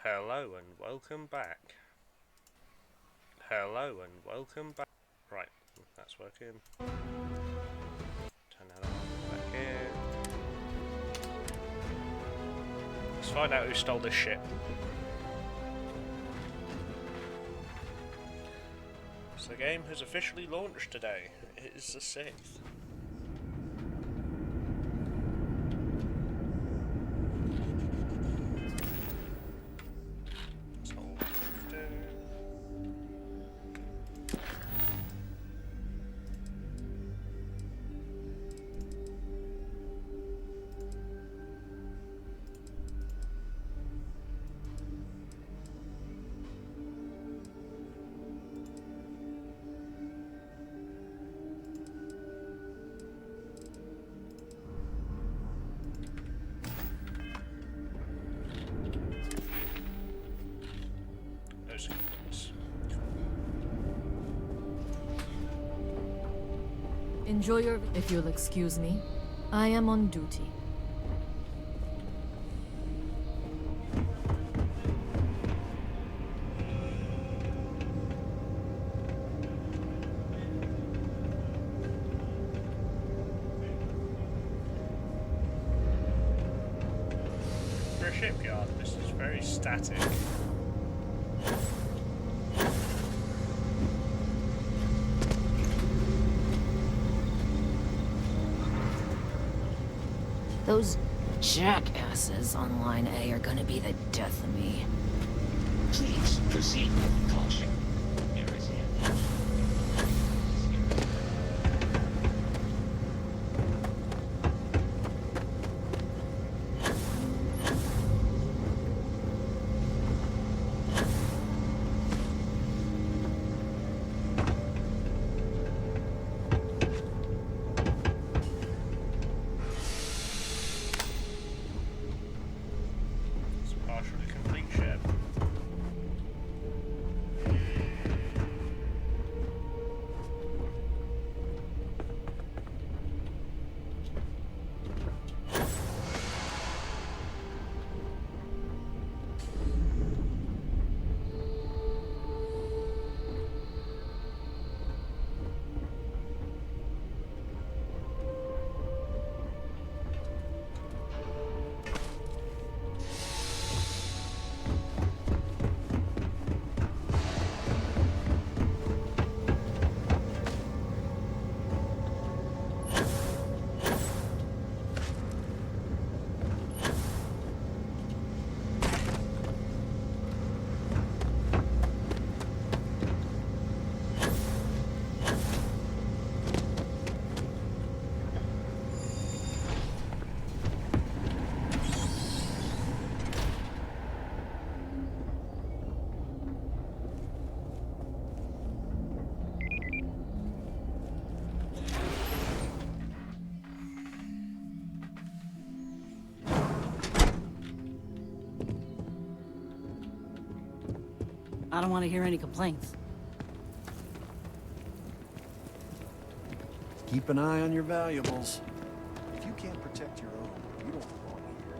Hello and welcome back. Hello and welcome back. Right, that's working. Turn that on, back here. Let's find out who stole this ship. So the game has officially launched today. It is the 6th. That's all I can do. No sequence. Enjoy your... If you'll excuse me, I am on duty. For a shipyard, this is very static. Those jackasses on Line A are gonna be the death of me. Please proceed with caution. There is it. It's a partially complete ship. I don't want to hear any complaints. Keep an eye on your valuables. If you can't protect your own, you don't belong here.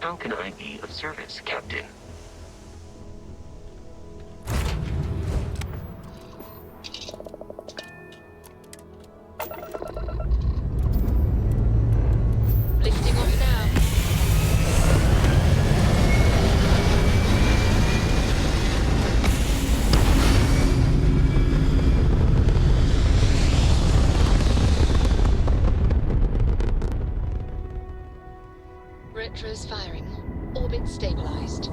How can I be of service, Captain? Lifting off now. Retros firing. Orbit stabilized.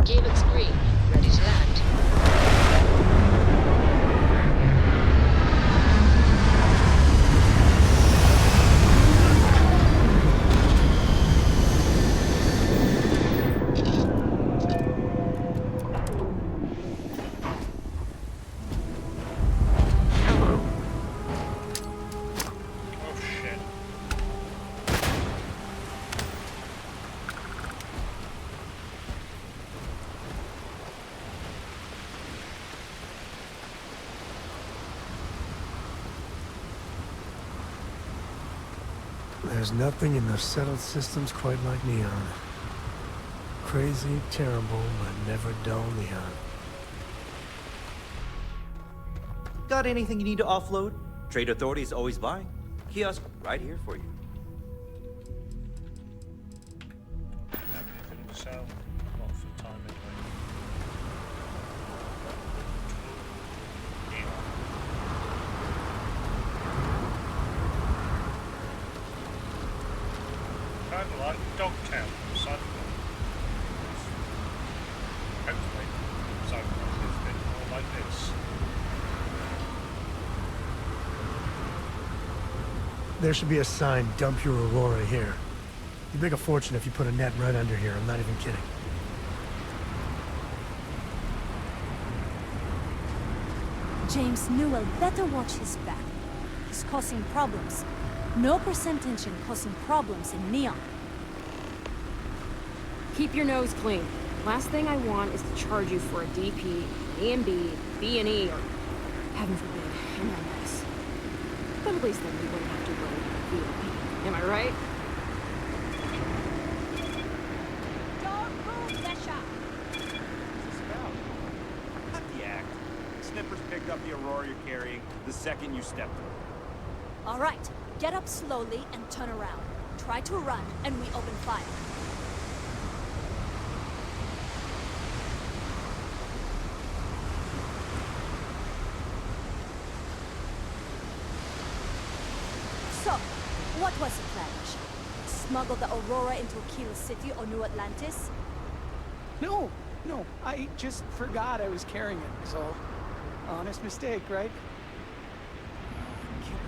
Gear looks green. Ready to land. Oh shit. There's nothing in the settled systems quite like Neon. Crazy, terrible, but never dull Neon. Got anything you need to offload? Trade Authority is always buying. Kiosk right here for you. Have anything to sell? Not for time anyway. Yeah. Kind of like Dogtown, Cyberpunk. Hopefully, Cyberpunk is a bit more like this. There should be a sign, dump your Aurora here. You'd make a fortune if you put a net right under here, I'm not even kidding. James Newell better watch his back. He's causing problems. No percentage in causing problems in Neon. Keep your nose clean. Last thing I want is to charge you for a DP, E&B, B&E, or heaven forbid, NMS. But at least then we wouldn't have to worry about VIP. Am I right? Don't move, Besha! Cut the act. Snippers picked up the Aurora you're carrying the second you stepped in. All right, get up slowly and turn around. Try to run, and we open fire. So, what was the plan, Besha? Smuggle the Aurora into Keel City or New Atlantis? No, I just forgot I was carrying it, so honest mistake, right? Can't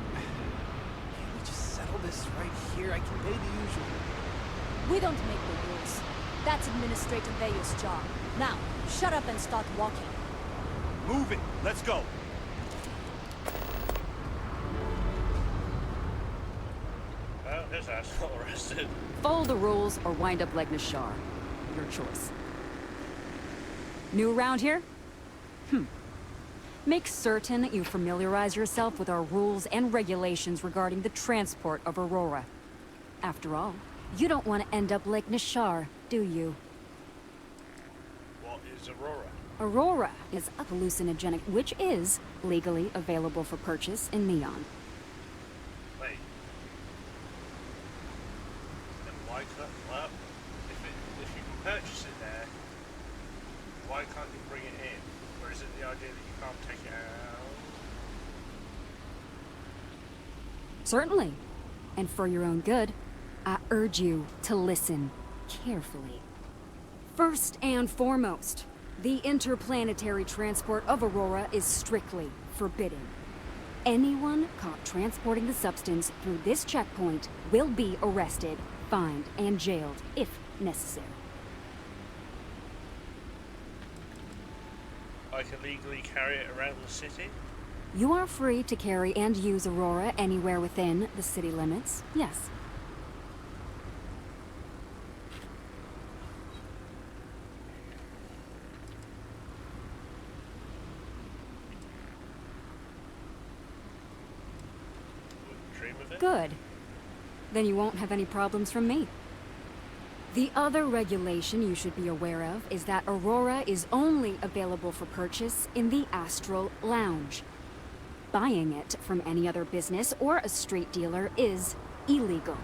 we just settle this right here? I can pay the usual. We don't make the rules. That's Administrator Bayer's job. Now, shut up and start walking. Move it. Let's go. Well, his ass got arrested. Follow the rules or wind up like Nashar. Your choice. New around here? Make certain that you familiarize yourself with our rules and regulations regarding the transport of Aurora. After all, you don't want to end up like Nashar, do you? What is Aurora? Aurora is a hallucinogenic, which is legally available for purchase in Neon. Wait. Then why can't... Well, if you can purchase it there, why can't you bring it in? Or is it the idea that you can't take it out? Certainly. And for your own good, I urge you to listen carefully. First and foremost, the interplanetary transport of Aurora is strictly forbidden. Anyone caught transporting the substance through this checkpoint will be arrested, fined, and jailed if necessary. I can legally carry it around the city? You are free to carry and use Aurora anywhere within the city limits, yes. Wouldn't dream of it. Good. Then you won't have any problems from me. The other regulation you should be aware of is that Aurora is only available for purchase in the Astral Lounge. Buying it from any other business or a street dealer is illegal.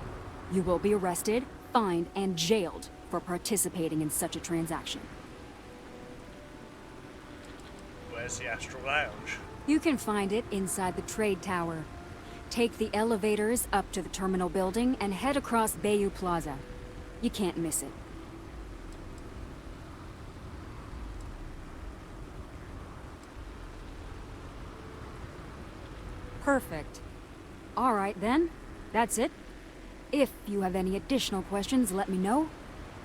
You will be arrested, fined, and jailed for participating in such a transaction. Where's the Astral Lounge? You can find it inside the trade tower. Take the elevators up to the terminal building and head across Bayou Plaza. You can't miss it. Perfect. All right, then. That's it. If you have any additional questions, let me know.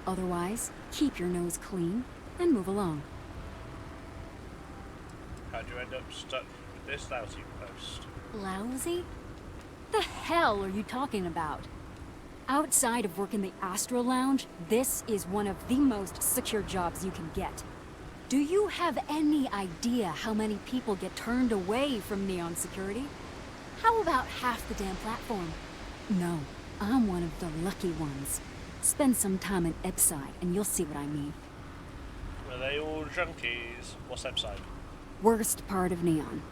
Otherwise, keep your nose clean and move along. How'd you end up stuck with this lousy post? Lousy? The hell are you talking about? Outside of working the Astro Lounge, this is one of the most secure jobs you can get. Do you have any idea how many people get turned away from Neon security? How about half the damn platform? No, I'm one of the lucky ones. Spend some time in Epside and you'll see what I mean. Were they all junkies? What's Epside? Worst part of Neon.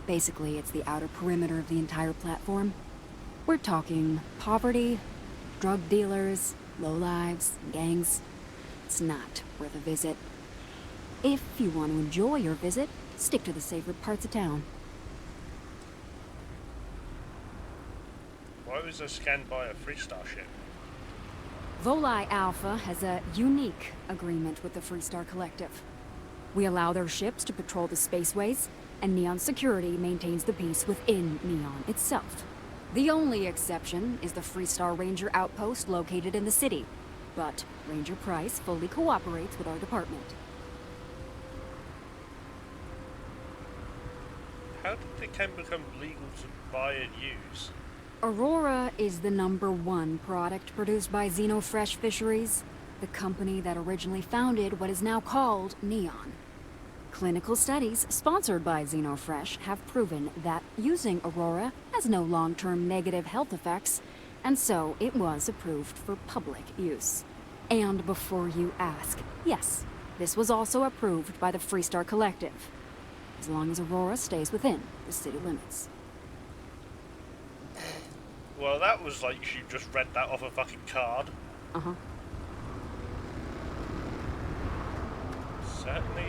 Basically, it's the outer perimeter of the entire platform. We're talking poverty, drug dealers, lowlives, gangs. It's not worth a visit. If you want to enjoy your visit, stick to the safer parts of town. Why was there scanned by a Freestar ship? Volii Alpha has a unique agreement with the Freestar Collective. We allow their ships to patrol the spaceways, and Neon Security maintains the peace within Neon itself. The only exception is the Freestar Ranger outpost located in the city, but Ranger Price fully cooperates with our department. How did the chem become legal to buy and use? Aurora is the #1 product produced by Xenofresh Fisheries, the company that originally founded what is now called Neon. Clinical studies sponsored by Xenofresh have proven that using Aurora has no long-term negative health effects, and so it was approved for public use. And before you ask, yes, this was also approved by the Freestar Collective, as long as Aurora stays within the city limits. Well, that was like you just read that off a fucking card. Uh-huh. Certainly,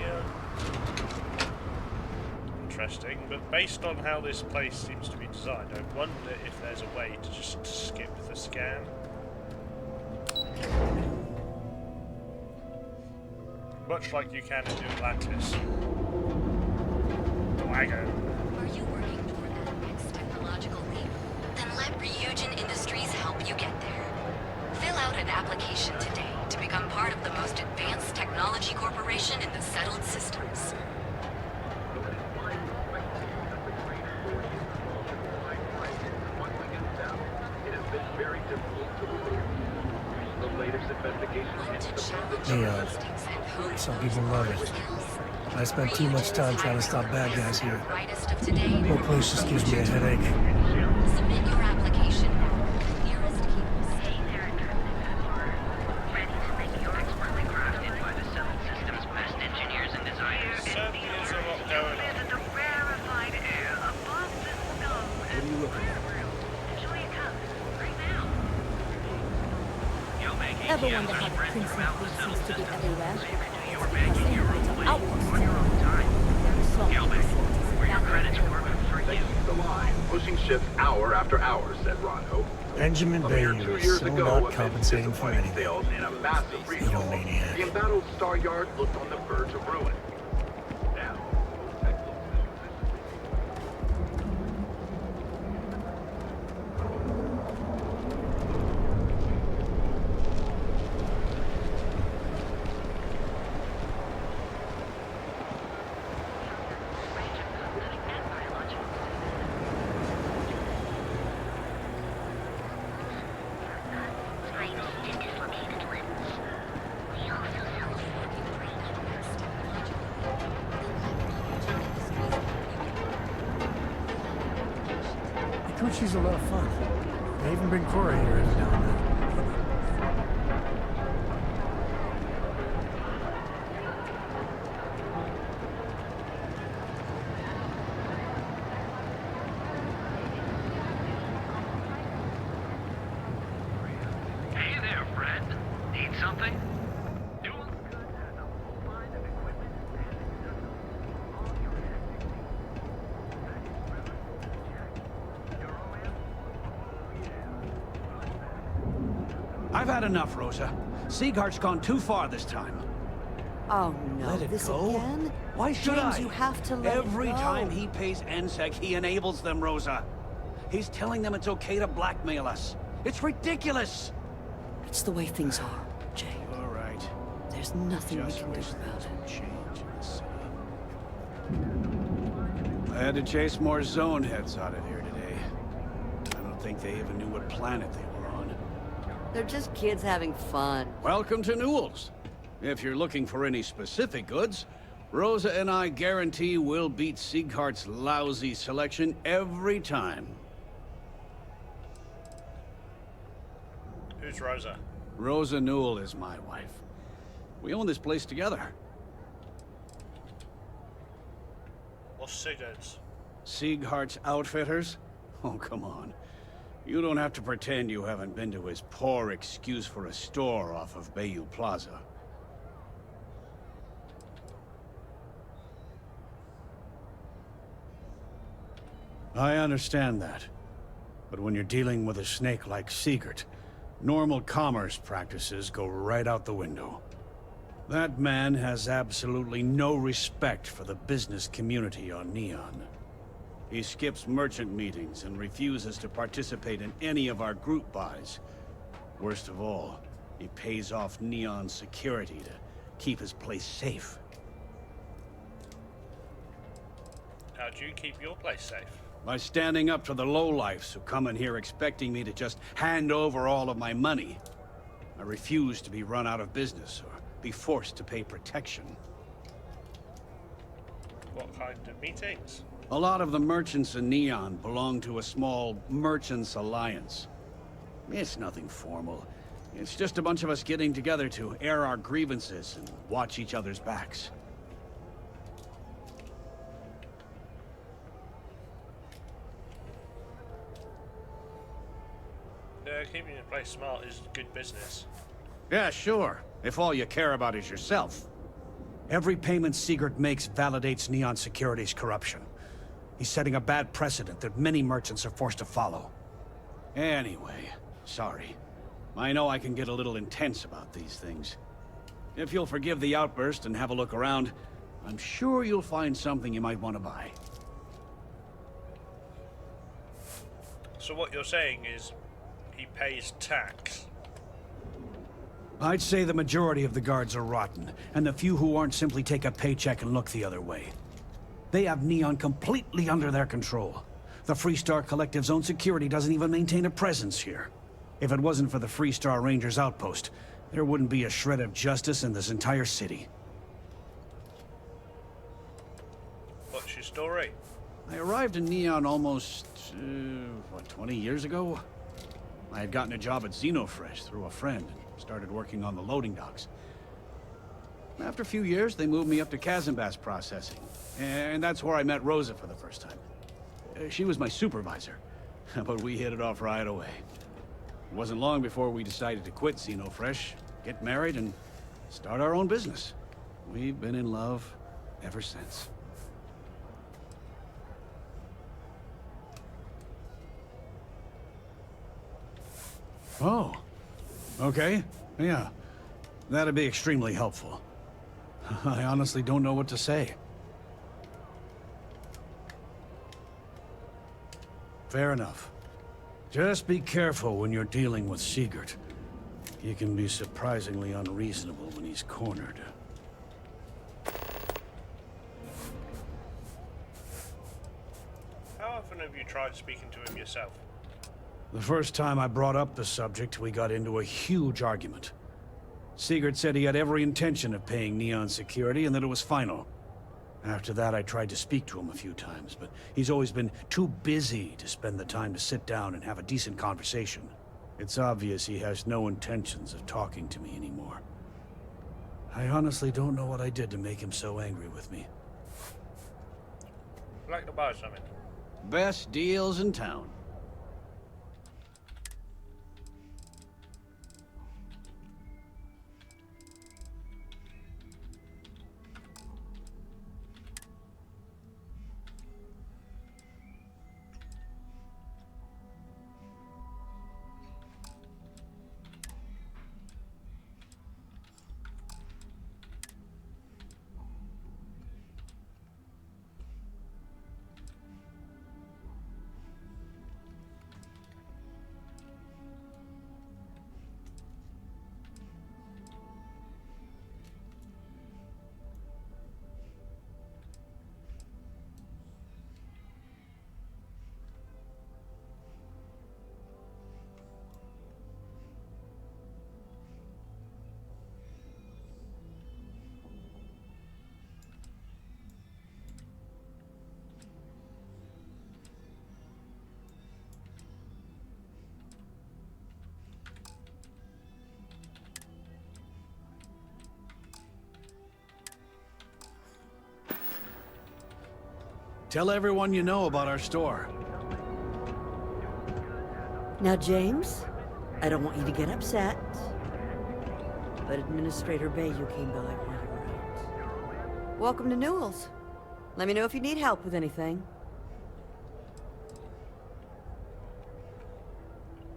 interesting, but based on how this place seems to be designed, I wonder if there's a way to just skip the scan. Much like you can in New Atlantis. The wagon. Are you working toward that next technological leap? Then let Ryujin Industries help you get there. Fill out an application today to become part of the most advanced technology corporation in the settled systems. Neon. Some people love it. I spent too much time trying to stop bad guys here. The whole place just gives me a headache. Submit your application now. Nearest key. Stay there and ready to make your expertly crafted by the settled system's best engineers and designers. Certainly is a lot going on. Rarefied air above the snow. What are you looking at? Enjoy a cup right now. You'll make Ever ATMs wonder how the spread Crimson throughout the Fleet settled seems to be system. everywhere? You're Because making they your have own to way outpost on your own time. There are so many Gilman, facilities where your that credits way. were meant for you. The line, pushing ships hour after hour, said Rondo. Benjamin A mere 2 Bayou is years so ago, not amid compensating for disappointing anything. sales and a massive recall, Egomaniac. the embattled Star Yard looked on the verge of ruin. Now, The country's a lot of fun. They even bring Cora here every now and then. Hey there, friend. Need something? I've had enough, Rosa. Sieghart's gone too far this time. Oh no, Let it this go? again? Why should James, I? you have to let Every it go. time he pays NSEC, he enables them, Rosa. He's telling them it's okay to blackmail us. It's ridiculous! It's the way things are, Jay. All right. There's nothing we Just can do wish about things it. would change in the city. I had to chase more zone heads out of here today. I don't think they even knew what planet they were on. They're just kids having fun. Welcome to Newell's. If you're looking for any specific goods, Rosa and I guarantee we'll beat Sieghart's lousy selection every time. Who's Rosa? Rosa Newell is my wife. We own this place together. What's Sigurd's? Sieghart's Outfitters? Oh, come on. You don't have to pretend you haven't been to his poor excuse for a store off of Bayou Plaza. I understand that. But when you're dealing with a snake like Siegert, normal commerce practices go right out the window. That man has absolutely no respect for the business community on Neon. He skips merchant meetings and refuses to participate in any of our group buys. Worst of all, he pays off Neon security to keep his place safe. How do you keep your place safe? By standing up to the lowlifes who come in here expecting me to just hand over all of my money. I refuse to be run out of business or be forced to pay protection. What kind of meetings? A lot of the merchants in Neon belong to a small merchants alliance. It's nothing formal. It's just a bunch of us getting together to air our grievances and watch each other's backs. Keeping your place smart is good business. Yeah, sure. If all you care about is yourself. Every payment Siegert makes validates Neon Security's corruption. He's setting a bad precedent that many merchants are forced to follow. Anyway, sorry. I know I can get a little intense about these things. If you'll forgive the outburst and have a look around, I'm sure you'll find something you might want to buy. So what you're saying is, he pays tax? I'd say the majority of the guards are rotten, and the few who aren't simply take a paycheck and look the other way. They have Neon completely under their control. The Freestar Collective's own security doesn't even maintain a presence here. If it wasn't for the Freestar Rangers outpost, there wouldn't be a shred of justice in this entire city. What's your story? I arrived in Neon almost, 20 years ago? I had gotten a job at Xenofresh through a friend and started working on the loading docks. After a few years, they moved me up to Kazanbass processing, and that's where I met Rosa for the first time. She was my supervisor, but we hit it off right away. It wasn't long before we decided to quit Xenofresh, get married, and start our own business. We've been in love ever since. Oh, okay, yeah. That'd be extremely helpful. I honestly don't know what to say. Fair enough. Just be careful when you're dealing with Siegert. He can be surprisingly unreasonable when he's cornered. How often have you tried speaking to him yourself? The first time I brought up the subject, we got into a huge argument. Siegert said he had every intention of paying Neon security and that it was final. After that, I tried to speak to him a few times, but he's always been too busy to spend the time to sit down and have a decent conversation. It's obvious he has no intentions of talking to me anymore. I honestly don't know what I did to make him so angry with me. I'd like to buy something. Best deals in town. Tell everyone you know about our store. Now, James, I don't want you to get upset, but Administrator Bayou came by while you were out. Welcome to Newell's. Let me know if you need help with anything.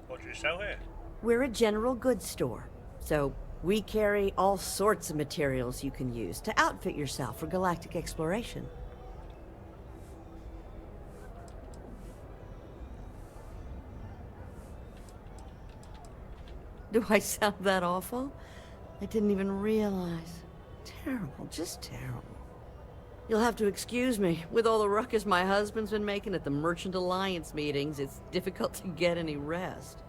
What do you sell here? We're a general goods store, so we carry all sorts of materials you can use to outfit yourself for galactic exploration. Do I sound that awful? I didn't even realize. Terrible, just terrible. You'll have to excuse me. With all the ruckus my husband's been making at the Merchant Alliance meetings, it's difficult to get any rest.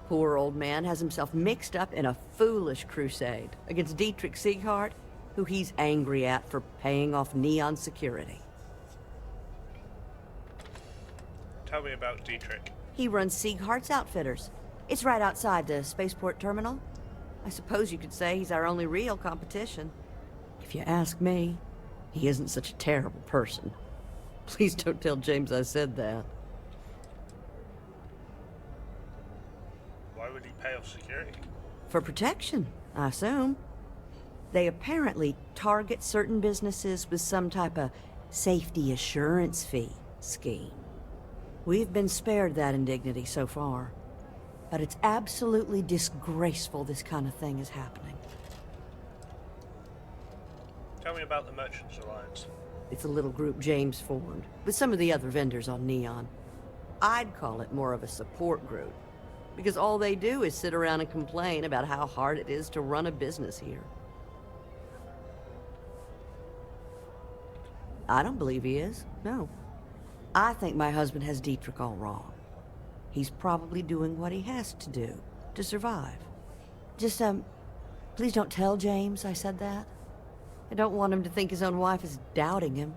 Poor old man has himself mixed up in a foolish crusade against Dietrich Sieghart, who he's angry at for paying off Neon security. Tell me about Dietrich. He runs Sieghart's Outfitters. It's right outside the spaceport terminal. I suppose you could say he's our only real competition. If you ask me, he isn't such a terrible person. Please don't tell James I said that. Why would he pay off security? For protection, I assume. They apparently target certain businesses with some type of safety assurance fee scheme. We've been spared that indignity so far. But it's absolutely disgraceful this kind of thing is happening. Tell me about the Merchants Alliance. It's a little group James formed, with some of the other vendors on Neon. I'd call it more of a support group, because all they do is sit around and complain about how hard it is to run a business here. I don't believe he is, no. I think my husband has Dietrich all wrong. He's probably doing what he has to do to survive. Just, please don't tell James I said that. I don't want him to think his own wife is doubting him.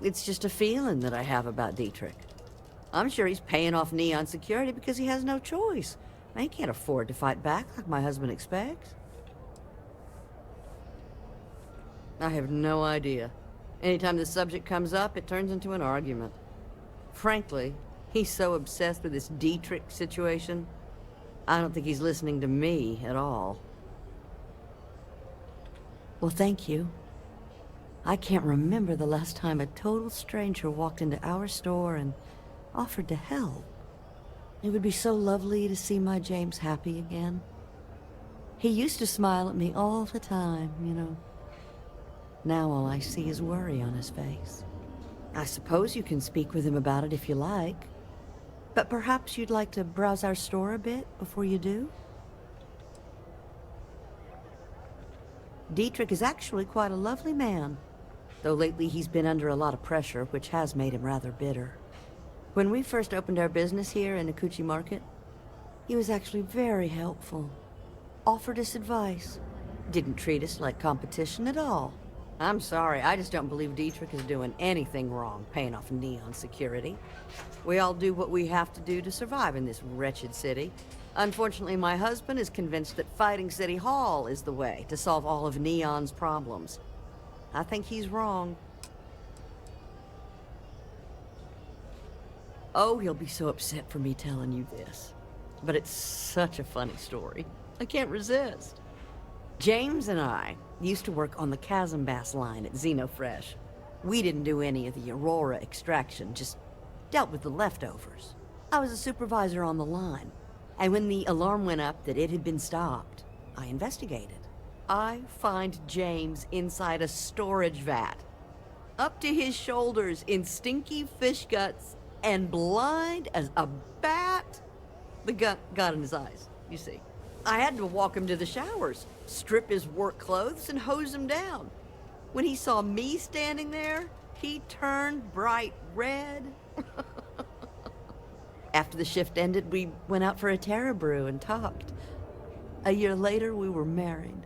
It's just a feeling that I have about Dietrich. I'm sure he's paying off Neon security because he has no choice. He can't afford to fight back like my husband expects. I have no idea. Anytime the subject comes up, it turns into an argument. Frankly, he's so obsessed with this Dietrich situation, I don't think he's listening to me at all. Well, thank you. I can't remember the last time a total stranger walked into our store and offered to help. It would be so lovely to see my James happy again. He used to smile at me all the time, you know. Now all I see is worry on his face. I suppose you can speak with him about it if you like. But perhaps you'd like to browse our store a bit before you do? Dietrich is actually quite a lovely man, though lately he's been under a lot of pressure, which has made him rather bitter. When we first opened our business here in Akuchi Market, he was actually very helpful. Offered us advice. Didn't treat us like competition at all. I'm sorry, I just don't believe Dietrich is doing anything wrong paying off Neon security. We all do what we have to do to survive in this wretched city. Unfortunately, my husband is convinced that fighting City Hall is the way to solve all of Neon's problems. I think he's wrong. Oh, he'll be so upset for me telling you this. But it's such a funny story. I can't resist. James and I used to work on the Chasm Bass line at Xenofresh. We didn't do any of the Aurora extraction, just dealt with the leftovers. I was a supervisor on the line, and when the alarm went up that it had been stopped, I investigated. I find James inside a storage vat, up to his shoulders in stinky fish guts, and blind as a bat. The gut got in his eyes, you see. I had to walk him to the showers, strip his work clothes, and hose him down. When he saw me standing there, he turned bright red. After the shift ended, we went out for a Terra Brew and talked. A year later, we were married.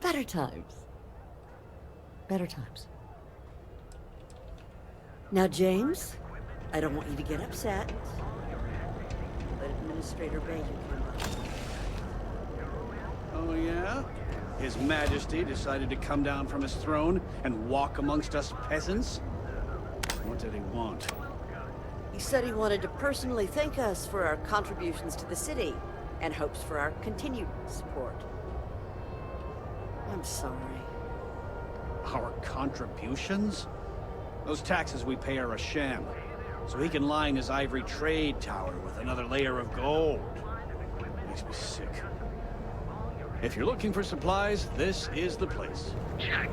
Better times. Better times. Now, James, I don't want you to get upset. But Administrator Bayou came up. Oh, yeah? His Majesty decided to come down from his throne and walk amongst us peasants? What did he want? He said he wanted to personally thank us for our contributions to the city and hopes for our continued support. I'm sorry. Our contributions? Those taxes we pay are a sham, so he can line his ivory trade tower with another layer of gold. Makes me sick. If you're looking for supplies, this is the place. Check.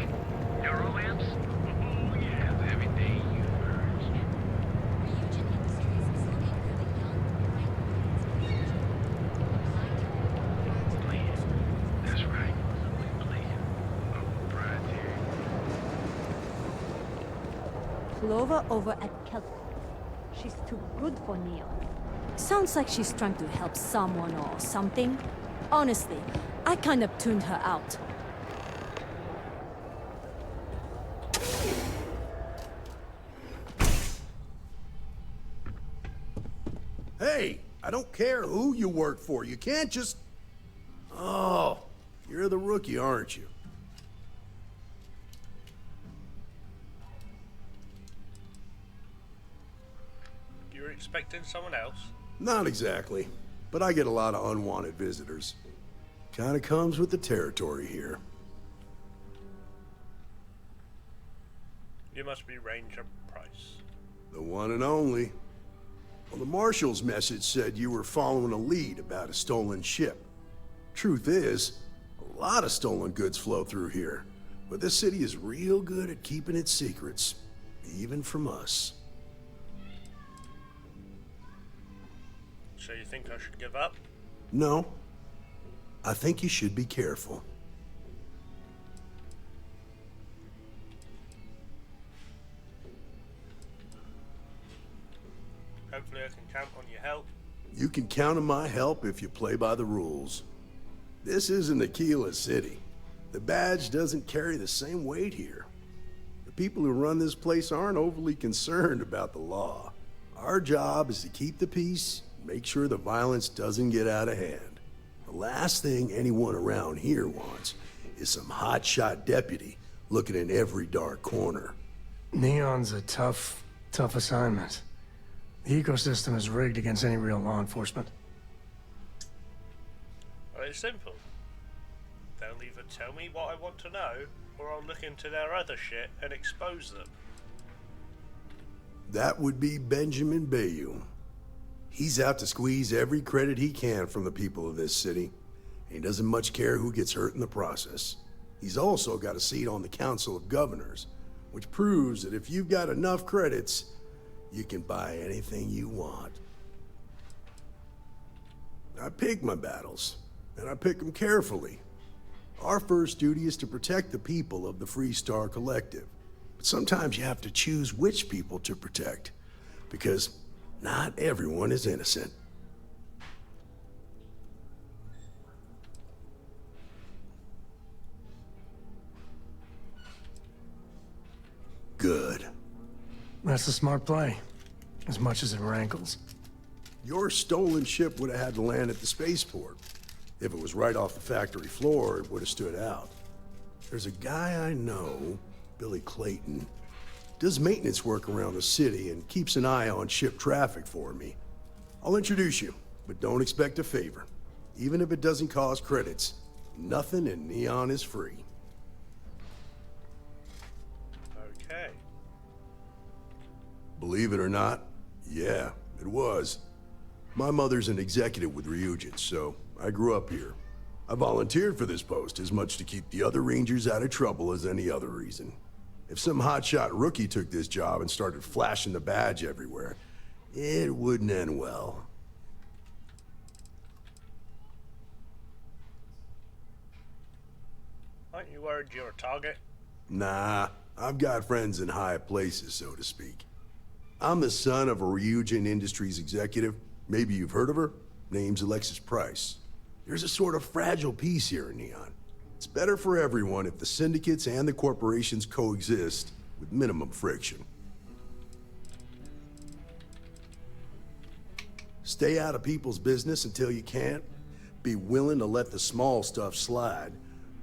Neural lamps? Oh, yeah, everything you urged. Please. That's right. Please. Proprietary. Clover over at Kelp. She's too good for Neon. Sounds like she's trying to help someone or something. Honestly, I kind of tuned her out. Hey, I don't care who you work for. You can't just... Oh, you're the rookie, aren't you? You were expecting someone else? Not exactly, but I get a lot of unwanted visitors. Kinda comes with the territory here. You must be Ranger Price. The one and only. Well, the Marshal's message said you were following a lead about a stolen ship. Truth is, a lot of stolen goods flow through here, but this city is real good at keeping its secrets, even from us. So you think I should give up? No. I think you should be careful. Hopefully I can count on your help. You can count on my help if you play by the rules. This isn't Aquila City. The badge doesn't carry the same weight here. The people who run this place aren't overly concerned about the law. Our job is to keep the peace, make sure the violence doesn't get out of hand. The last thing anyone around here wants is some hotshot deputy looking in every dark corner. Neon's a tough assignment. The ecosystem is rigged against any real law enforcement. Well, it's simple. They'll either tell me what I want to know, or I'll look into their other shit and expose them. That would be Benjamin Bayou. He's out to squeeze every credit he can from the people of this city. He doesn't much care who gets hurt in the process. He's also got a seat on the Council of Governors, which proves that if you've got enough credits, you can buy anything you want. I pick my battles, and I pick them carefully. Our first duty is to protect the people of the Freestar Collective. But sometimes you have to choose which people to protect, because not everyone is innocent. Good. That's a smart play, as much as it rankles. Your stolen ship would have had to land at the spaceport. If it was right off the factory floor, it would have stood out. There's a guy I know, Billy Clayton, does maintenance work around the city and keeps an eye on ship traffic for me. I'll introduce you, but don't expect a favor. Even if it doesn't cost credits, nothing in Neon is free. Okay. Believe it or not, yeah, it was. My mother's an executive with Ryujin, so I grew up here. I volunteered for this post as much to keep the other Rangers out of trouble as any other reason. If some hotshot rookie took this job and started flashing the badge everywhere, it wouldn't end well. Aren't you worried you're a target? Nah, I've got friends in high places, so to speak. I'm the son of a Ryujin Industries executive. Maybe you've heard of her? Name's Alexis Price. There's a sort of fragile peace here in Neon. It's better for everyone if the syndicates and the corporations coexist with minimum friction. Stay out of people's business until you can't, Be willing to let the small stuff slide.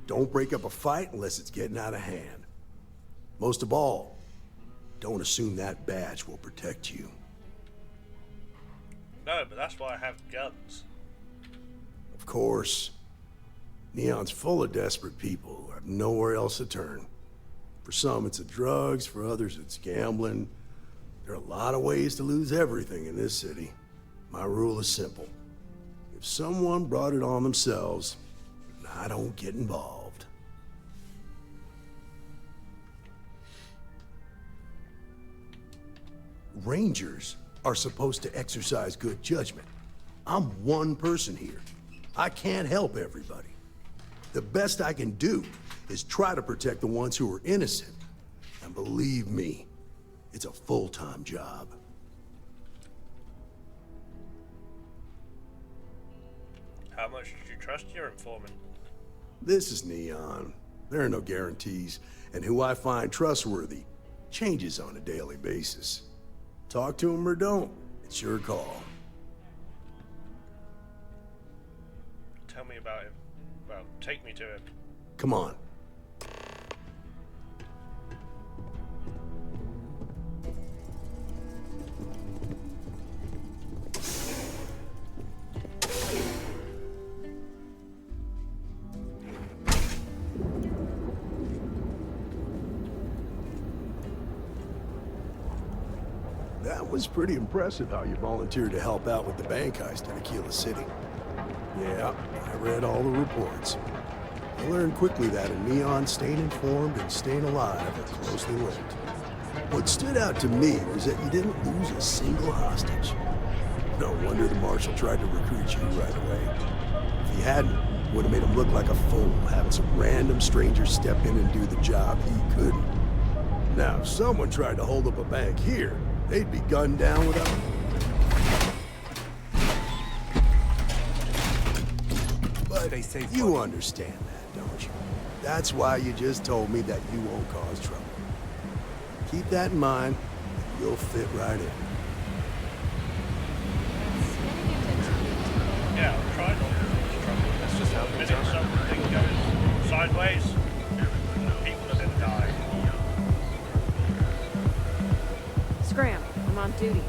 Don't break up a fight unless it's getting out of hand. Most of all, don't assume that badge will protect you. No, but that's why I have guns. Of course. Neon's full of desperate people who have nowhere else to turn. For some, it's the drugs. For others, it's gambling. There are a lot of ways to lose everything in this city. My rule is simple. If someone brought it on themselves, I don't get involved. Rangers are supposed to exercise good judgment. I'm one person here. I can't help everybody. The best I can do is try to protect the ones who are innocent. And believe me, it's a full-time job. How much did you trust your informant? This is Neon. There are no guarantees, and who I find trustworthy changes on a daily basis. Talk to him or don't, it's your call. Tell me about him. Well, take me to him. Come on. That was pretty impressive how you volunteered to help out with the bank heist in Aquila City. Yeah, I read all the reports. I learned quickly that a Neon staying informed and staying alive are closely linked. What stood out to me was that you didn't lose a single hostage. No wonder the marshal tried to recruit you right away. If he hadn't, it would have made him look like a fool, having some random stranger step in and do the job he couldn't. Now, if someone tried to hold up a bank here, they'd be gunned down without... But you understand that, don't you? That's why you just told me that you won't cause trouble. Keep that in mind, and you'll fit right in. Yeah, I'll try not to cause trouble. That's just how the minute something goes sideways, people are gonna die. Scram, I'm on duty.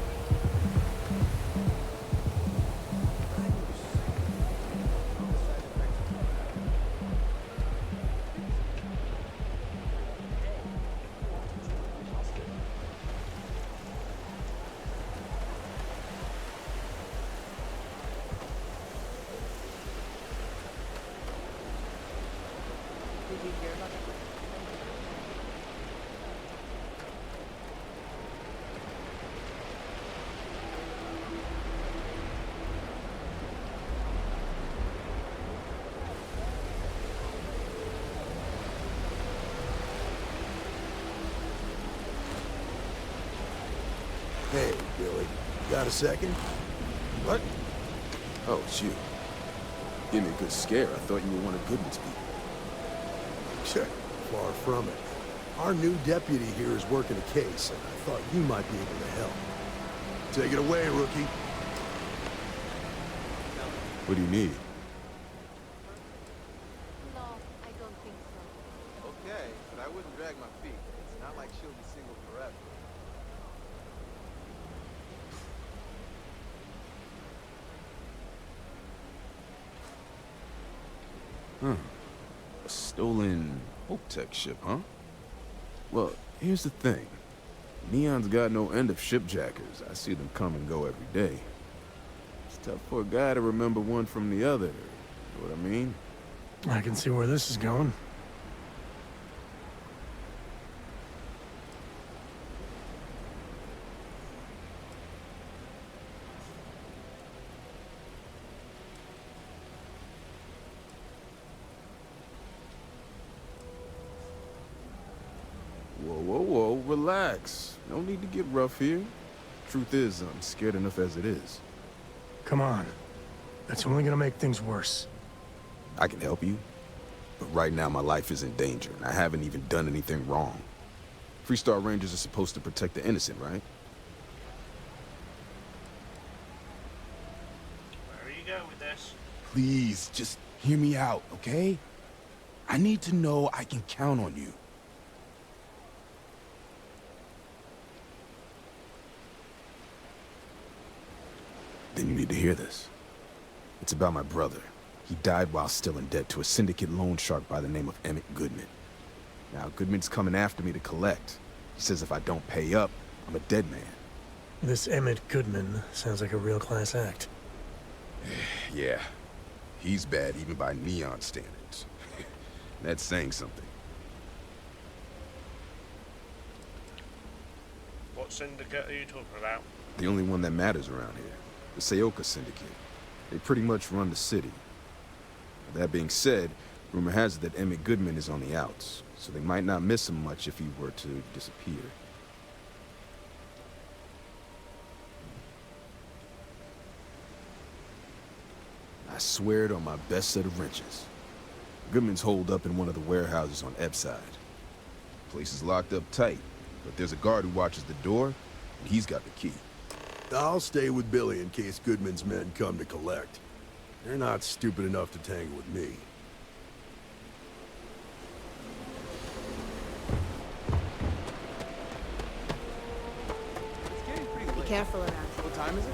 Hey, Billy, got a second? What? Oh, it's you. Give me a good scare. I thought you were one of Goodman's people. Sure, far from it. Our new deputy here is working a case, and I thought you might be able to help. Take it away, rookie. What do you need? No, I don't think so. Okay, but I wouldn't drag my feet. It's not like she'll be single forever. A stolen Hope-Tech ship, huh? Well, here's the thing. Neon's got no end of shipjackers. I see them come and go every day. It's tough for a guy to remember one from the other. You know what I mean? I can see where this is going. Whoa, relax. No need to get rough here. Truth is, I'm scared enough as it is. Come on. That's only gonna make things worse. I can help you, but right now my life is in danger, and I haven't even done anything wrong. Freestar Rangers are supposed to protect the innocent, right? Where are you going with this? Please, just hear me out, okay? I need to know I can count on you. Then you need to hear this. It's about my brother. He died while still in debt to a syndicate loan shark by the name of Emmett Goodman. Now, Goodman's coming after me to collect. He says if I don't pay up, I'm a dead man. This Emmett Goodman sounds like a real class act. Yeah. He's bad even by Neon standards. That's saying something. What syndicate are you talking about? The only one that matters around here. The Seoka Syndicate. They pretty much run the city. That being said, rumor has it that Emmett Goodman is on the outs, so they might not miss him much if he were to disappear. I swear it on my best set of wrenches. Goodman's holed up in one of the warehouses on Epside. Place is locked up tight, but there's a guard who watches the door, and he's got the key. I'll stay with Billy in case Goodman's men come to collect. They're not stupid enough to tangle with me. Be careful around here. What time is it?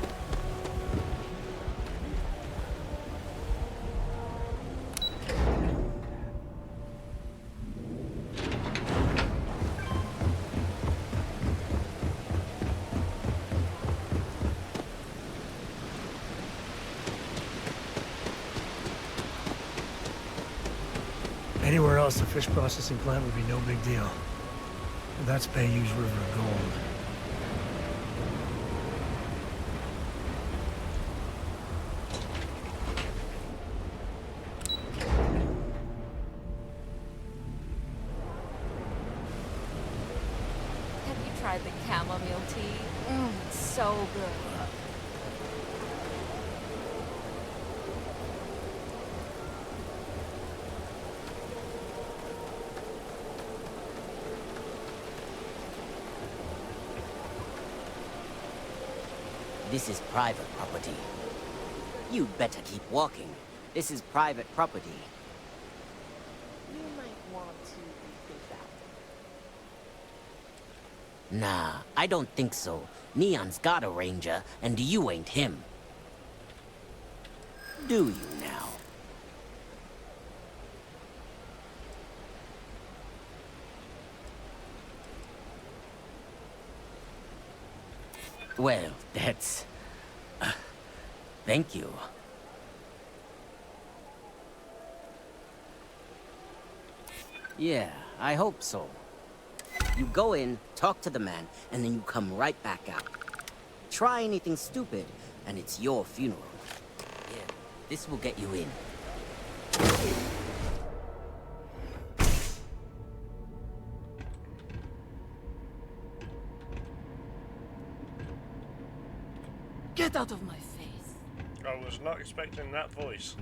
Anywhere else, a fish processing plant would be no big deal. That's Bayou's River of Gold. Have you tried the chamomile tea? It's so good. This is private property. You'd better keep walking. This is private property. You might want to rethink that. Nah, I don't think so. Neon's got a ranger, and you ain't him. Do you now? Well, that's... thank you. Yeah, I hope so. You go in, talk to the man, and then you come right back out. Try anything stupid, and it's your funeral. Yeah, this will get you in. Get out of my face. I was not expecting that voice.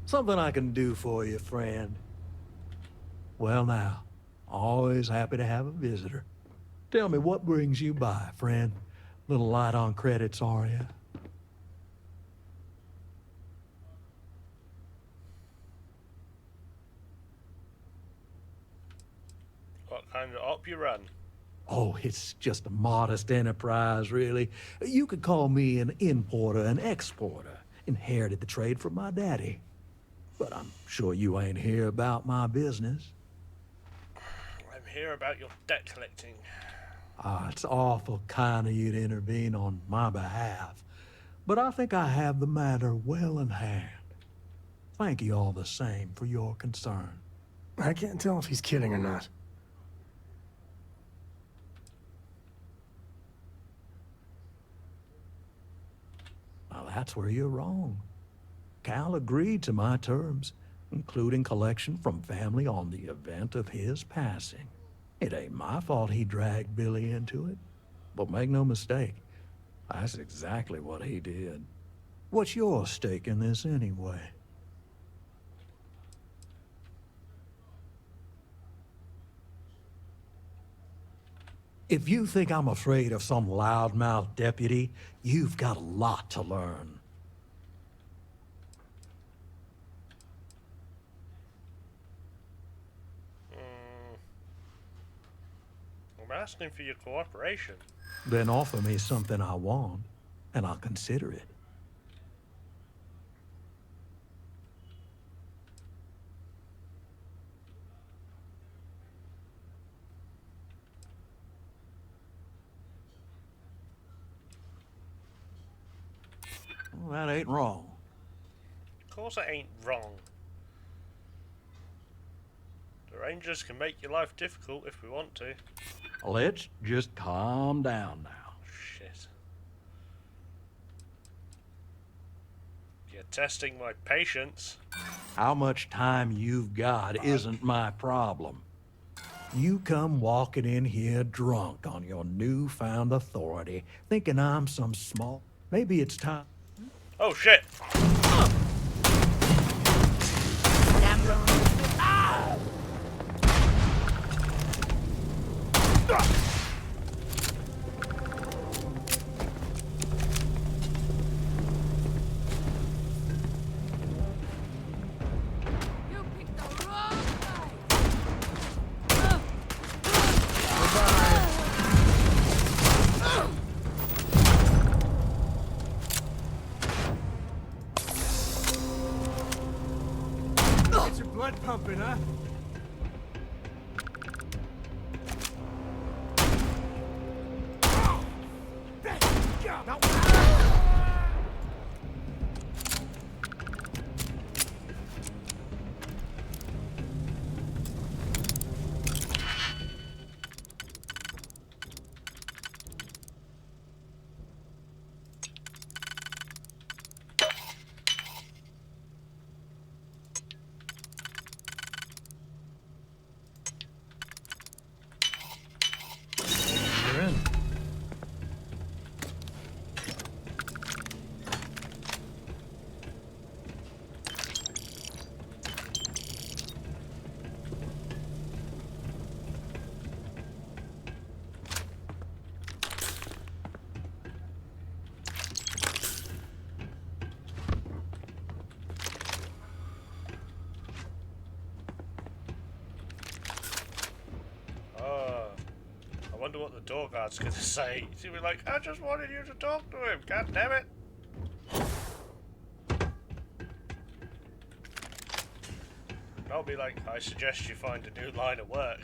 Something I can do for you, friend. Well now, always happy to have a visitor. Tell me, what brings you by, friend? Little light on credits, are you? What kind of op you run? Oh, it's just a modest enterprise, really. You could call me an importer and exporter. Inherited the trade from my daddy. But I'm sure you ain't here about my business. I'm here about your debt collecting. Ah, it's awful kind of you to intervene on my behalf. But I think I have the matter well in hand. Thank you all the same for your concern. I can't tell if he's kidding or not. Well, that's where you're wrong. Cal agreed to my terms, including collection from family on the event of his passing. It ain't my fault he dragged Billy into it. But make no mistake, that's exactly what he did. What's your stake in this anyway? If you think I'm afraid of some loudmouth deputy, you've got a lot to learn. I'm asking for your cooperation. Then offer me something I want, and I'll consider it. Well, that ain't wrong. Of course it ain't wrong. The Rangers can make your life difficult if we want to. Let's just calm down now. Shit. You're testing my patience. How much time you've got isn't my problem. You come walking in here drunk on your newfound authority, thinking I'm some small... Maybe it's time... Oh, shit. Damn wrong. Ah! Get your blood pumping, huh? You're in. I wonder what the door guard's gonna say. He's gonna be like, I just wanted you to talk to him, god damn it. I'll be like, I suggest you find a new line of work.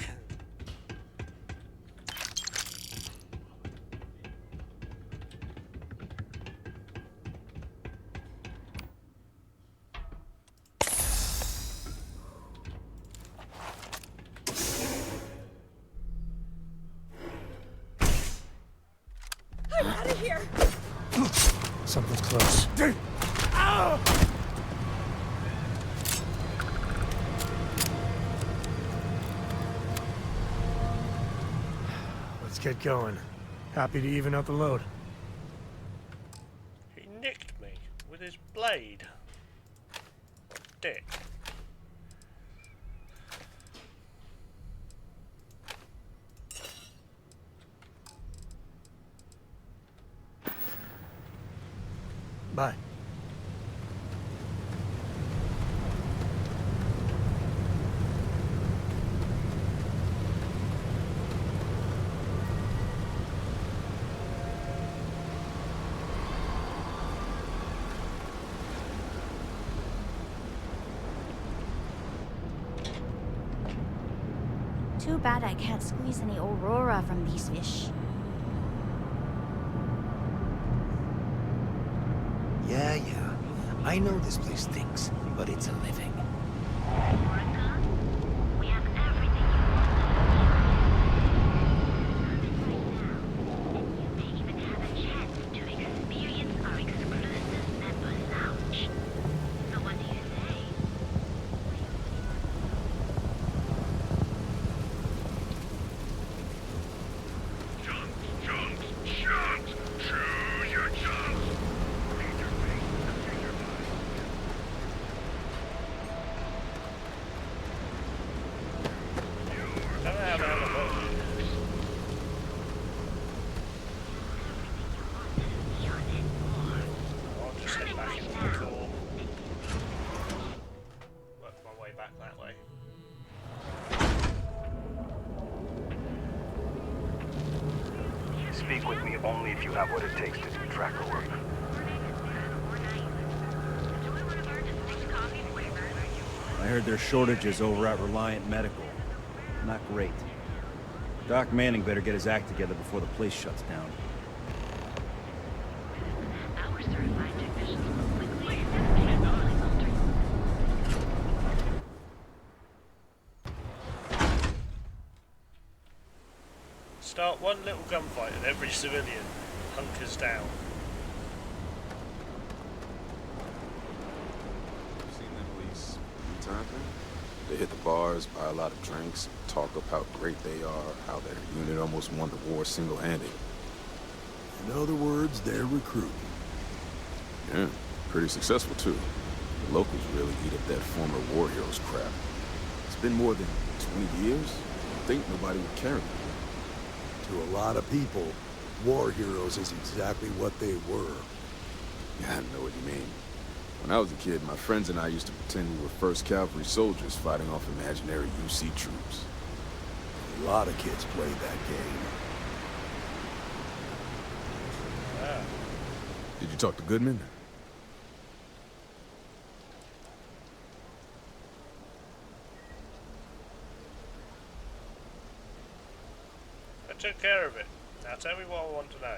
I'm out of here! Something's close. Let's get going. Happy to even out the load. He nicked me with his blade. What a dick. Bye. Too bad I can't squeeze any Aurora from these fish. Yeah. I know this place stinks, but it's a living. We have everything you want. And you may even have a chance to experience our exclusive member lounge. So what do you say? Chunks! Choose your chunks! You have what it takes to do tracker work. I heard there's shortages over at Reliant Medical. Not great. Doc Manning better get his act together before the place shuts down. Start one little gunfight and every civilian hunkers down. Seen them police time thing? They hit the bars, buy a lot of drinks, talk up how great they are, how their unit almost won the war single-handed. In other words, they're recruiting. Yeah, pretty successful too. The locals really eat up that former war heroes crap. It's been more than 20 years. I think nobody would carry them. To a lot of people, war heroes is exactly what they were. Yeah, I know what you mean. When I was a kid, my friends and I used to pretend we were 1st Cavalry soldiers fighting off imaginary UC troops. A lot of kids played that game. Did you talk to Goodman? I took care of it. Now tell me what I want to know.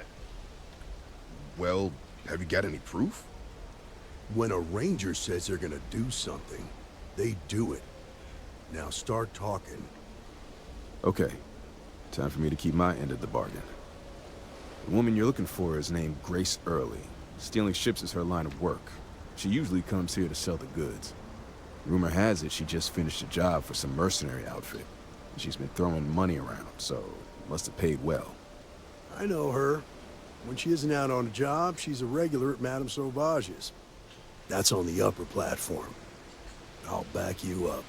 Well, have you got any proof? When a ranger says they're gonna do something, they do it. Now start talking. Okay. Time for me to keep my end of the bargain. The woman you're looking for is named Grace Early. Stealing ships is her line of work. She usually comes here to sell the goods. Rumor has it she just finished a job for some mercenary outfit. She's been throwing money around, so must have paid well. I know her. When she isn't out on a job, she's a regular at Madame Sauvage's. That's on the upper platform. I'll back you up.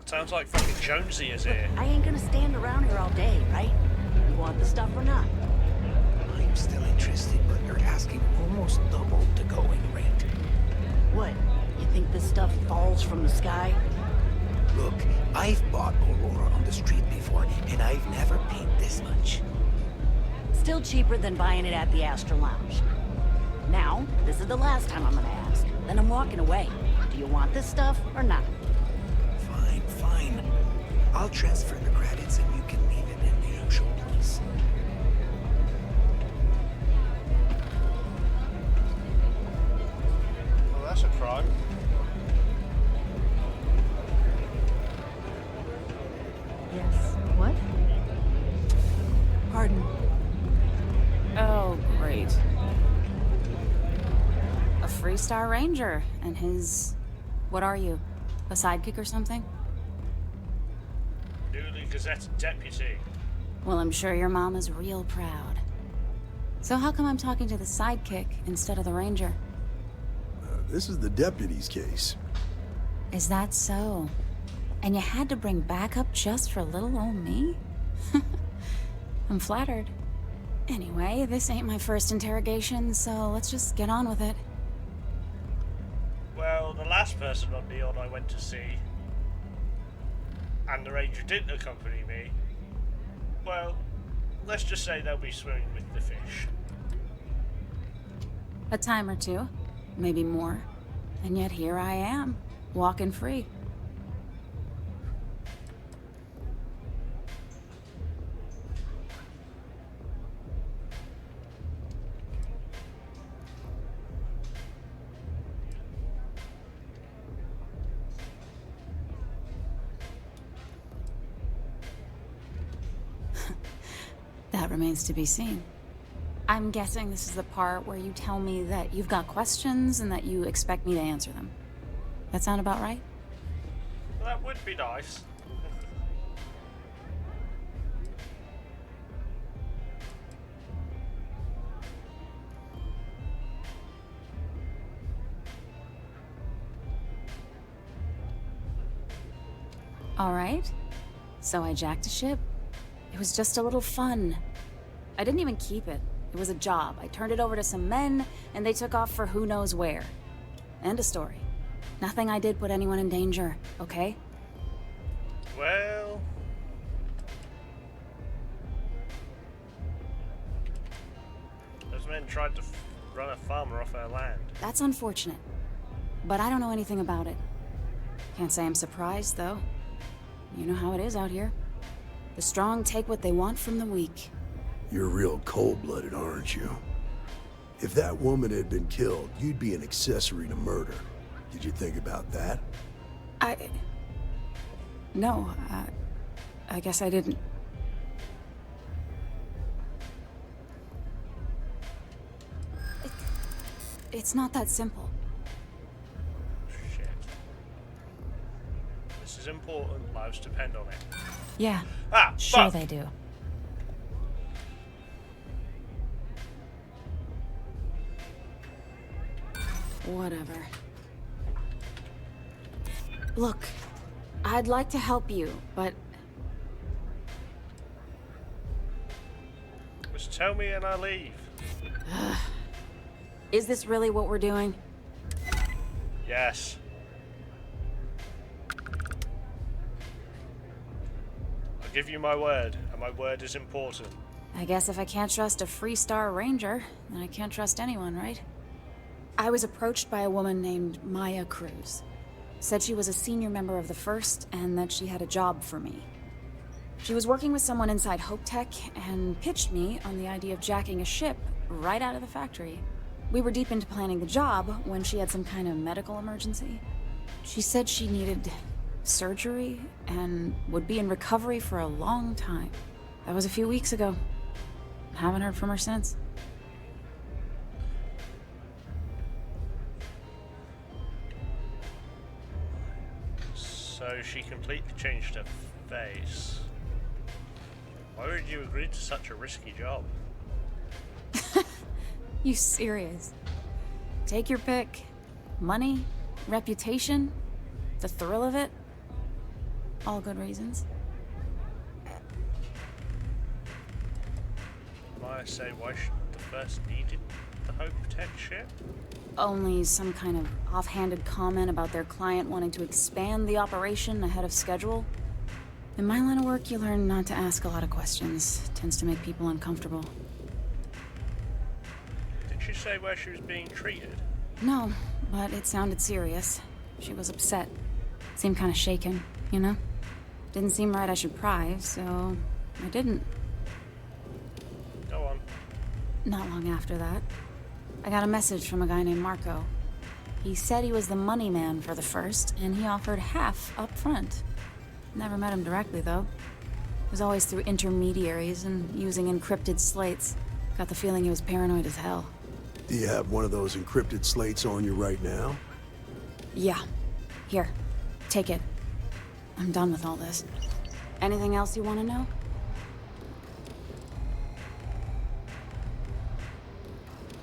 Sounds like fucking Jonesy is here. I ain't gonna stand around here all day, right? You want the stuff or not? I'm still interested, but you're asking almost double the going rate. What? You think this stuff falls from the sky? Look, I've bought Aurora on the street before, and I've never paid this much. Still cheaper than buying it at the Astor Lounge. Now, this is the last time I'm gonna ask. Then I'm walking away. Do you want this stuff or not? Fine. I'll transfer the credits and you can leave it in the usual place. Well, that's a crime. Yes. What? Pardon. Oh, great. A Freestar Ranger and his... What are you? A sidekick or something? Newly gazetted deputy. Well, I'm sure your mom is real proud. So how come I'm talking to the sidekick instead of the ranger? This is the deputy's case. Is that so? And you had to bring backup just for little old me? I'm flattered. Anyway, this ain't my first interrogation, so let's just get on with it. Well, the last person on Neon I went to see and the ranger didn't accompany me, well, let's just say they'll be swimming with the fish. A time or two, maybe more. And yet here I am, walking free. That remains to be seen. I'm guessing this is the part where you tell me that you've got questions and that you expect me to answer them. That sound about right? Well, that would be nice. All right. So I jacked a ship. It was just a little fun. I didn't even keep it. It was a job. I turned it over to some men, and they took off for who knows where. End of story. Nothing I did put anyone in danger, okay? Well... those men tried to run a farmer off our land. That's unfortunate. But I don't know anything about it. Can't say I'm surprised, though. You know how it is out here. The strong take what they want from the weak. You're real cold-blooded, aren't you? If that woman had been killed, you'd be an accessory to murder. Did you think about that? No, I guess I didn't. It's not that simple. Shit. This is important. Lives depend on it. Yeah. Sure they do. Whatever. Look, I'd like to help you, but... Just tell me and I'll leave. Is this really what we're doing? Yes. I'll give you my word, and my word is important. I guess if I can't trust a Freestar Ranger, then I can't trust anyone, right? I was approached by a woman named Maya Cruz. Said she was a senior member of the First, and that she had a job for me. She was working with someone inside Hope Tech, and pitched me on the idea of jacking a ship right out of the factory. We were deep into planning the job when she had some kind of medical emergency. She said she needed surgery, and would be in recovery for a long time. That was a few weeks ago. Haven't heard from her since. So she completely changed her face. Why would you agree to such a risky job? You serious? Take your pick. Money, reputation, the thrill of it. All good reasons. Might I say why the First needed the Hope Tech ship? Only some kind of offhanded comment about their client wanting to expand the operation ahead of schedule. In my line of work, you learn not to ask a lot of questions. Tends to make people uncomfortable. Did she say where she was being treated? No, but it sounded serious. She was upset. Seemed kind of shaken, you know? Didn't seem right I should pry, so I didn't. Go on. Not long after that, I got a message from a guy named Marco. He said he was the money man for the First, and he offered half up front. Never met him directly, though. It was always through intermediaries and using encrypted slates. Got the feeling he was paranoid as hell. Do you have one of those encrypted slates on you right now? Yeah. Here. Take it. I'm done with all this. Anything else you want to know?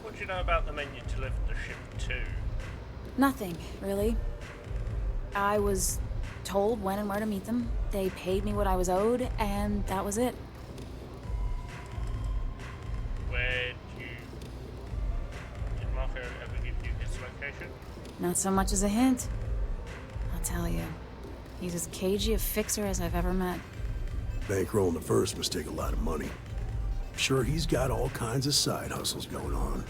What do you know about the men you delivered the ship to? Nothing, really. I was told when and where to meet them. They paid me what I was owed, and that was it. Did Marco ever give you his location? Not so much as a hint. I'll tell you. He's as cagey a fixer as I've ever met. Bankrolling the first must take a lot of money. I'm sure he's got all kinds of side hustles going on.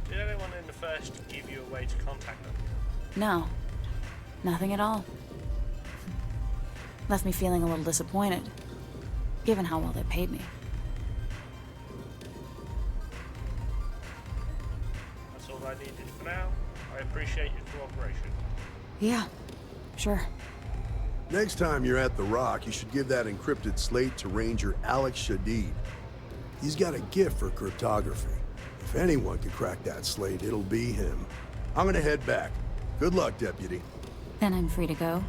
Did anyone in the first give you a way to contact them? No. Nothing at all. Left me feeling a little disappointed, given how well they paid me. That's all I needed for now. I appreciate your cooperation. Yeah, sure. Next time you're at the Rock, you should give that encrypted slate to Ranger Alex Shadid. He's got a gift for cryptography. If anyone could crack that slate, it'll be him. I'm gonna head back. Good luck, Deputy. Then I'm free to go.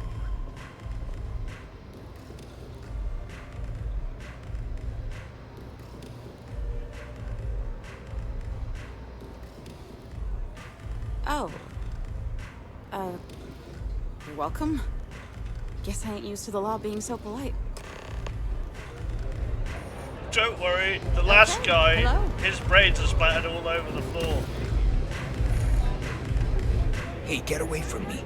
Oh. You're welcome. Guess I ain't used to the law being so polite. Don't worry, the last guy, Hello. his brains are splattered all over the floor. Hey, get away from me.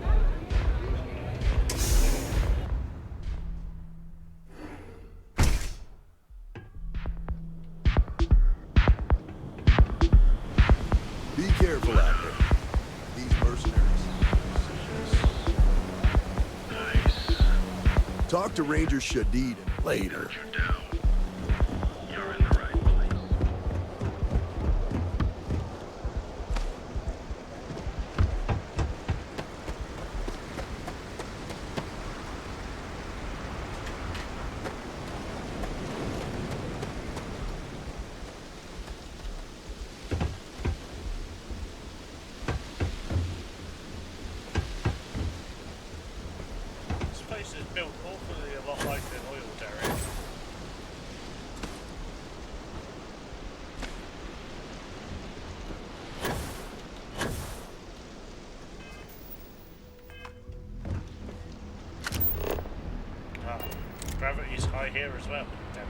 Be careful out there. These mercenaries. Nice. Talk to Ranger Shadid later. You're in the right place. This place is built awfully a lot like an oil derrick. Ah, gravity's high here as well, damn it.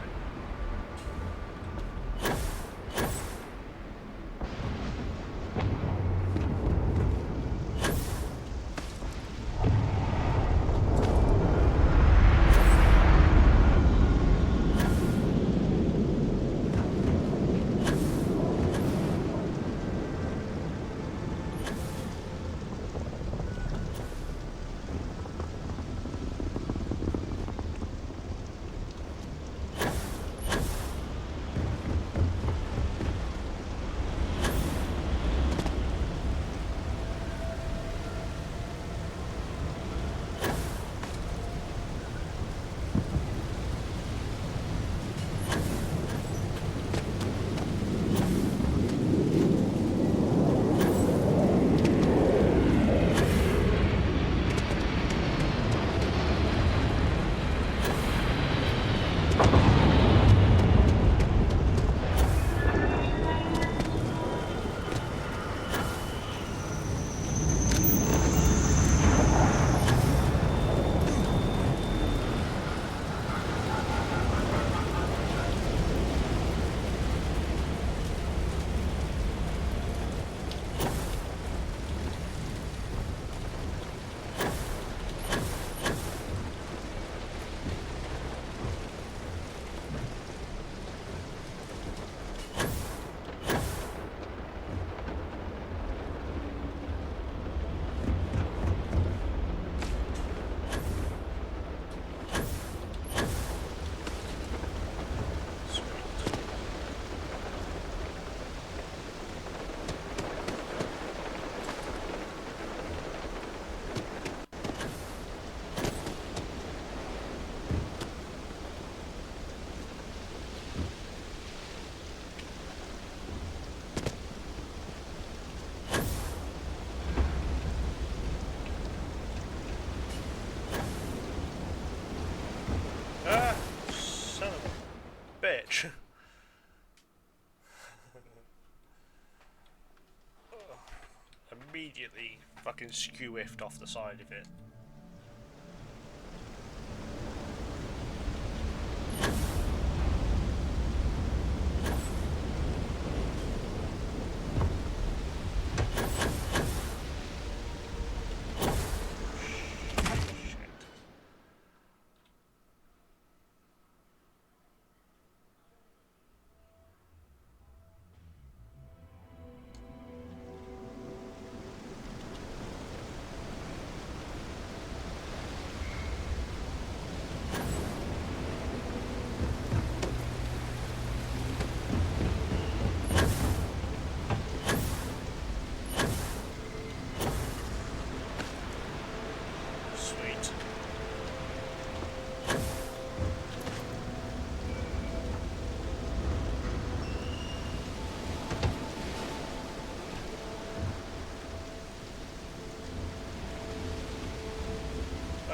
bitch. Immediately fucking skew-whiffed off the side of it.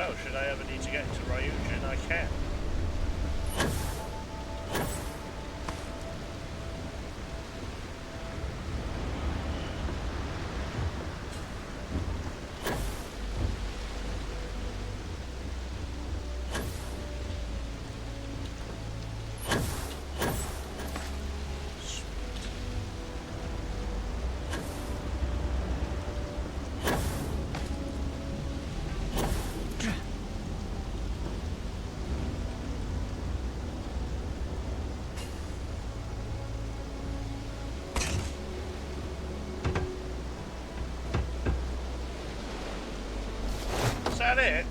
Well, should I ever need to get into Ryujin, I can. Is that it?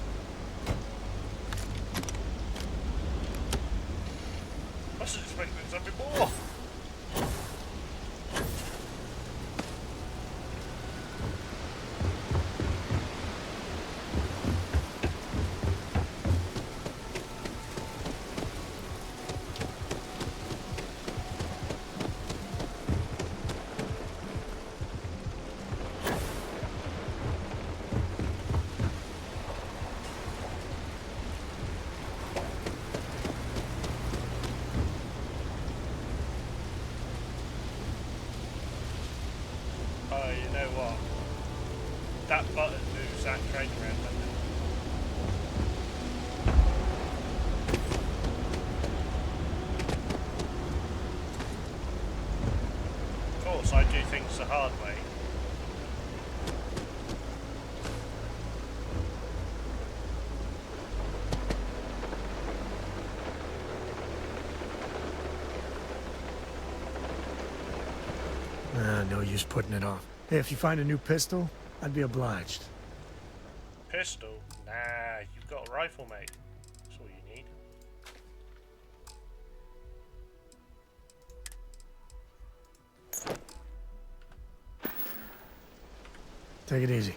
I was expecting something more. Oh, you know what? That button moves that train around, doesn't it? Of course, I do things the hard way. No use putting it off. Hey, if you find a new pistol, I'd be obliged. Pistol? Nah, you've got a rifle, mate. That's all you need. Take it easy.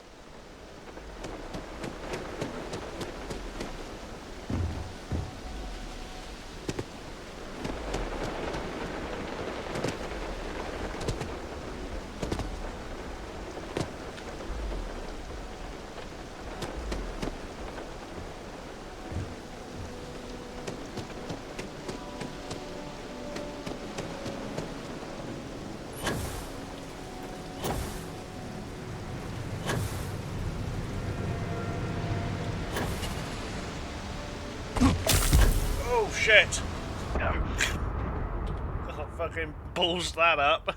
Oh shit! I fucking balls that up.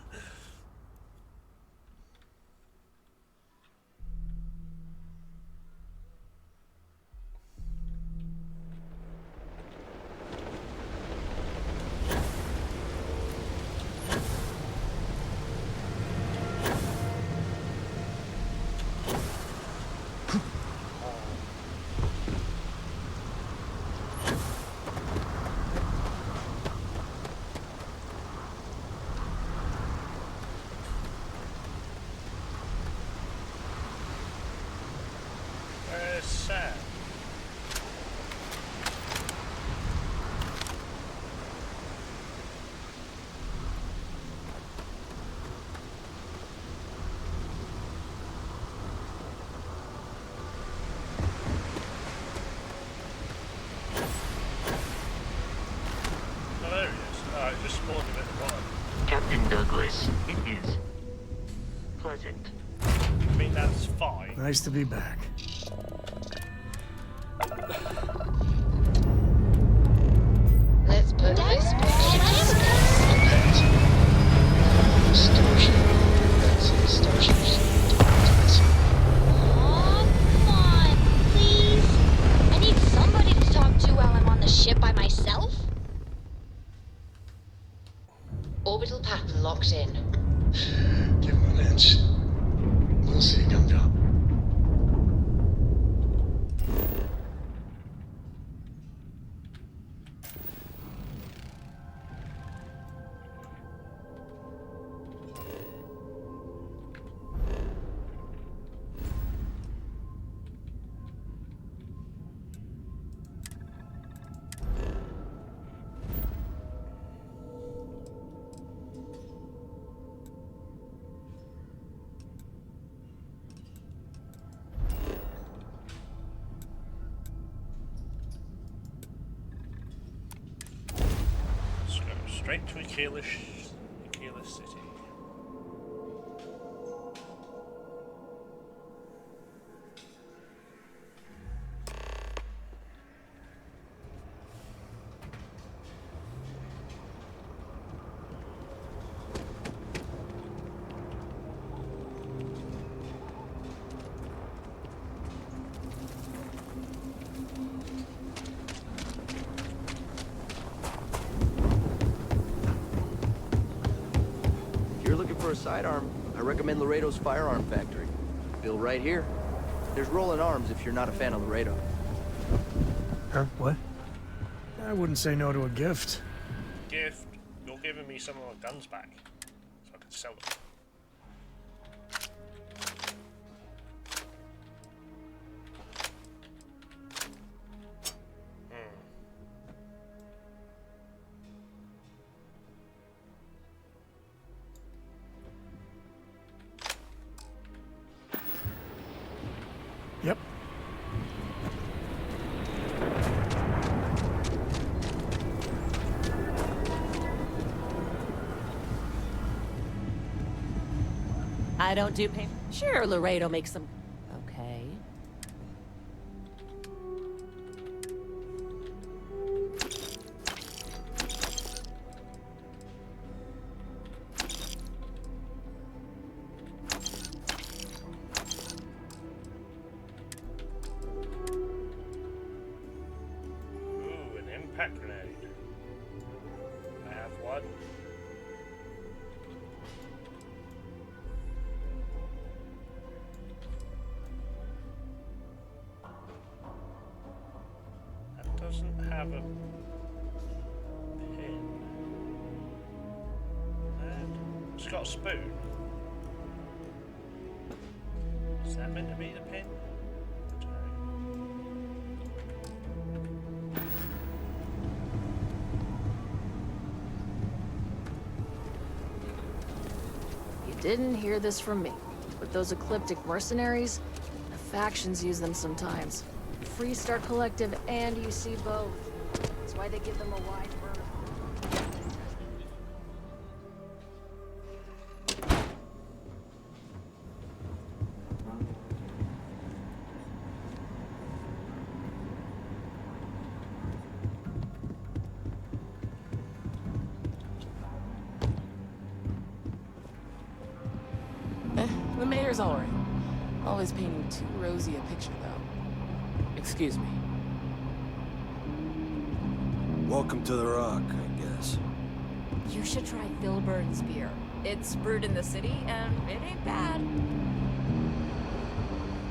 Where's Sam? Oh, there he is. Oh, it just spawned him at the bottom. Captain Douglas, it is pleasant. I mean, that's fine. Nice to be back. Let's put this Starship. That's a Starship. Aw, come on, please. I need somebody to talk to while I'm on the ship by myself. Orbital pattern locked in. Give him an inch. We'll see you come down. Straight to a keyless city. For a sidearm, I recommend Laredo's Firearm Factory. Built right here. There's rolling arms if you're not a fan of Laredo. Huh? What? I wouldn't say no to a gift. Gift? You're giving me some of my guns back, so I can sell them. Yep. I don't do paint. Sure, Laredo makes some. Okay. Ooh, an impact grenade. I have one. That doesn't have a pin. And it's got a spoon. Is that meant to be the pin? I don't know. You didn't hear this from me, but those ecliptic mercenaries, the factions use them sometimes. Freestar Collective and UC both. That's why they give them a wide berth. The mayor's alright. Always painting too rosy a picture, though. Excuse me. Welcome to the Rock, I guess. You should try Filburn's beer. It's brewed in the city, and it ain't bad.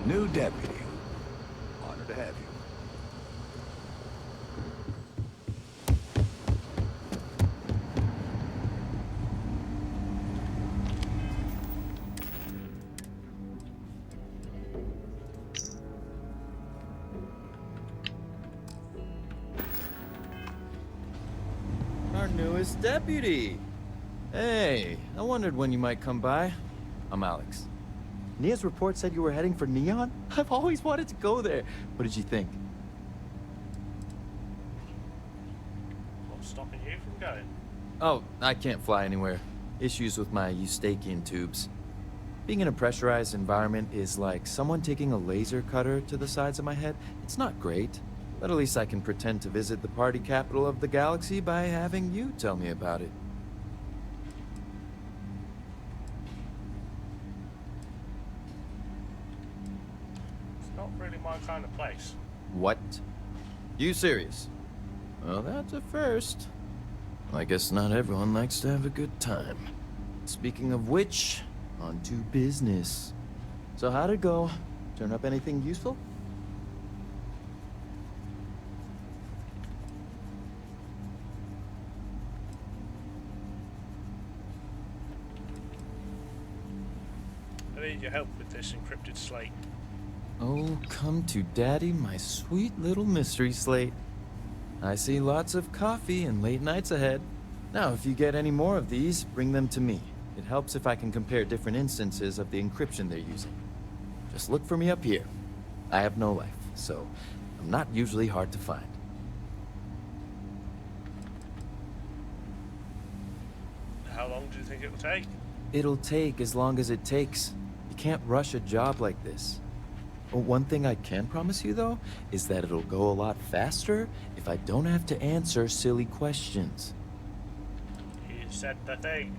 New deputy. Honored to have you. Our newest deputy. Hey, I wondered when you might come by. I'm Alex. Nia's report said you were heading for Neon? I've always wanted to go there. What did you think? What's stopping you from going? Oh, I can't fly anywhere. Issues with my Eustachian tubes. Being in a pressurized environment is like someone taking a laser cutter to the sides of my head. It's not great, but at least I can pretend to visit the party capital of the galaxy by having you tell me about it. It's not really my kind of place. What? You serious? Well, that's a first. I guess not everyone likes to have a good time. Speaking of which, on to business. So how'd it go? Turn up anything useful? I need your help with this encrypted slate. Oh, come to daddy, my sweet little mystery slate. I see lots of coffee and late nights ahead. Now, if you get any more of these, bring them to me. It helps if I can compare different instances of the encryption they're using. Just look for me up here. I have no life, so I'm not usually hard to find. long do you think it'll take? It'll take as long as it takes. You can't rush a job like this. One thing I can promise you, though, is that it'll go a lot faster if I don't have to answer silly questions. You said the thing.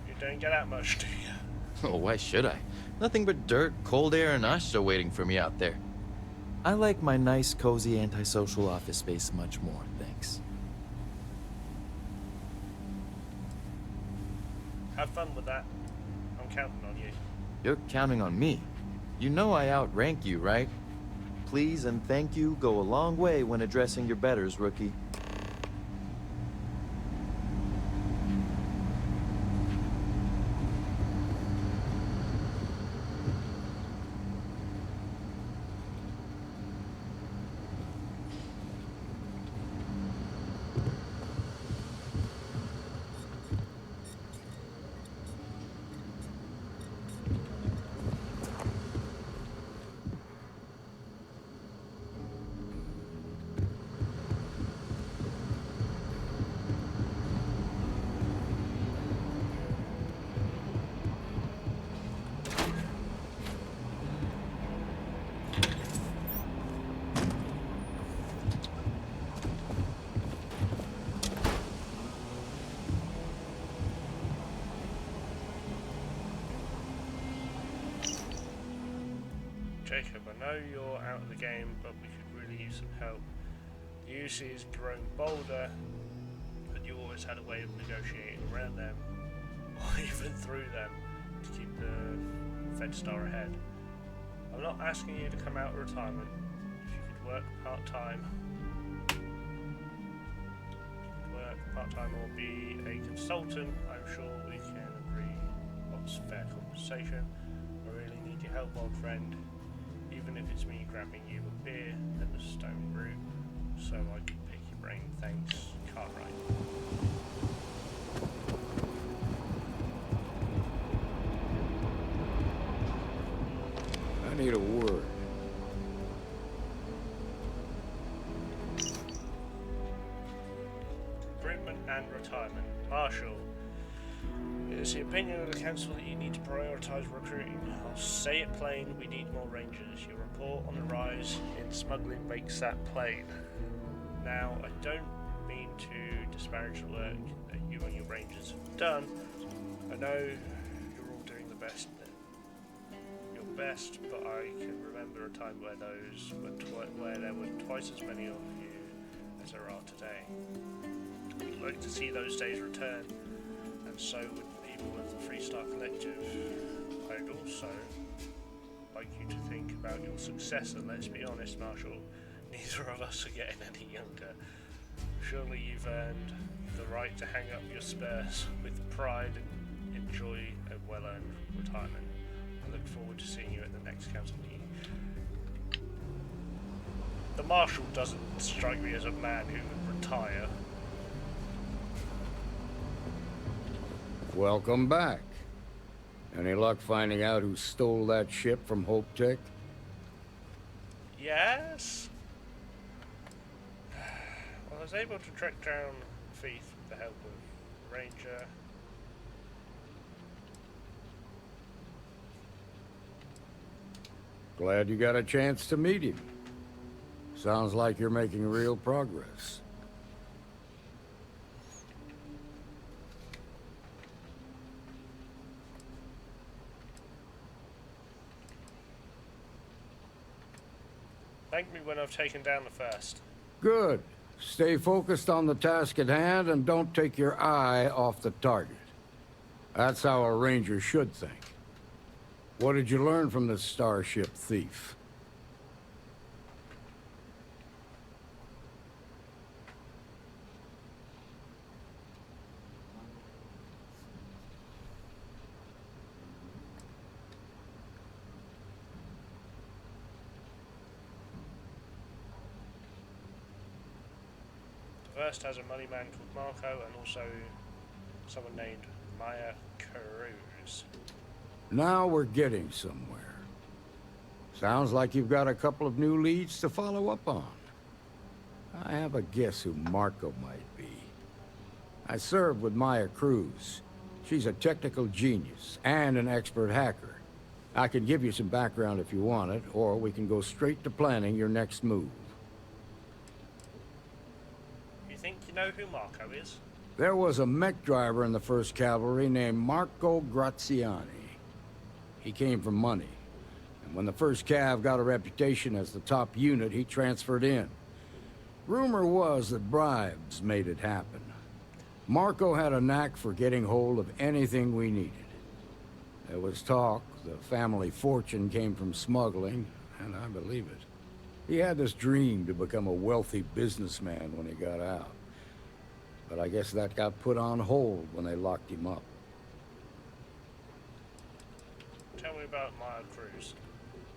You don't get out much, do you? Oh, why should I? Nothing but dirt, cold air, and Ashta waiting for me out there. I like my nice, cozy, antisocial office space much more, thanks. Have fun with that. I'm counting on you. You're counting on me. You know I outrank you, right? Please and thank you go a long way when addressing your betters, rookie. Jacob, I know you're out of the game, but we could really use some help. The UC has grown bolder, but you always had a way of negotiating around them, or even through them, to keep the Fed Star ahead. I'm not asking you to come out of retirement. If you could work part-time, or be a consultant, I'm sure we can agree what's fair compensation. I really need your help, old friend. Even if it's me grabbing you a beer at the stone root, so I can pick your brain. Thanks, Cartwright. I need a word. Recruitment and retirement. Marshal. It is the opinion of the council that you need to prioritise recruiting. I'll say it plain, we need more rangers. Your report on the rise in smuggling makes that plain. Now, I don't mean to disparage the work that you and your rangers have done. I know you're all doing the best your best, but I can remember a time where there were twice as many of you as there are today. I'd like to see those days return, and so would people of the Freestar Collective. I'd also like you to think about your successor. Let's be honest, Marshal, neither of us are getting any younger. Surely you've earned the right to hang up your spurs with pride and enjoy a well-earned retirement. I look forward to seeing you at the next council meeting. The Marshal doesn't strike me as a man who would retire. Welcome back. Any luck finding out who stole that ship from Hope Tech? Yes? Well, I was able to track down Thief with the help of Ranger. Glad you got a chance to meet him. Sounds like you're making real progress. Thank me when I've taken down the first. Good. Stay focused on the task at hand and don't take your eye off the target. That's how a ranger should think. What did you learn from the starship thief? The first has a money man called Marco and also someone named Maya Cruz. Now we're getting somewhere. Sounds like you've got a couple of new leads to follow up on. I have a guess who Marco might be. I served with Maya Cruz. She's a technical genius and an expert hacker. I can give you some background if you want it, or we can go straight to planning your next move. You think you know who Marco is? There was a mech driver in the 1st Cavalry named Marco Graziani. He came from money. And when the 1st Cav got a reputation as the top unit, he transferred in. Rumor was that bribes made it happen. Marco had a knack for getting hold of anything we needed. There was talk the family fortune came from smuggling, and I believe it. He had this dream to become a wealthy businessman when he got out. But I guess that got put on hold when they locked him up. Tell me about Maya Cruz.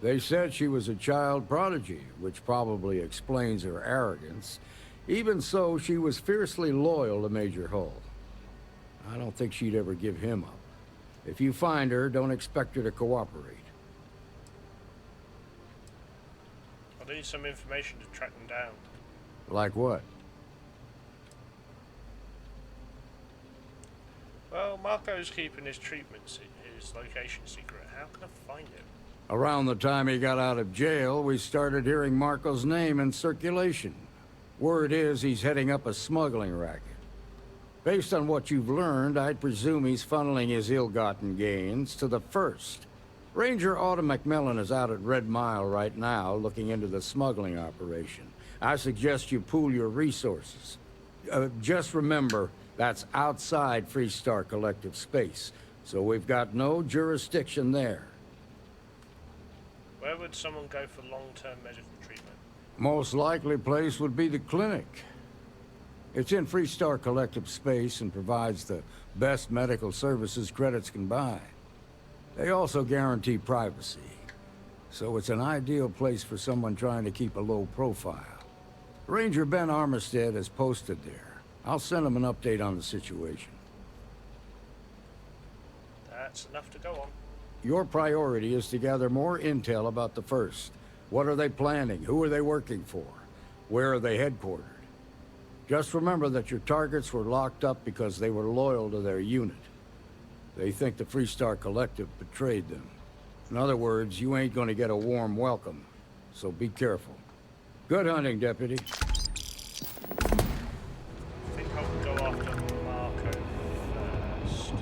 They said she was a child prodigy, which probably explains her arrogance. Even so, she was fiercely loyal to Major Hull. I don't think she'd ever give him up. If you find her, don't expect her to cooperate. I'll need some information to track them down. Like what? Well, Marco's keeping his his location secret. How can I find him? Around the time he got out of jail, we started hearing Marco's name in circulation. Word is he's heading up a smuggling racket. Based on what you've learned, I'd presume he's funneling his ill-gotten gains to the 1st. Ranger Autumn McMillan is out at Red Mile right now, looking into the smuggling operation. I suggest you pool your resources. Just remember, that's outside Freestar Collective space, so we've got no jurisdiction there. Where would someone go for long-term medical treatment? Most likely place would be the clinic. It's in Freestar Collective space and provides the best medical services credits can buy. They also guarantee privacy, so it's an ideal place for someone trying to keep a low profile. Ranger Ben Armistead is posted there. I'll send him an update on the situation. That's enough to go on. Your priority is to gather more intel about the 1st. What are they planning? Who are they working for? Where are they headquartered? Just remember that your targets were locked up because they were loyal to their unit. They think the Freestar Collective betrayed them. In other words, you ain't gonna get a warm welcome, so be careful. Good hunting, Deputy. I think I'll go after Marco first.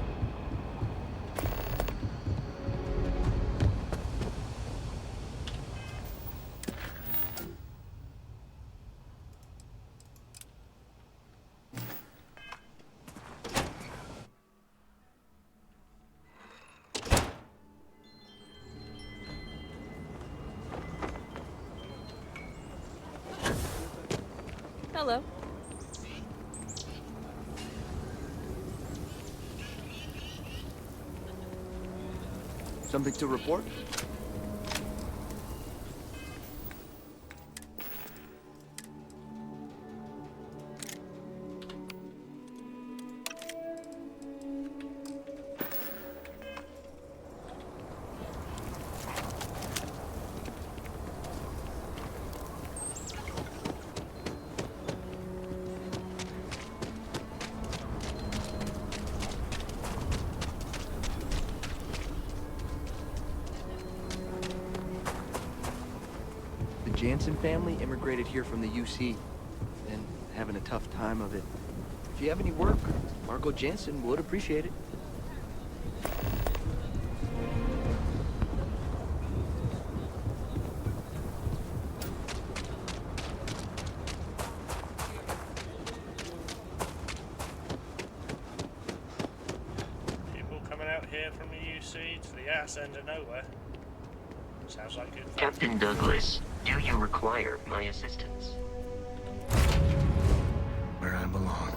Hello. Something to report? Jansen family immigrated here from the UC, and having a tough time of it. If you have any work, Marco Jansen would appreciate it. People coming out here from the UC to the ass end of nowhere. Sounds like good fun. Captain Douglas, do you require my assistance? Where I belong.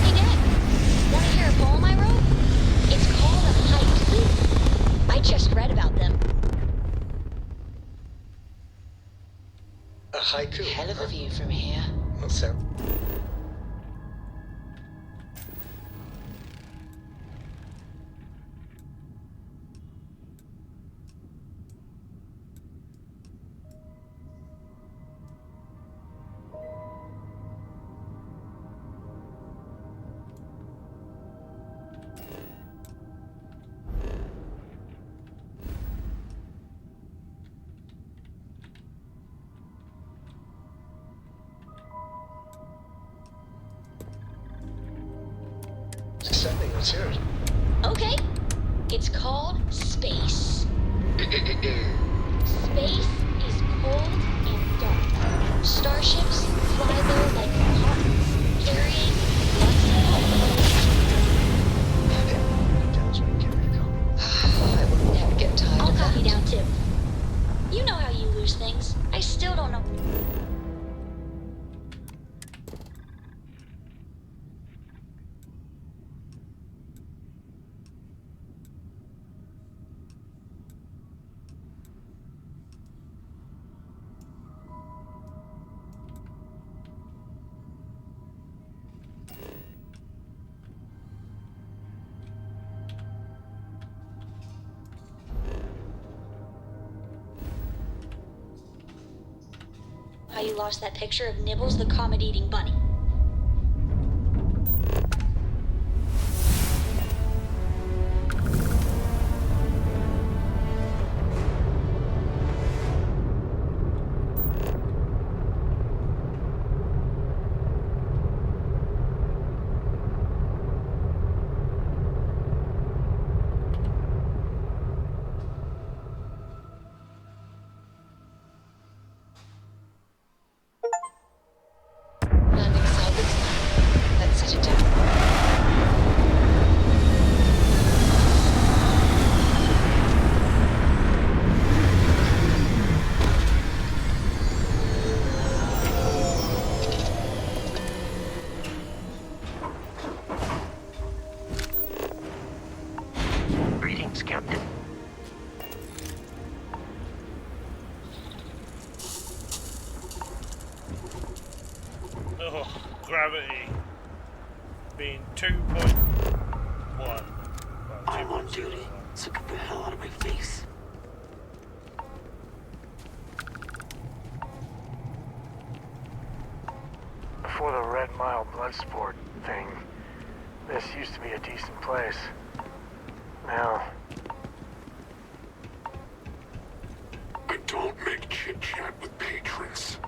Hey Dad, wanna hear a poem I wrote? It's called A Haiku. I just read about them. A haiku? Hell of a view from here. What's that? think it's yours. Okay. It's called space. Space is cold and dark. Starships fly there like compartments, carrying lots of Tells me to go. I will never get tired I'll of that. copy down too. You know how you lose things. I still don't know. How you lost that picture of Nibbles the comet-eating bunny. Landing salvage plan. Let's set it down. Greetings, Captain. Oh, gravity being 2.1. Well, I'm on 2.01. duty, so get the hell out of my face. Before the Red Mile blood sport thing, this used to be a decent place. Now, I don't make chit-chat with patrons.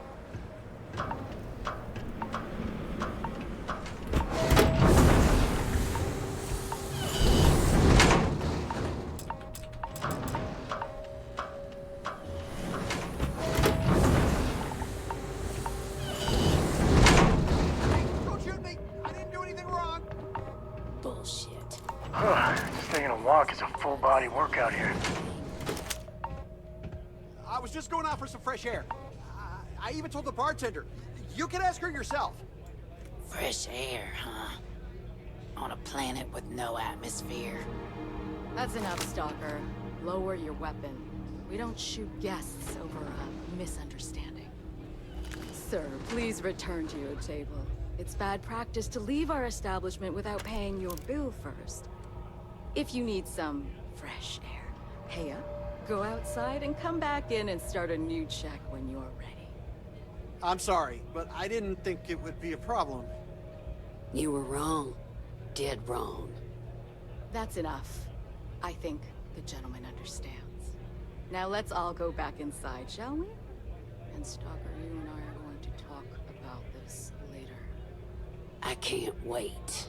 Don't shoot me! I didn't do anything wrong! Bullshit. just taking a walk is a full-body workout here. I was just going out for some fresh air. I even told the bartender. You can ask her yourself. Fresh air, huh? On a planet with no atmosphere. That's enough, Stalker. Lower your weapon. We don't shoot guests over a misunderstanding. Sir, please return to your table. It's bad practice to leave our establishment without paying your bill first. If you need some fresh air, pay up, go outside, and come back in and start a new check when you're ready. I'm sorry, but I didn't think it would be a problem. You were wrong. Dead wrong. That's enough. I think the gentleman understands. Now let's all go back inside, shall we? And Stalker, you and I are going to talk about this later. I can't wait.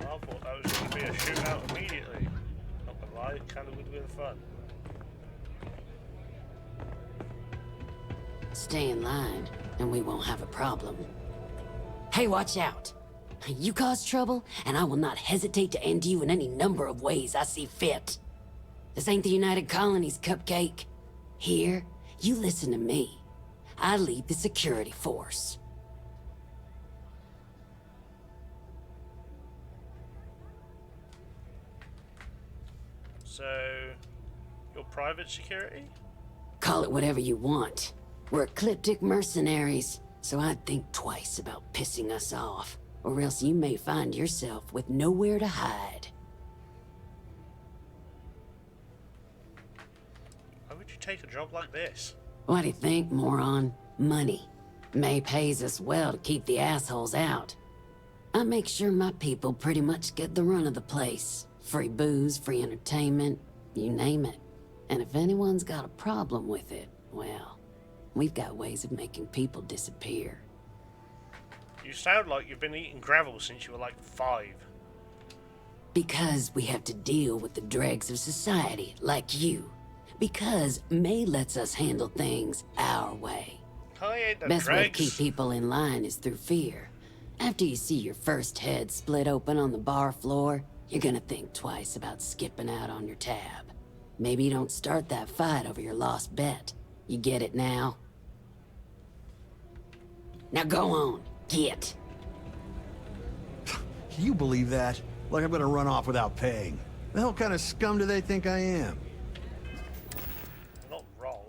I thought that was going to be a shootout immediately. Not gonna lie, it kind of would have been fun. Stay in line, and we won't have a problem. Hey, watch out! You cause trouble, and I will not hesitate to end you in any number of ways I see fit. This ain't the United Colonies, Cupcake. Here, you listen to me. I lead the security force. So, your private security? Call it whatever you want. We're ecliptic mercenaries, so I'd think twice about pissing us off, or else you may find yourself with nowhere to hide. Why would you take a job like this? What do you think, moron? Money. May pays us well to keep the assholes out. I make sure my people pretty much get the run of the place. Free booze, free entertainment, you name it. And if anyone's got a problem with it, well, we've got ways of making people disappear. You sound like you've been eating gravel since you were like 5. Because we have to deal with the dregs of society, like you. Because May lets us handle things our way. I ain't the Best way to dregs. keep people in line is through fear. After you see your first head split open on the bar floor, you're gonna think twice about skipping out on your tab. Maybe you don't start that fight over your lost bet. You get it now? Now go on, get. Can you believe that? Like I'm gonna run off without paying. The hell kind of scum do they think I am? Not wrong.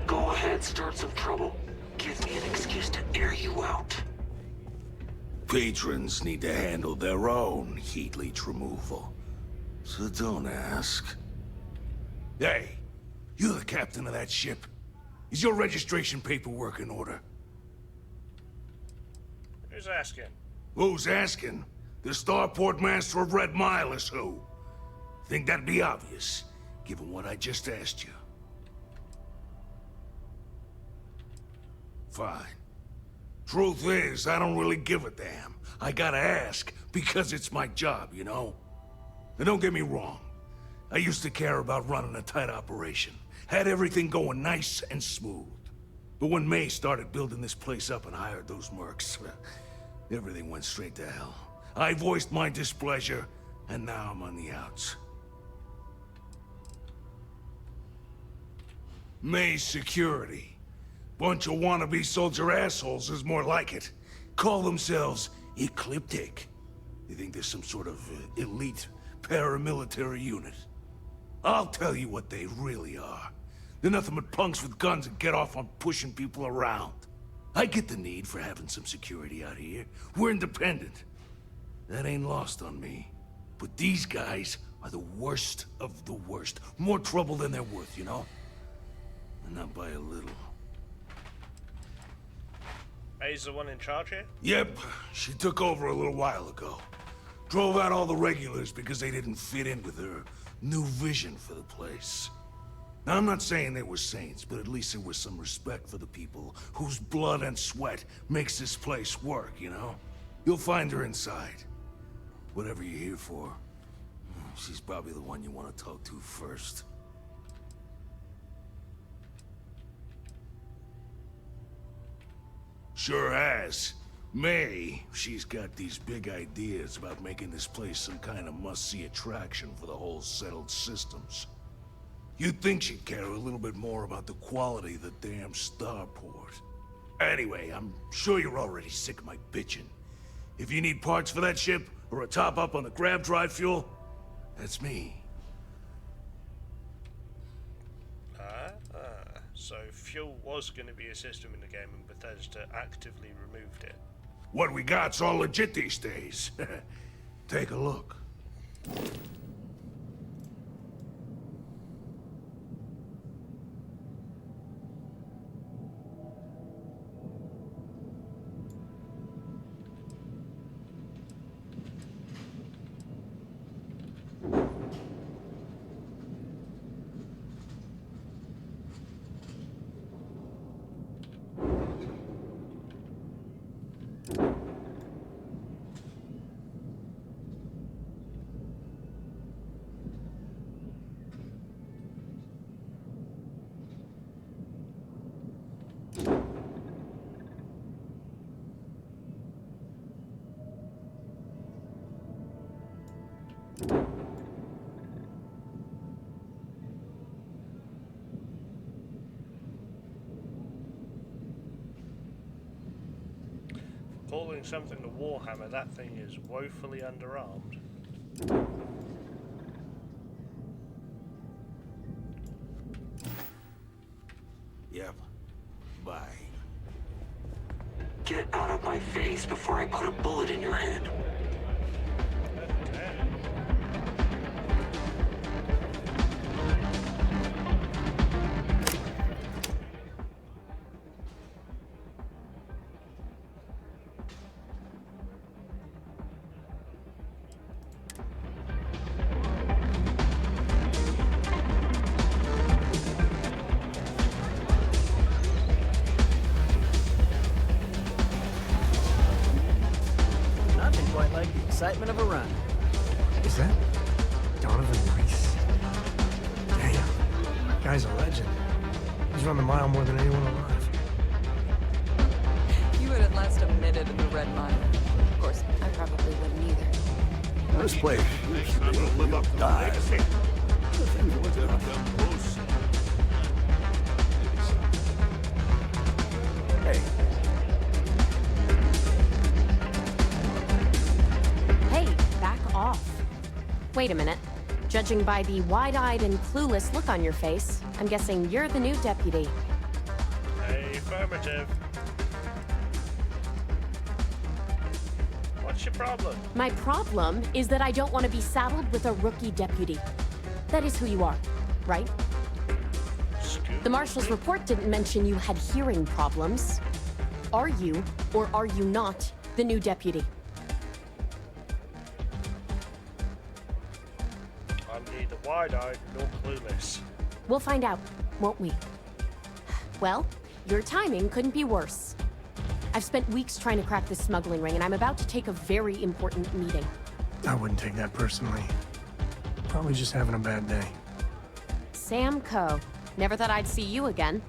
Go ahead, start some trouble. Give me an excuse to air you out. Patrons need to handle their own heat leech removal. So don't ask. Hey, you the captain of that ship? Is your registration paperwork in order? Who's asking? Who's asking? The Starport Master of Red Mile is who? Think that'd be obvious, given what I just asked you. Fine. Truth is, I don't really give a damn. I gotta ask, because it's my job, you know? And don't get me wrong. I used to care about running a tight operation. Had everything going nice and smooth. But when May started building this place up and hired those mercs, everything went straight to hell. I voiced my displeasure, and now I'm on the outs. May's security. Bunch of wannabe soldier assholes is more like it. Call themselves Ecliptic. They think there's some sort of elite paramilitary unit. I'll tell you what they really are. They're nothing but punks with guns that get off on pushing people around. I get the need for having some security out here. We're independent. That ain't lost on me. But these guys are the worst of the worst. More trouble than they're worth, you know? And not by a little. May's the one in charge here? Yep, she took over a little while ago. Drove out all the regulars because they didn't fit in with her new vision for the place. Now, I'm not saying they were saints, but at least there was some respect for the people whose blood and sweat makes this place work, you know? You'll find her inside. Whatever you're here for, she's probably the one you want to talk to first. Sure has. May, she's got these big ideas about making this place some kind of must-see attraction for the whole settled systems. You'd think she'd care a little bit more about the quality of the damn starport. Anyway, I'm sure you're already sick of my bitching. If you need parts for that ship, or a top-up on the grab drive fuel, that's me. So fuel was going to be a system in the game and Bethesda actively removed it. What we got's all legit these days. Take a look. Calling something the Warhammer, that thing is woefully underarmed. Yep. Bye. I put a bullet in your head. Nothing quite like the excitement of a run. Is that Donovan Reese? Damn. Guy's a legend. He's run the mile more than anyone alive. You wouldn't last a minute in the red mine. Of course, I probably wouldn't either. This place used to be live up dive. Hey. Hey, back off. Wait a minute. Judging by the wide-eyed and clueless look on your face, I'm guessing you're the new deputy. Affirmative. What's your problem? My problem is that I don't want to be saddled with a rookie deputy. That is who you are, right? The marshal's report didn't mention you had hearing problems. Are you, or are you not, the new deputy? I'm neither wide-eyed nor clueless. We'll find out, won't we? Well, your timing couldn't be worse. I've spent weeks trying to crack this smuggling ring, and I'm about to take a very important meeting. I wouldn't take that personally. Probably just having a bad day. Sam Coe. Never thought I'd see you again.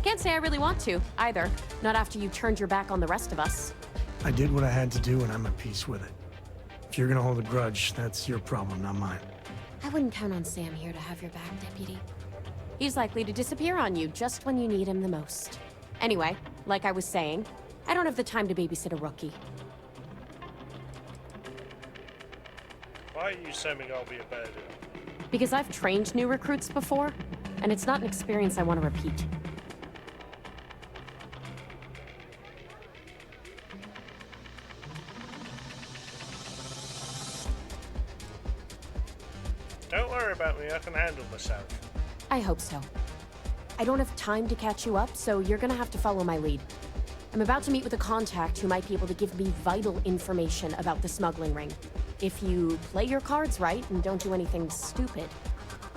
Can't say I really want to, either. Not after you turned your back on the rest of us. I did what I had to do, and I'm at peace with it. If you're gonna hold a grudge, that's your problem, not mine. I wouldn't count on Sam here to have your back, Deputy. He's likely to disappear on you just when you need him the most. Anyway, like I was saying, I don't have the time to babysit a rookie. Why are you assuming I'll be a better? Because I've trained new recruits before, and it's not an experience I want to repeat. Don't worry about me, I can handle myself. I hope so. I don't have time to catch you up, so you're gonna have to follow my lead. I'm about to meet with a contact who might be able to give me vital information about the smuggling ring. If you play your cards right and don't do anything stupid,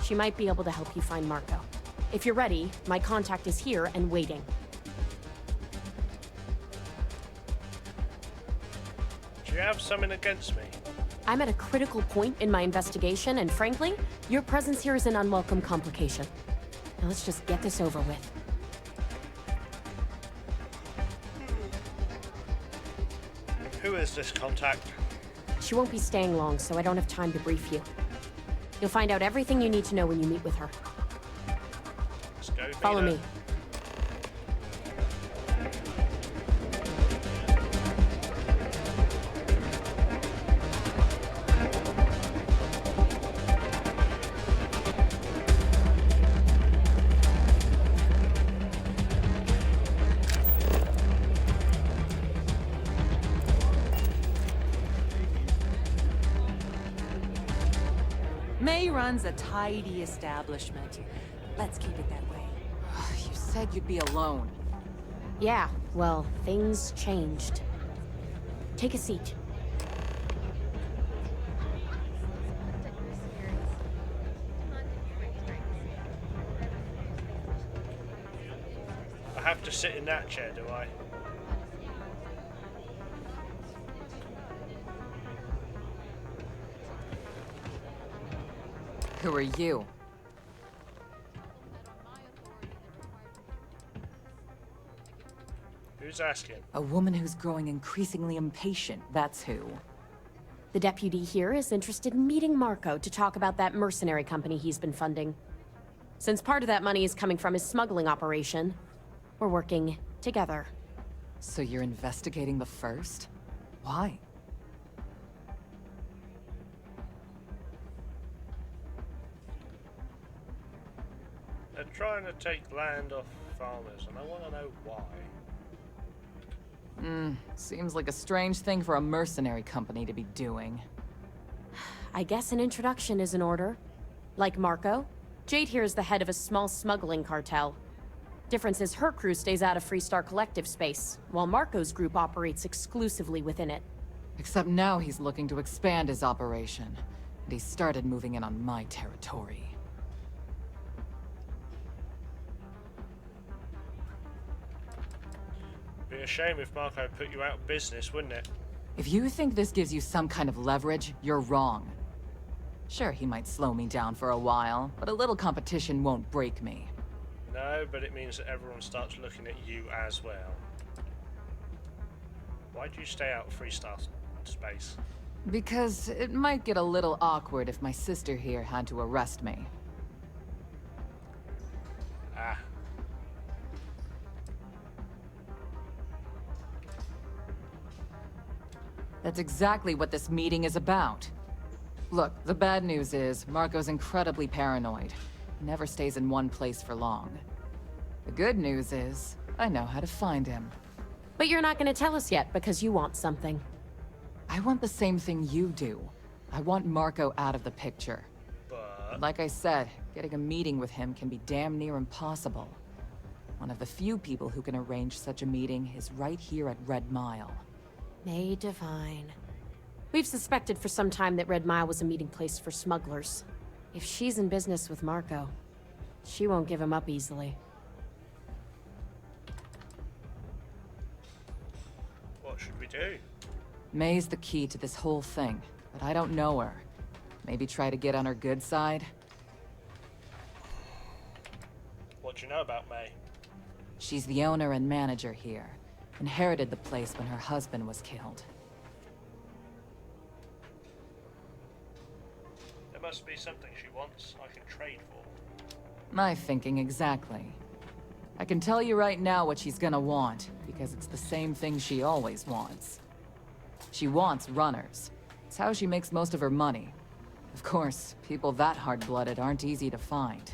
she might be able to help you find Marco. If you're ready, my contact is here and waiting. Do you have something against me? I'm at a critical point in my investigation, and frankly, your presence here is an unwelcome complication. Now let's just get this over with. Who is this contact? She won't be staying long, so I don't have time to brief you. You'll find out everything you need to know when you meet with her. Let's go, Follow me. May runs a tidy establishment. Let's keep it that way. You said you'd be alone. Yeah, well, things changed. Take a seat. I have to sit in that chair, do I? Who are you? Who's asking? A woman who's growing increasingly impatient, that's who. The deputy here is interested in meeting Marco to talk about that mercenary company he's been funding. Since part of that money is coming from his smuggling operation, we're working together. So you're investigating the first? Why? They're trying to take land off farmers, and I want to know why. Seems like a strange thing for a mercenary company to be doing. I guess an introduction is in order. Like Marco, Jade here is the head of a small smuggling cartel. Difference is her crew stays out of Freestar Collective space, while Marco's group operates exclusively within it. Except now he's looking to expand his operation, and he started moving in on my territory. Be a shame if Marco put you out of business, wouldn't it? If you think this gives you some kind of leverage, you're wrong. Sure, he might slow me down for a while, but a little competition won't break me. No, but it means that everyone starts looking at you as well. Why'd you stay out of Freestar space? Because it might get a little awkward if my sister here had to arrest me. Ah. That's exactly what this meeting is about. Look, the bad news is, Marco's incredibly paranoid. He never stays in one place for long. The good news is, I know how to find him. But you're not gonna tell us yet because you want something. I want the same thing you do. I want Marco out of the picture. But like I said, getting a meeting with him can be damn near impossible. One of the few people who can arrange such a meeting is right here at Red Mile. May Divine. We've suspected for some time that Red Mile was a meeting place for smugglers. If she's in business with Marco, she won't give him up easily. What should we do? May's the key to this whole thing, but I don't know her. Maybe try to get on her good side? What do you know about May? She's the owner and manager here. Inherited the place when her husband was killed. There must be something she wants I can trade for. My thinking exactly. I can tell you right now what she's gonna want, because it's the same thing she always wants. She wants runners. It's how she makes most of her money. Of course, people that hard-blooded aren't easy to find.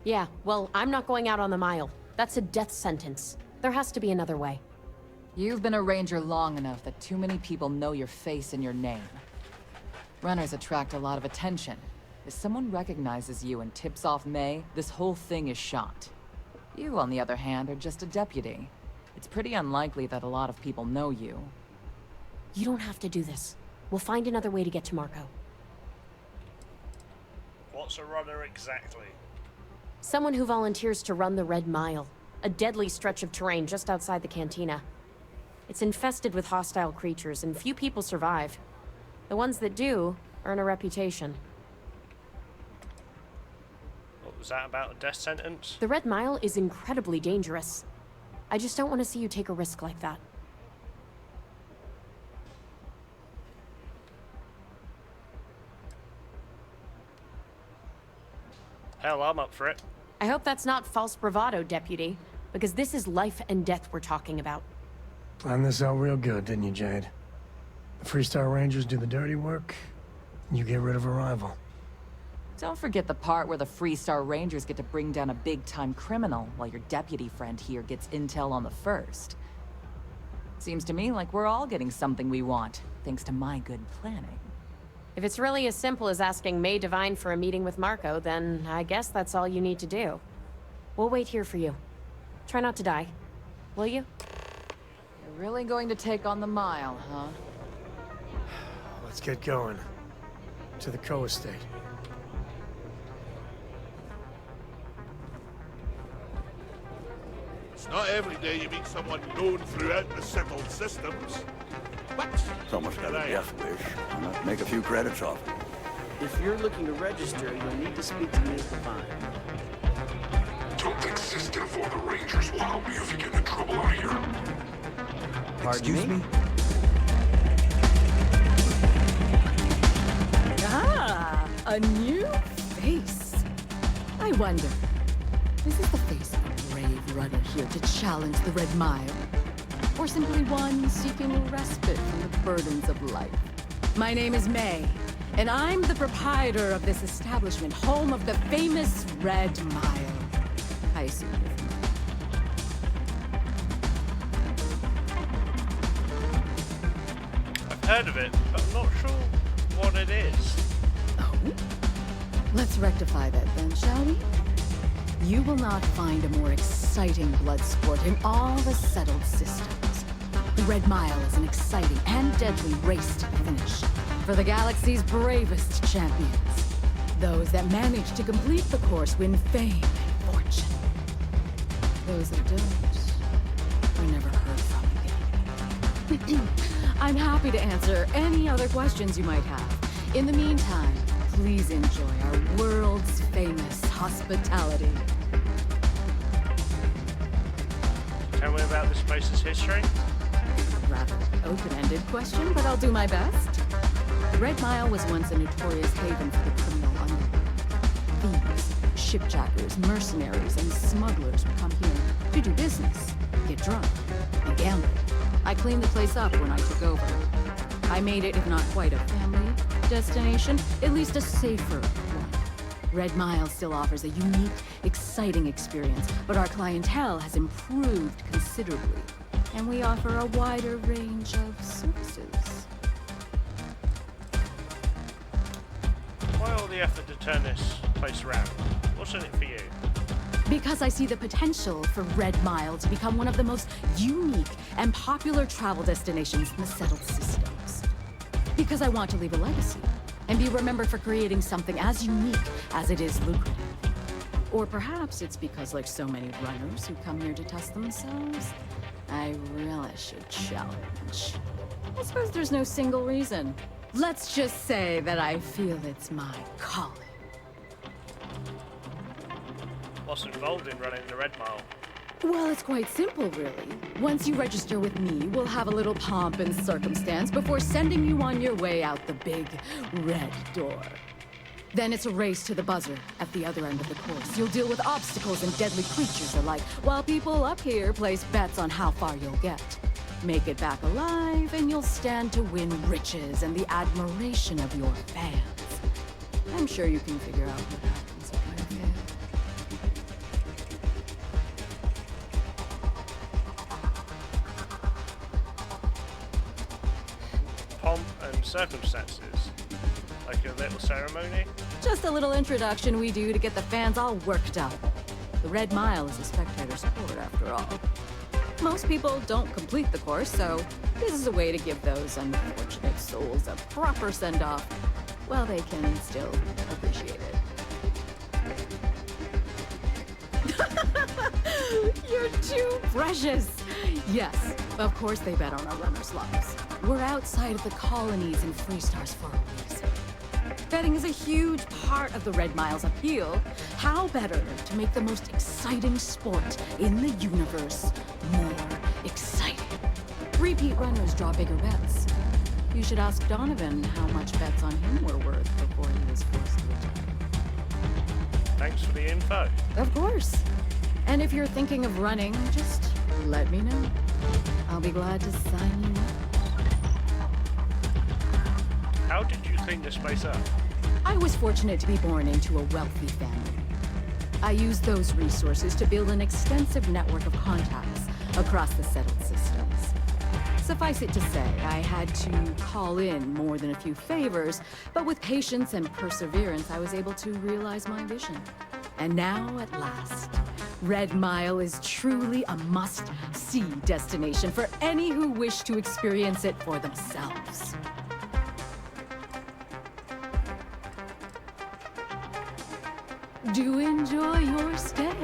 Yeah, well, I'm not going out on the mile. That's a death sentence. There has to be another way. You've been a ranger long enough that too many people know your face and your name. Runners attract a lot of attention. If someone recognizes you and tips off May, this whole thing is shot. You, on the other hand, are just a deputy. It's pretty unlikely that a lot of people know you. You don't have to do this. We'll find another way to get to Marco. What's a runner exactly? Someone who volunteers to run the Red Mile, a deadly stretch of terrain just outside the cantina. It's infested with hostile creatures, and few people survive. The ones that do earn a reputation. What was that about, a death sentence? The Red Mile is incredibly dangerous. I just don't want to see you take a risk like that. Hell, I'm up for it. I hope that's not false bravado, Deputy, because this is life and death we're talking about. Planned this out real good, didn't you, Jade? The Freestar Rangers do the dirty work, and you get rid of a rival. Don't forget the part where the Freestar Rangers get to bring down a big-time criminal, while your deputy friend here gets intel on the first. Seems to me like we're all getting something we want, thanks to my good planning. If it's really as simple as asking May Divine for a meeting with Marco, then I guess that's all you need to do. We'll wait here for you. Try not to die. Will you? You're really going to take on the mile, huh? Let's get going. To the co-estate. It's not every day you meet someone known throughout the settled systems. What? Someone's got a death wish. Why not make a few credits off it? If you're looking to register, you'll need to speak to May Divine. Don't think System or the Rangers will help you if you get in trouble out here. Excuse me? Ah, a new face. I wonder, is this the face of a brave runner here to challenge the Red Mile? Or simply one seeking a respite from the burdens of life? My name is May, and I'm the proprietor of this establishment, home of the famous Red Mile. I assume you're familiar. Heard of it, but I'm not sure what it is. Oh? Let's rectify that then, shall we? You will not find a more exciting blood sport in all the settled systems. The Red Mile is an exciting and deadly race to the finish for the galaxy's bravest champions. Those that manage to complete the course win fame and fortune. Those that don't are never heard from again. I'm happy to answer any other questions you might have. In the meantime, please enjoy our world's famous hospitality. Tell me about this place's history. Rather open-ended question, but I'll do my best. The Red Mile was once a notorious haven for the criminal underworld. Thieves, shipjackers, mercenaries, and smugglers would come here to do business, get drunk, and gamble. I cleaned the place up when I took over. I made it, if not quite a family destination, at least a safer one. Red Mile still offers a unique, exciting experience, but our clientele has improved considerably, and we offer a wider range of services. Why all the effort to turn this place around? What's in it for you? Because I see the potential for Red Mile to become one of the most unique and popular travel destinations in the settled systems. Because I want to leave a legacy and be remembered for creating something as unique as it is lucrative. Or perhaps it's because, like so many runners who come here to test themselves, I relish a challenge. I suppose there's no single reason. Let's just say that I feel it's my calling. What's involved in running the Red Mile? Well, it's quite simple, really. Once you register with me, we'll have a little pomp and circumstance before sending you on your way out the big red door. Then it's a race to the buzzer at the other end of the course. You'll deal with obstacles and deadly creatures alike, while people up here place bets on how far you'll get. Make it back alive, and you'll stand to win riches and the admiration of your fans. I'm sure you can figure out what happens if I fail. Pomp and circumstances? Like a little ceremony? Just a little introduction we do to get the fans all worked up. The Red Mile is a spectator sport, after all. Most people don't complete the course, so this is a way to give those unfortunate souls a proper send-off, while they can still appreciate it. You're too precious! Yes, of course they bet on our runners' lives. We're outside of the colonies and Freestars for a reason. Betting is a huge part of the Red Mile's appeal. How better to make the most exciting sport in the universe more exciting? Repeat runners draw bigger bets. You should ask Donovan how much bets on him were worth before he was forced to retire. Thanks for the info. Of course. And if you're thinking of running, just let me know. I'll be glad to sign you up. How did you clean this place up? I was fortunate to be born into a wealthy family. I used those resources to build an extensive network of contacts across the settled systems. Suffice it to say, I had to call in more than a few favors, but with patience and perseverance, I was able to realize my vision. And now, at last, Red Mile is truly a must-see destination for any who wish to experience it for themselves. Do enjoy your stay.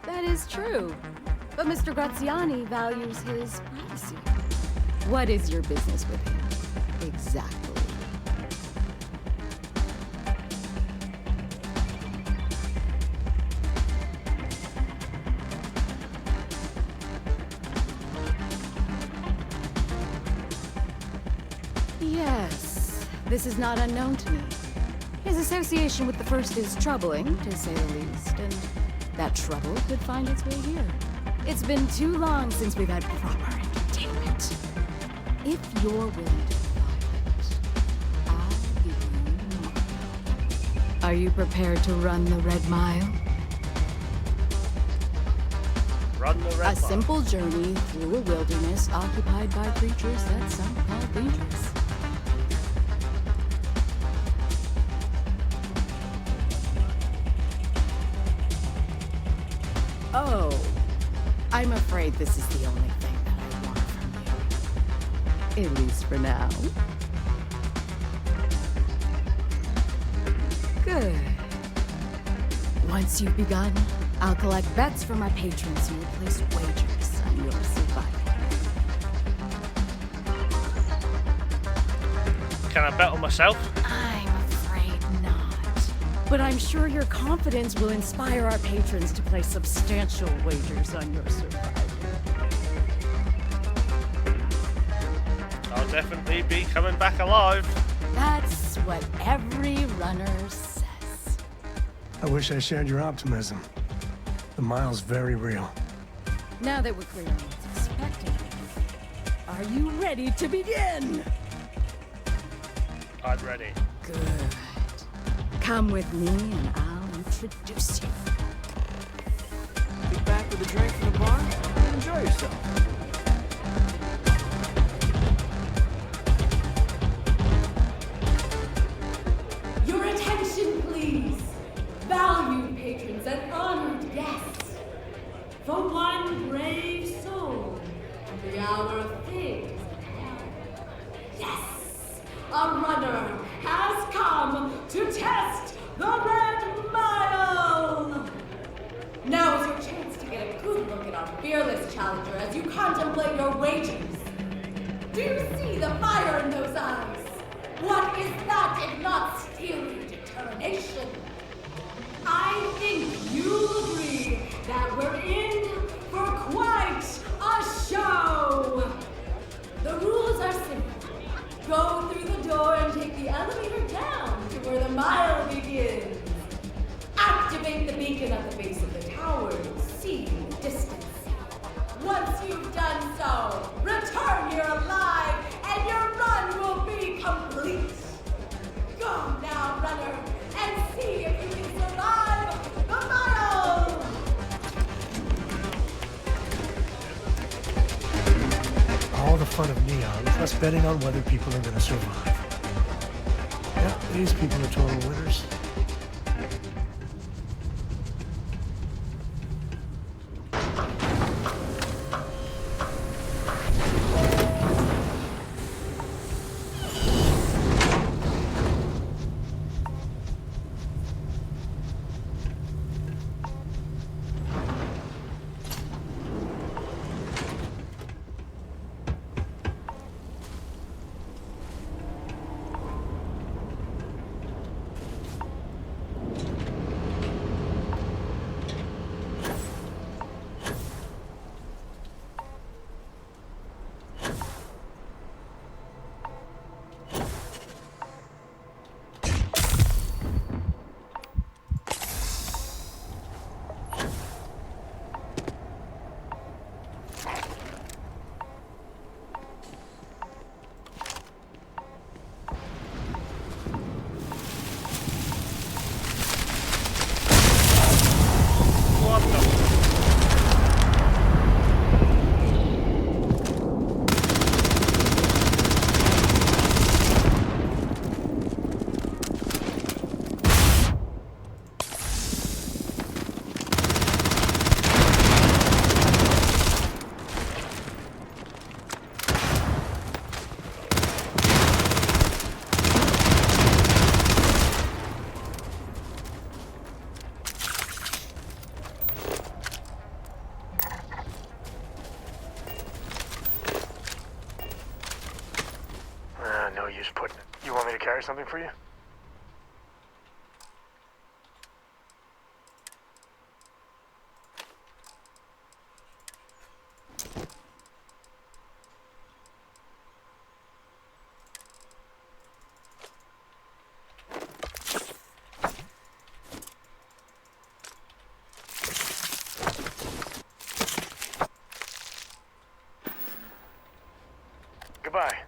That is true, but Mr. Graziani values his privacy. What is your business with him? Exactly. Yes, this is not unknown to me. His association with the First is troubling, to say the least, and that trouble could find its way here. It's been too long since we've had proper entertainment. If you're willing to provide it, I'll give you more. Are you prepared to run the Red Mile? Run Run the red A simple journey through a wilderness occupied by creatures that some call dangerous. Oh, I'm afraid this is the only thing that I want from you. At least for now. Good. Once you've begun, I'll collect bets from my patrons who will place wagers on your survival. Can I bet on myself? I'm afraid not. But I'm sure your confidence will inspire our patrons to place substantial wagers on your survival. I'll definitely be coming back alive. That's what every runner says. I wish I shared your optimism. The mile's very real. Now that we're clear on what's expected, are you ready to begin? I'm ready. Good. Come with me and I'll introduce you. Be back with a drink from the bar and enjoy yourself. Your attention, please. Valued patrons and honored guests. For one brave soul, the hour of fate is at hand. Yes, a runner has come to test the Red Mile! Now is your chance to get a good look at our fearless challenger as you contemplate your wagers. Do you see the fire in those eyes? What is that if not steely determination? I think you'll agree that we're in for quite a show! The rules are simple. Go through the door and take the elevator down to where the mile begins. Activate the beacon at the base of the tower, see the distance. Once you've done so, return here alive, and your run will be complete. Go now, runner, and see if you can survive the mile! All the fun of Neon, plus betting on whether people are gonna survive. Yeah, these people are total winners. No use putting it. You want me to carry something for you? Goodbye.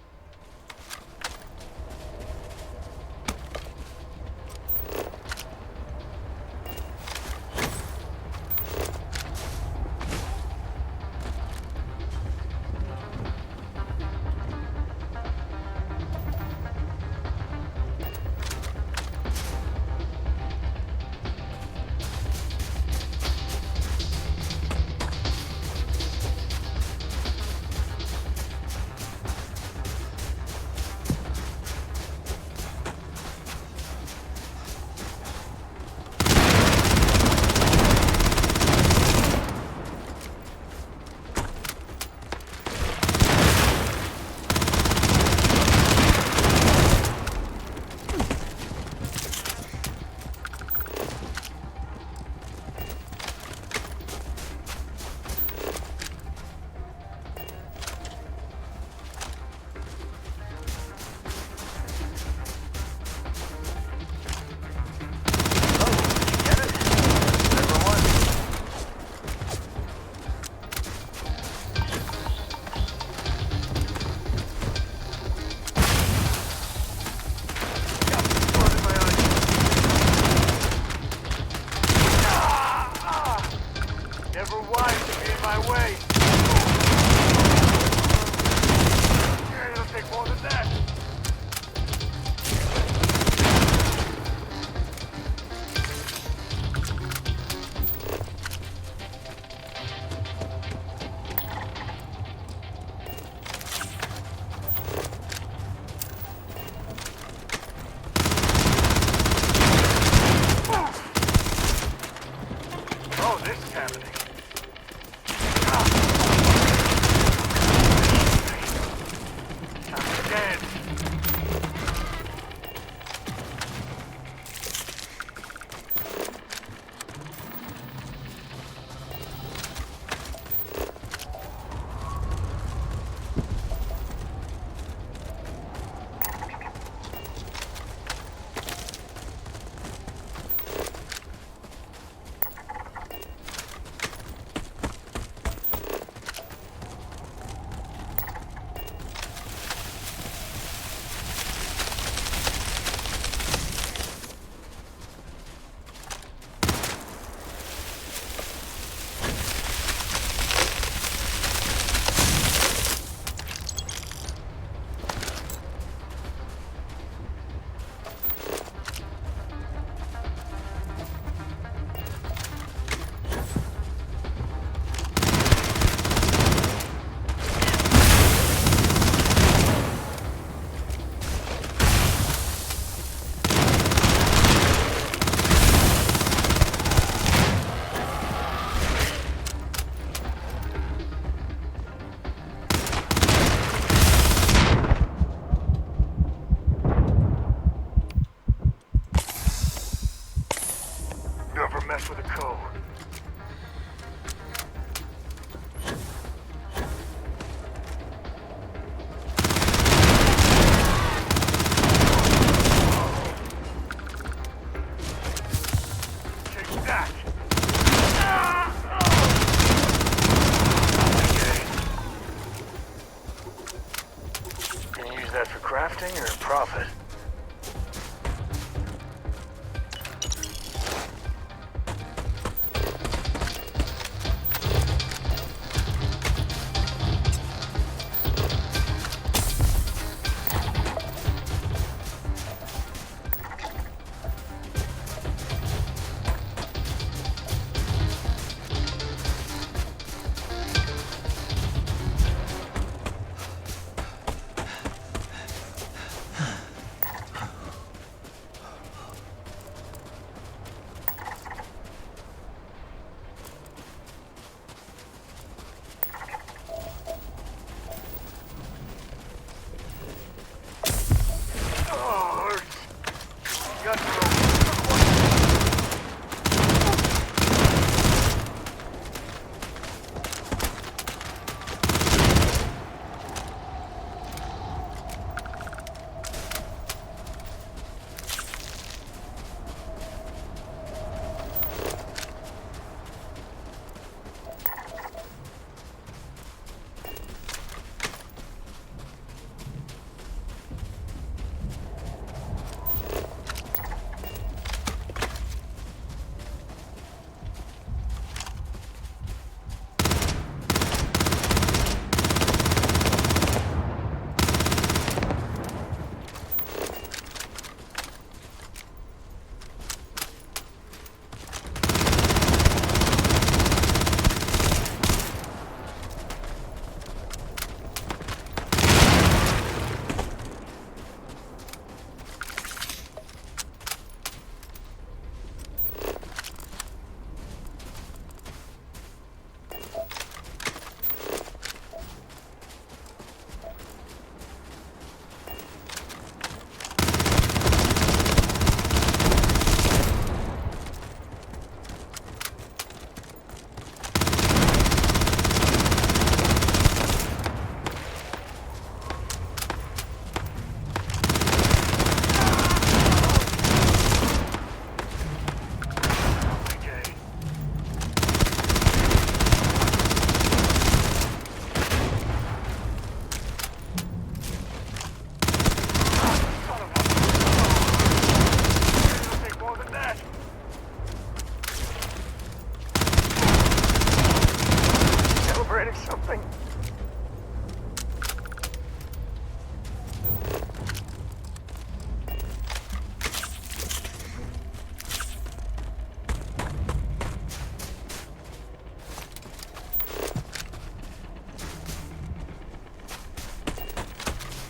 anything or profit?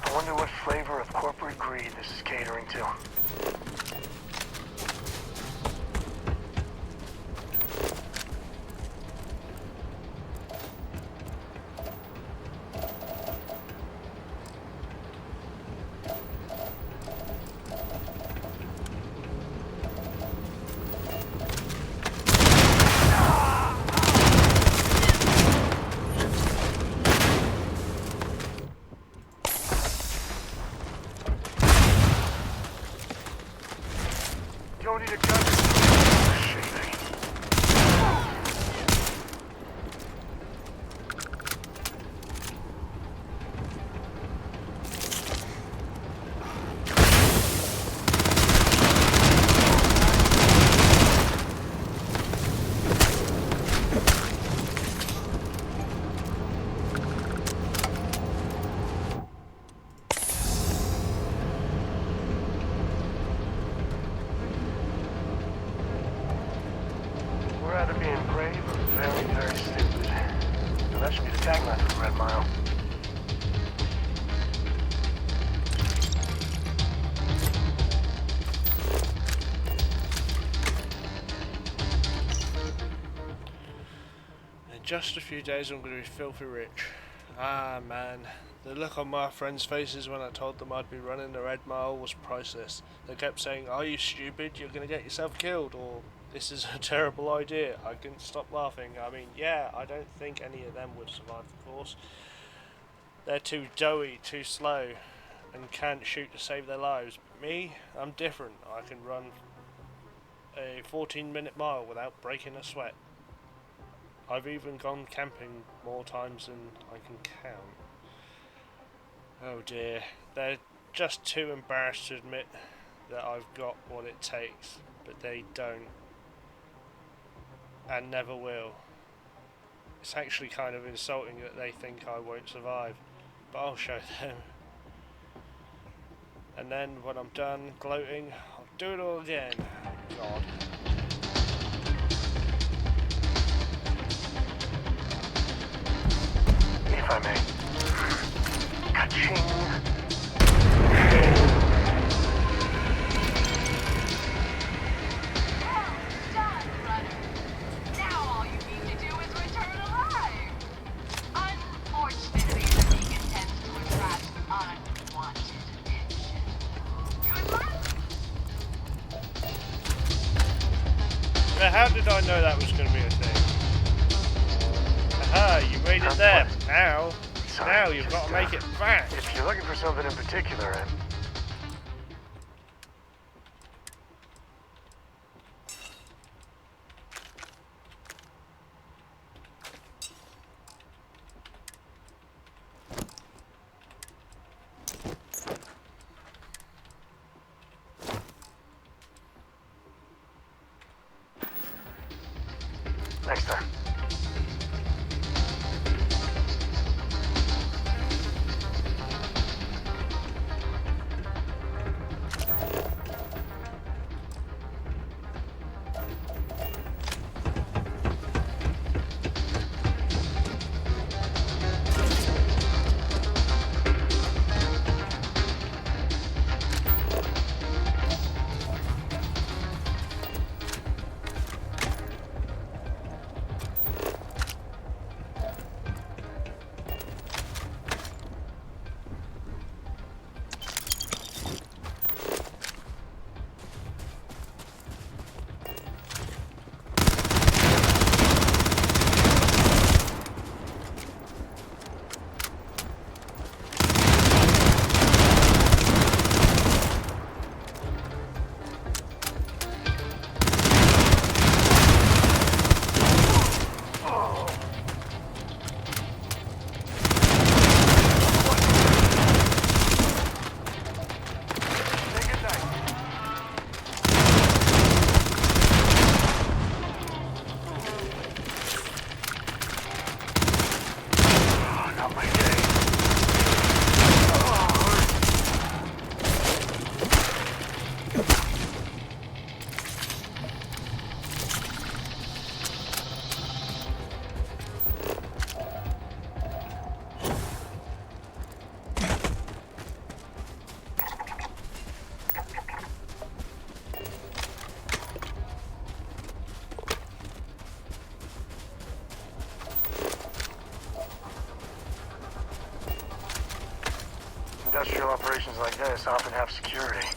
I wonder what flavor of corporate greed this is catering to. Don't need a gun. We're either being brave or very, very stupid. Now that should be the tagline for the Red Mile. In just a few days I'm going to be filthy rich. Ah man, the look on my friends' faces when I told them I'd be running the Red Mile was priceless. They kept saying, "Are you stupid? You're going to get yourself killed," or "This is a terrible idea." I couldn't stop laughing. I mean, yeah, I don't think any of them would survive the course. They're too doughy, too slow, and can't shoot to save their lives. But me, I'm different. I can run a 14-minute mile without breaking a sweat. I've even gone camping more times than I can count. Oh dear, just too embarrassed to admit that I've got what it takes, but they don't, and never will. It's actually kind of insulting that they think I won't survive, but I'll show them. And then when I'm done gloating, I'll do it all again. God. If I may. Ka-ching. How did I know that was going to be a thing? Aha, you made it there. Now you've got to make it back. If you're looking for something in particular, next time. Industrial operations like this often have security.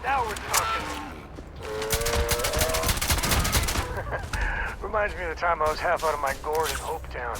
Now we're talking. Reminds me of the time I was half out of my gourd in Hopetown.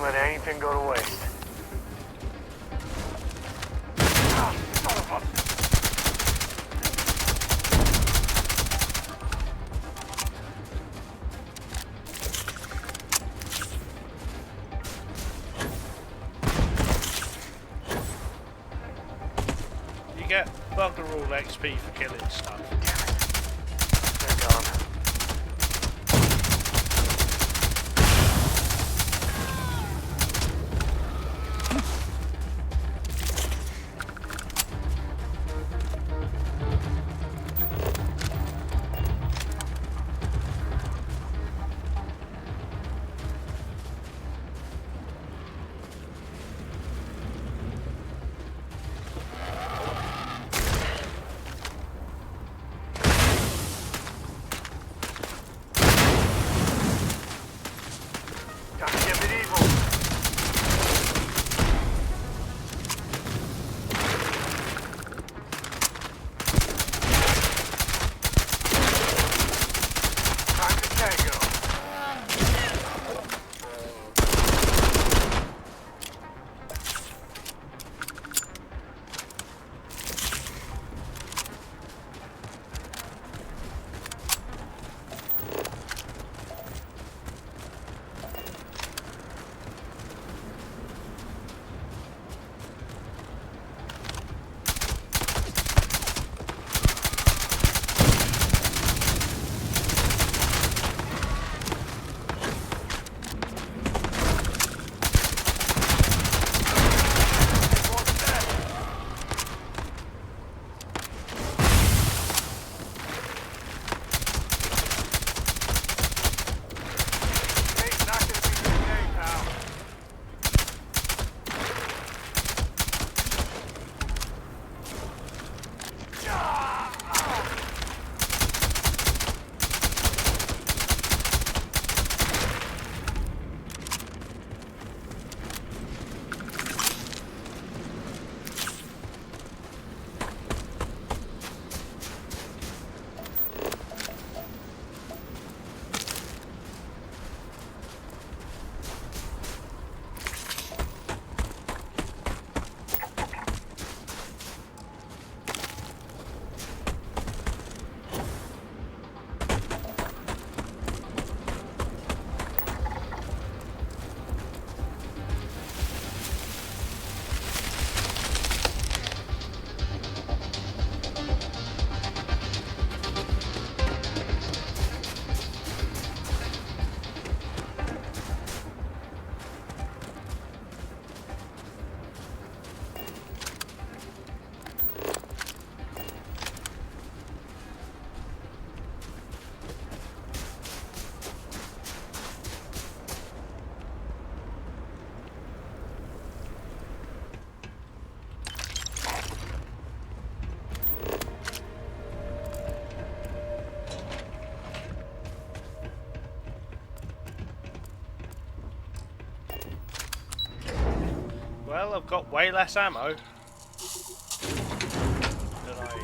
Won't let anything go to waste. Ah, son of a... You get bugger all XP for killing stuff. They're gone. Well, I've got way less ammo than I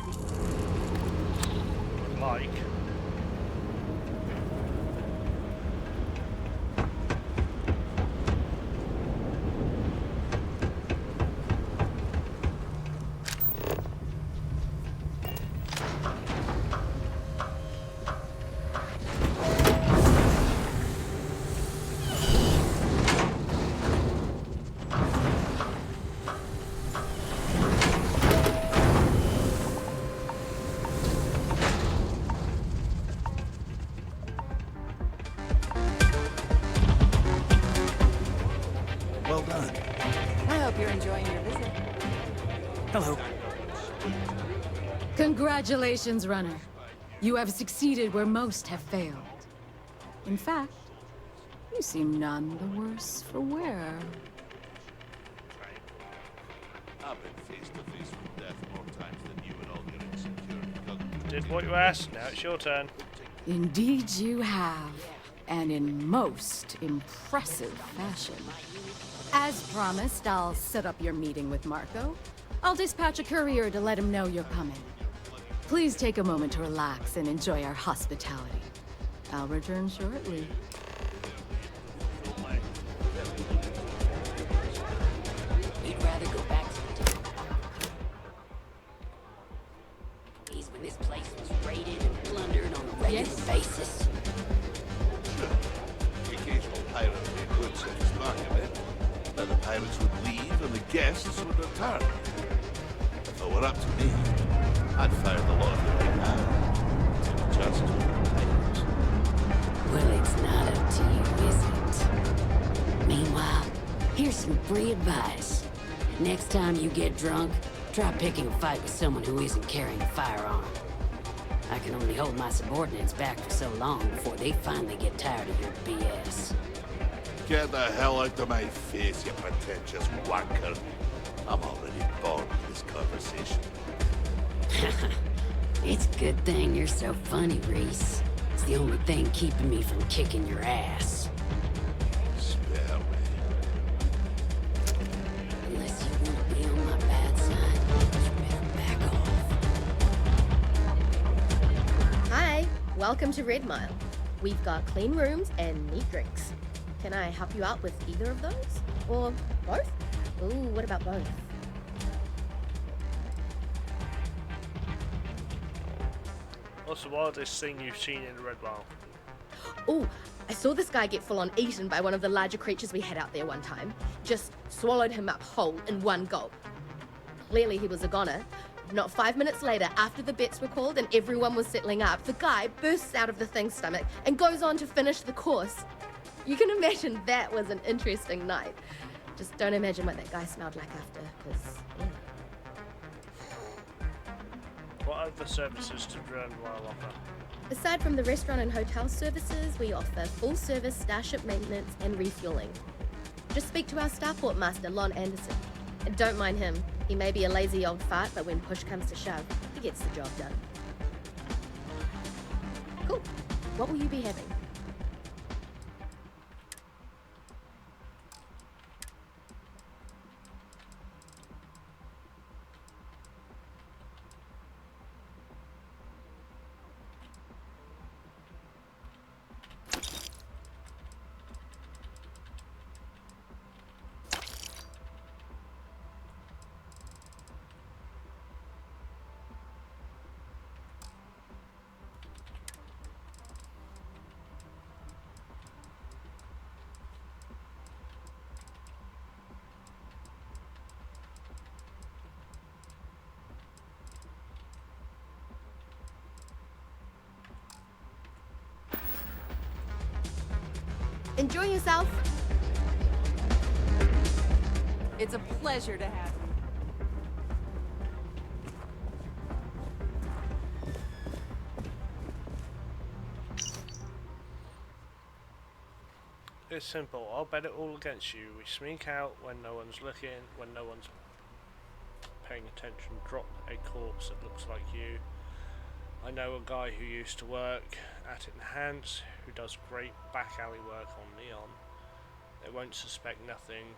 would like. Well done. I hope you're enjoying your visit. Hello. Congratulations, runner. You have succeeded where most have failed. In fact, you seem none the worse for wear. I've been face to face with death more times than you and all your insecure cognitive. Did what you asked, now it's your turn. Indeed you have, and in most impressive fashion. As promised, I'll set up your meeting with Marco. I'll dispatch a courier to let him know you're coming. Please take a moment to relax and enjoy our hospitality. I'll return shortly. pirates would leave and the guests would return. If it were up to me, I'd fire the lot of them right now. Take the chances with the pirates. Well, it's not up to you, is it? Meanwhile, here's some free advice. Next time you get drunk, try picking a fight with someone who isn't carrying a firearm. I can only hold my subordinates back for so long before they finally get tired of your BS. Get the hell out of my face, you pretentious wanker. I'm already bored with this conversation. It's a good thing you're so funny, Reese. It's the only thing keeping me from kicking your ass. Spare me. Unless you want to be on my bad side, you better back off. Hi, welcome to Red Mile. We've got clean rooms and neat drinks. Can I help you out with either of those? Or both? Ooh, what about both? What's the wildest thing you've seen in the Red Mile? Ooh, I saw this guy get full on eaten by one of the larger creatures we had out there one time. Just swallowed him up whole in one gulp. Clearly he was a goner. Not 5 minutes later, after the bets were called and everyone was settling up, the guy bursts out of the thing's stomach and goes on to finish the course. You can imagine that was an interesting night. Just don't imagine what that guy smelled like after, because, yeah. What other services does Red Mile offer? Aside from the restaurant and hotel services, we offer full-service starship maintenance and refueling. Just speak to our starport master, Lon Anderson. And don't mind him. He may be a lazy old fart, but when push comes to shove, he gets the job done. Cool. What will you be having? Enjoy yourself. It's a pleasure to have you. It's simple. I'll bet it all against you. We sneak out when no one's looking, when no one's paying attention, drop a corpse that looks like you. I know a guy who used to work at Enhance who does great back alley work on Neon. They won't suspect nothing.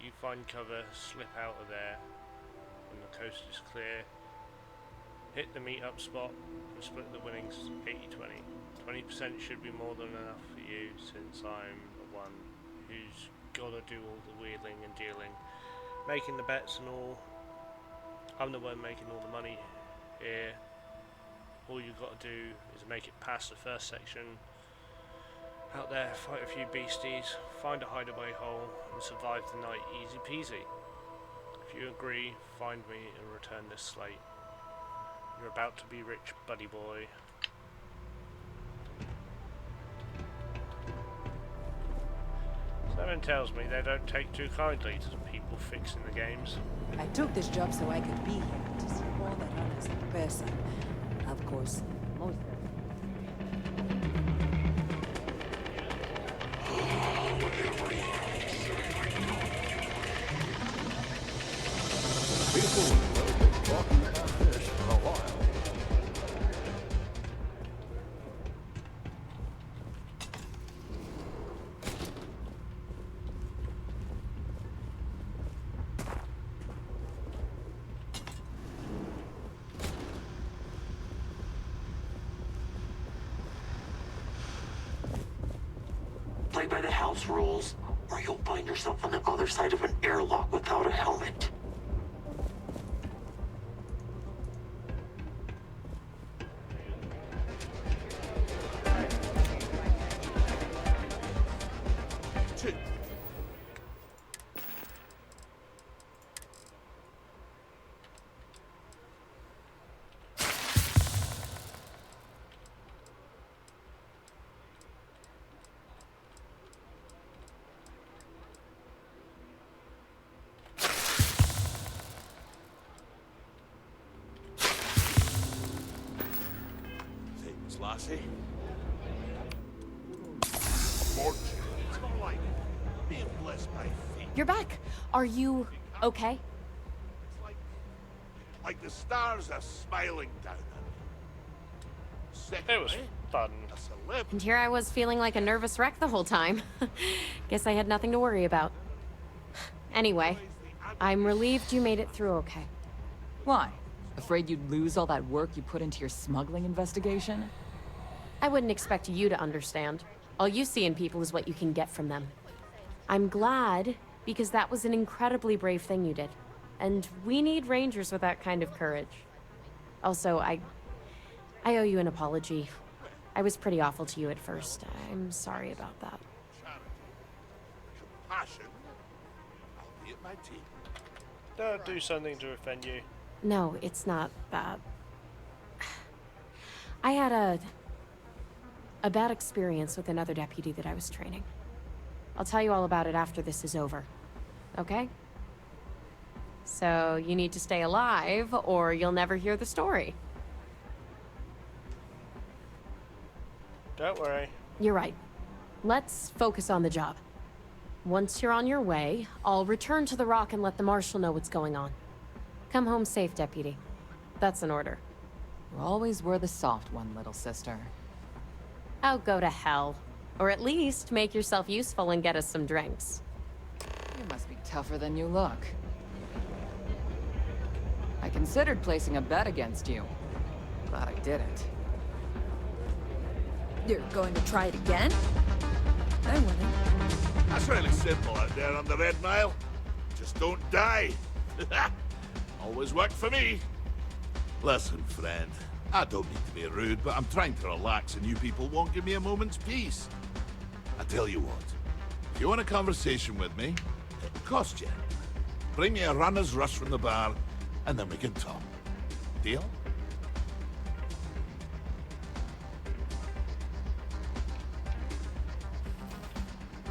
You find cover, slip out of there when the coast is clear, hit the meet up spot and split the winnings 80-20. 20% should be more than enough for you, since I'm the one who's gotta do all the wheeling and dealing, making the bets and all. I'm the one making all the money here. All you've got to do is make it past the first section. Out there, fight a few beasties, find a hideaway hole, and survive the night easy peasy. If you agree, find me and return this slate. You're about to be rich, buddy boy. Someone tells me they don't take too kindly to people fixing the games. I took this job so I could be here to see all that honest person. Of course, most of it. People have been talking about this for a while. Play by the house rules, or you'll find yourself on the other side of an airlock without a helmet. lassie. Fortune. It's not like being blessed by fate. You're back. Are you okay? Like the stars are smiling down at me. It was fun. And here I was feeling like a nervous wreck the whole time. Guess I had nothing to worry about. Anyway, I'm relieved you made it through okay. Why? Afraid you'd lose all that work you put into your smuggling investigation? I wouldn't expect you to understand. All you see in people is what you can get from them. I'm glad, because that was an incredibly brave thing you did. And we need rangers with that kind of courage. Also, I owe you an apology. I was pretty awful to you at first. I'm sorry about that. Compassion. I'll be at my tea. Don't do something to offend you. No, it's not that. I had a bad experience with another deputy that I was training. I'll tell you all about it after this is over. Okay? So, you need to stay alive, or you'll never hear the story. Don't worry. You're right. Let's focus on the job. Once you're on your way, I'll return to the Rock and let the Marshal know what's going on. Come home safe, Deputy. That's an order. You always were the soft one, little sister. Oh, go to hell. Or at least make yourself useful and get us some drinks. You must be tougher than you look. I considered placing a bet against you. Glad I didn't. You're going to try it again? I'm winning. That's really simple out there on the Red Mile. Just don't die. Always worked for me. Listen, friend. I don't mean to be rude, but I'm trying to relax and you people won't give me a moment's peace. I tell you what. If you want a conversation with me, it'll cost you. Bring me a runner's rush from the bar, and then we can talk. Deal?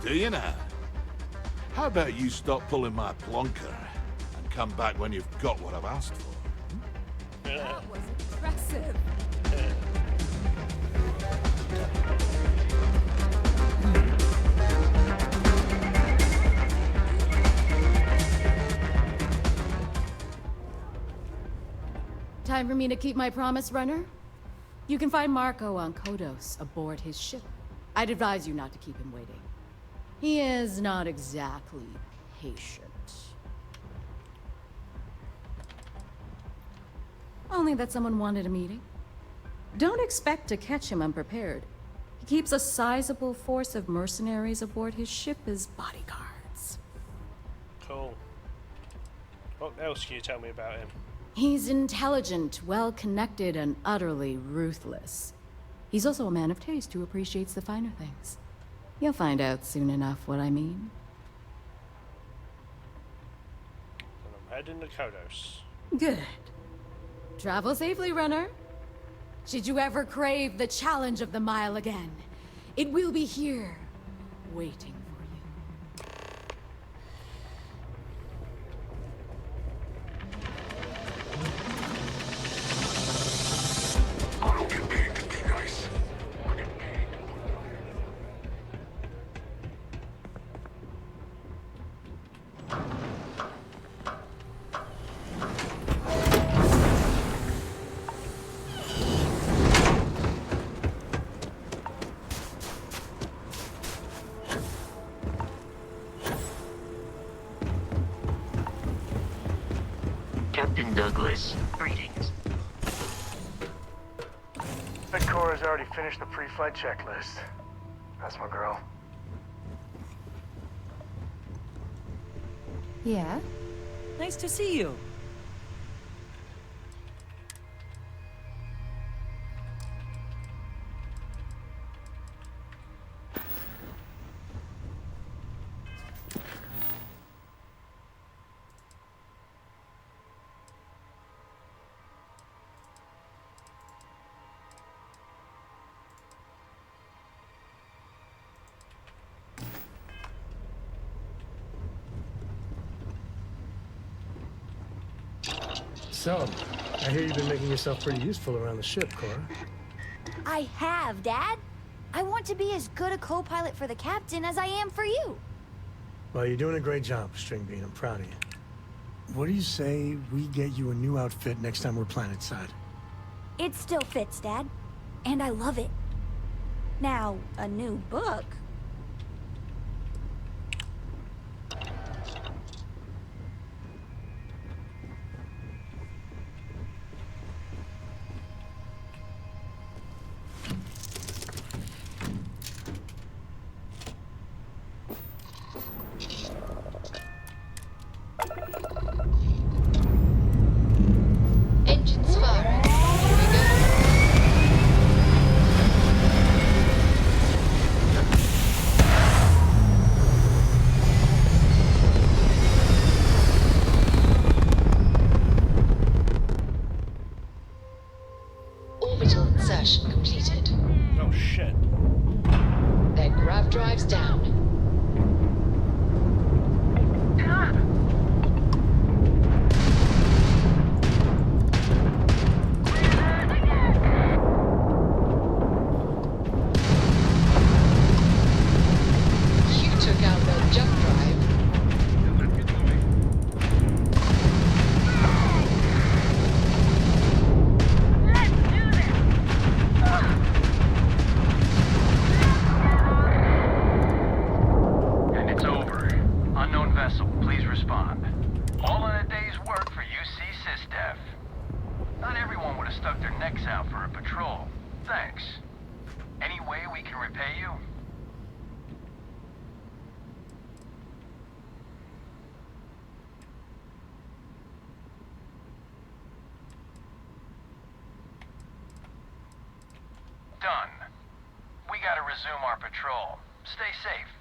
Do you now? How about you stop pulling my plonker and come back when you've got what I've asked for? That was impressive. Time for me to keep my promise, runner? You can find Marco on Kodos aboard his ship. I'd advise you not to keep him waiting. He is not exactly patient. Only that someone wanted a meeting. Don't expect to catch him unprepared. He keeps a sizable force of mercenaries aboard his ship as bodyguards. Cool. What else can you tell me about him? He's intelligent, well-connected, and utterly ruthless. He's also a man of taste who appreciates the finer things. You'll find out soon enough what I mean. And I'm heading to Kodos. Good. Travel safely, runner. Should you ever crave the challenge of the mile again, it will be here, waiting for you. I don't get paid to be nice. I get paid. Captain Douglas, greetings. Midcore's already finished the pre-flight checklist. That's my girl. Yeah? Nice to see you. So, I hear you've been making yourself pretty useful around the ship, Cora. I have, Dad. I want to be as good a co-pilot for the captain as I am for you. Well, you're doing a great job, Stringbean. I'm proud of you. What do you say we get you a new outfit next time we're planetside? It still fits, Dad. And I love it. Now, a new book. Engines firing. Here we go. Orbital insertion completed. Oh shit. Their grav drives down. You took out their jump drive. And it's over. Unknown vessel, please respond. All in a day's work for UC SysDef. Not everyone would have stuck their necks out for a patrol. Thanks. Any way we can repay you? Done. We gotta resume our patrol. Stay safe.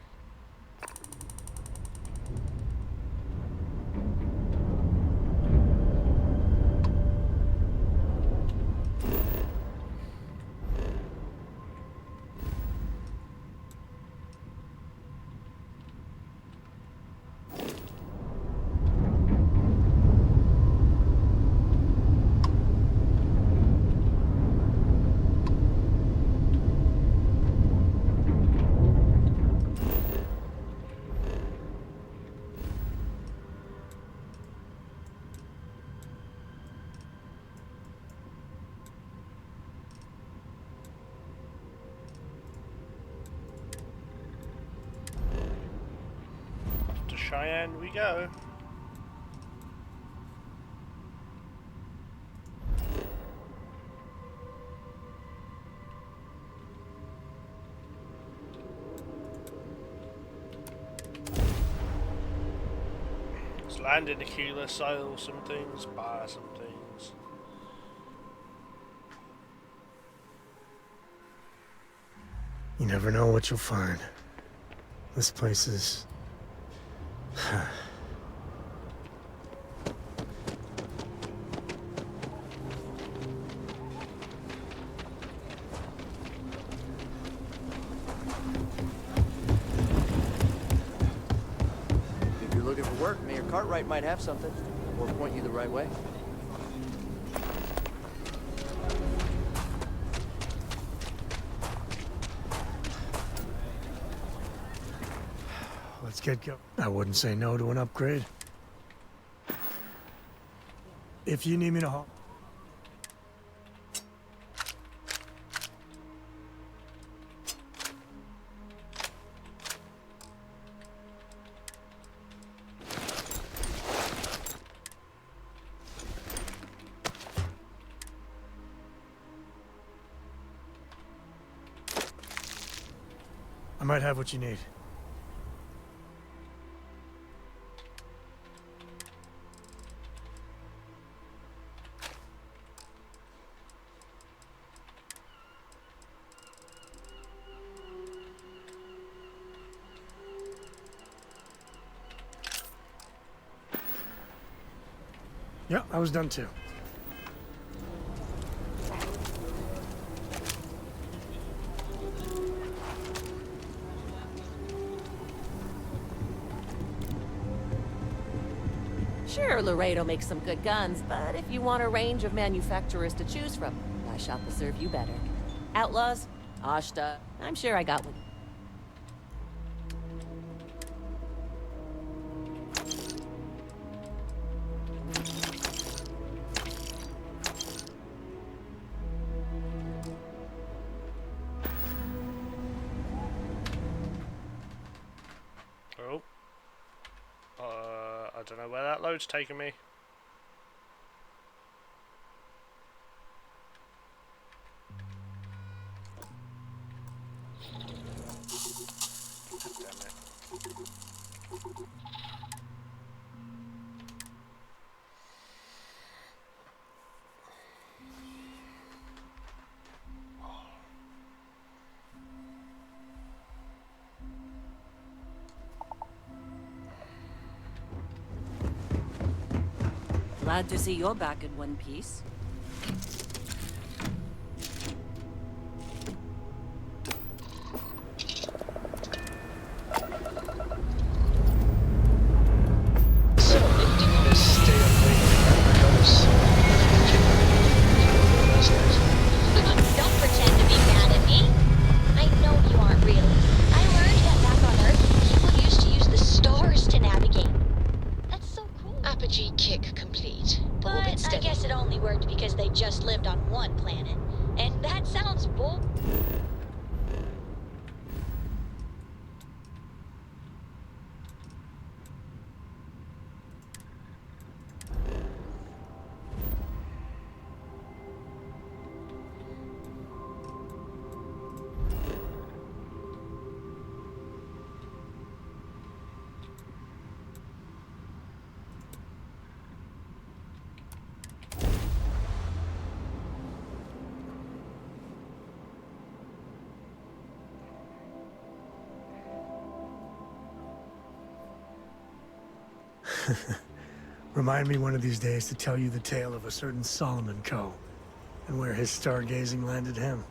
To Cheyenne we go. Let's land in Aquila, sail some things, buy some things. You never know what you'll find. This place is... If you're looking for work, Mayor Cartwright might have something, or point you the right way. Let's get going. I wouldn't say no to an upgrade. If you need me to haul... I might have what you need. Yeah, I was done too. Sure, Laredo makes some good guns, but if you want a range of manufacturers to choose from, my shop will serve you better. Outlaws? Ashta. I'm sure I got one. Oh. I don't know where that load's taking me. Damn it. Glad to see you're back in one piece. So, if you want to stay away from the house, Don't pretend to be mad at me. I know you aren't really. I learned that back on Earth, people used to use the stars to navigate. That's so cool. Apogee kick complete. But I guess it only worked because they just lived on one planet. And that sounds bull. Remind me one of these days to tell you the tale of a certain Solomon Coe, and where his stargazing landed him.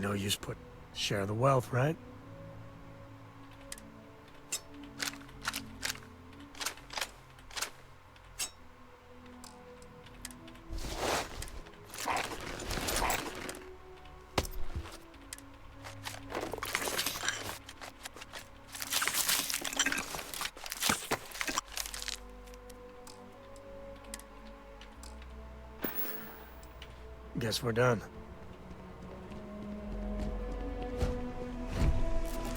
No use share the wealth, right? Guess we're done.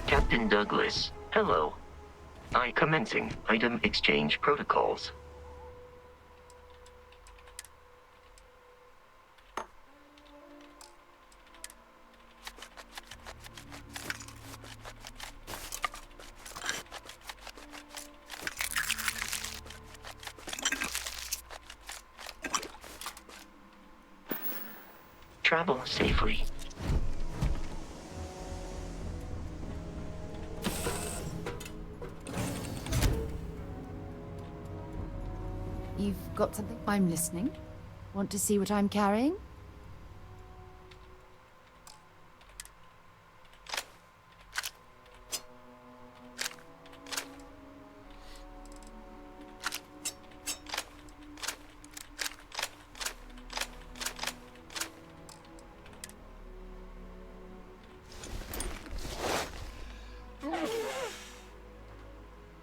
Captain Douglas, hello. Commencing item exchange protocols. Travel safely. You've got something? I'm listening. Want to see what I'm carrying?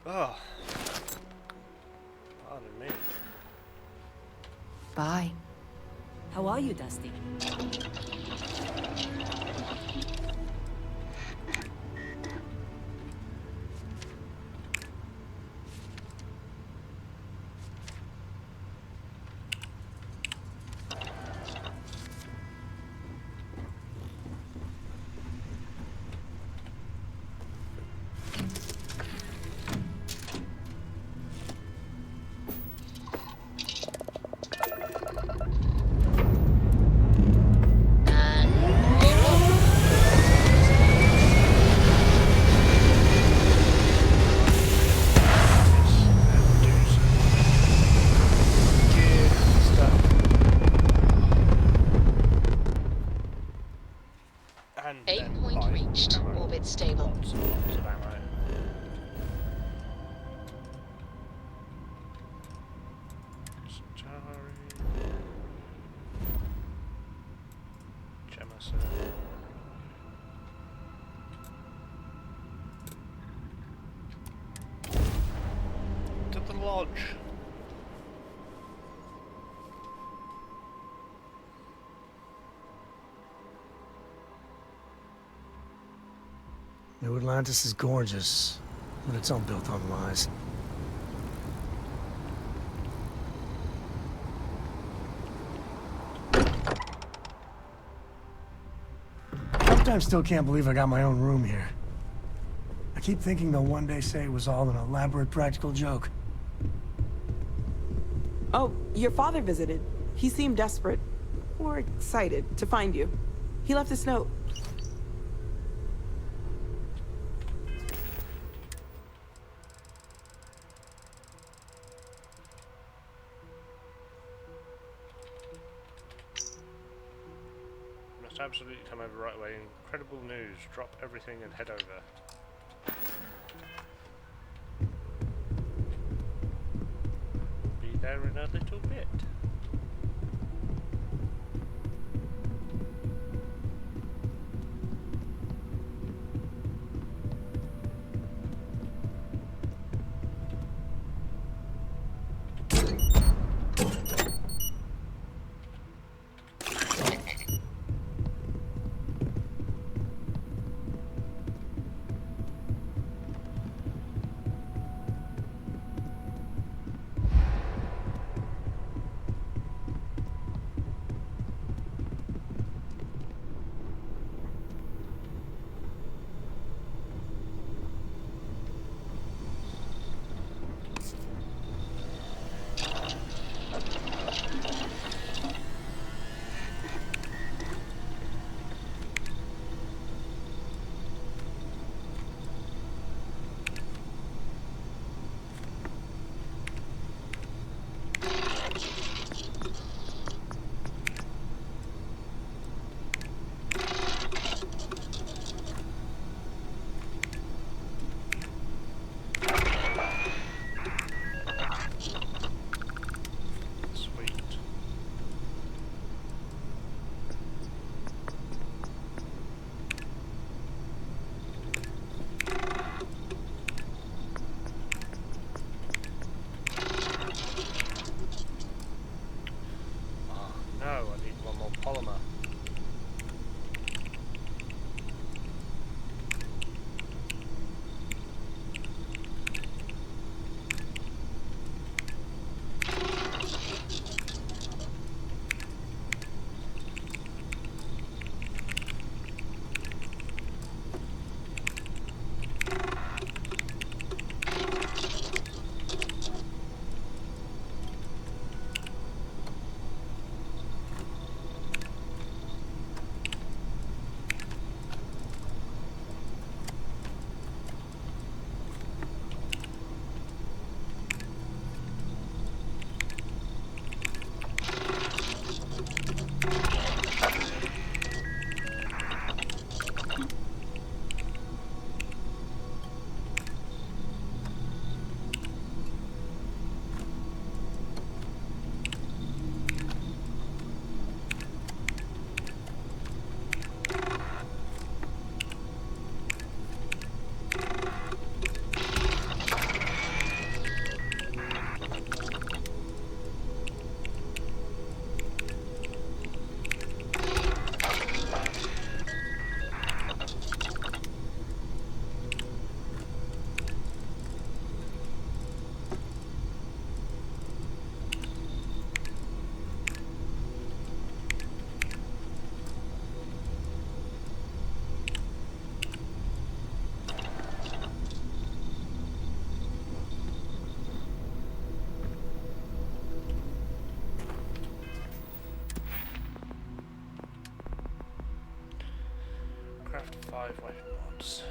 Oh. Pardon me. Bye. How are you, Dusty? reached. Orbit stable. Lots and lots of ammo. To the lodge. New Atlantis is gorgeous, but it's all built on lies. Sometimes still can't believe I got my own room here. I keep thinking they'll one day say it was all an elaborate practical joke. Oh, your father visited. He seemed desperate, or excited, to find you. He left this note. Must absolutely come over right away. Incredible news. Drop everything and head over. Be there in a little bit. Polymer. Craft 5 weapon mods.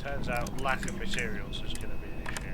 Turns out lack of materials is going to be an issue.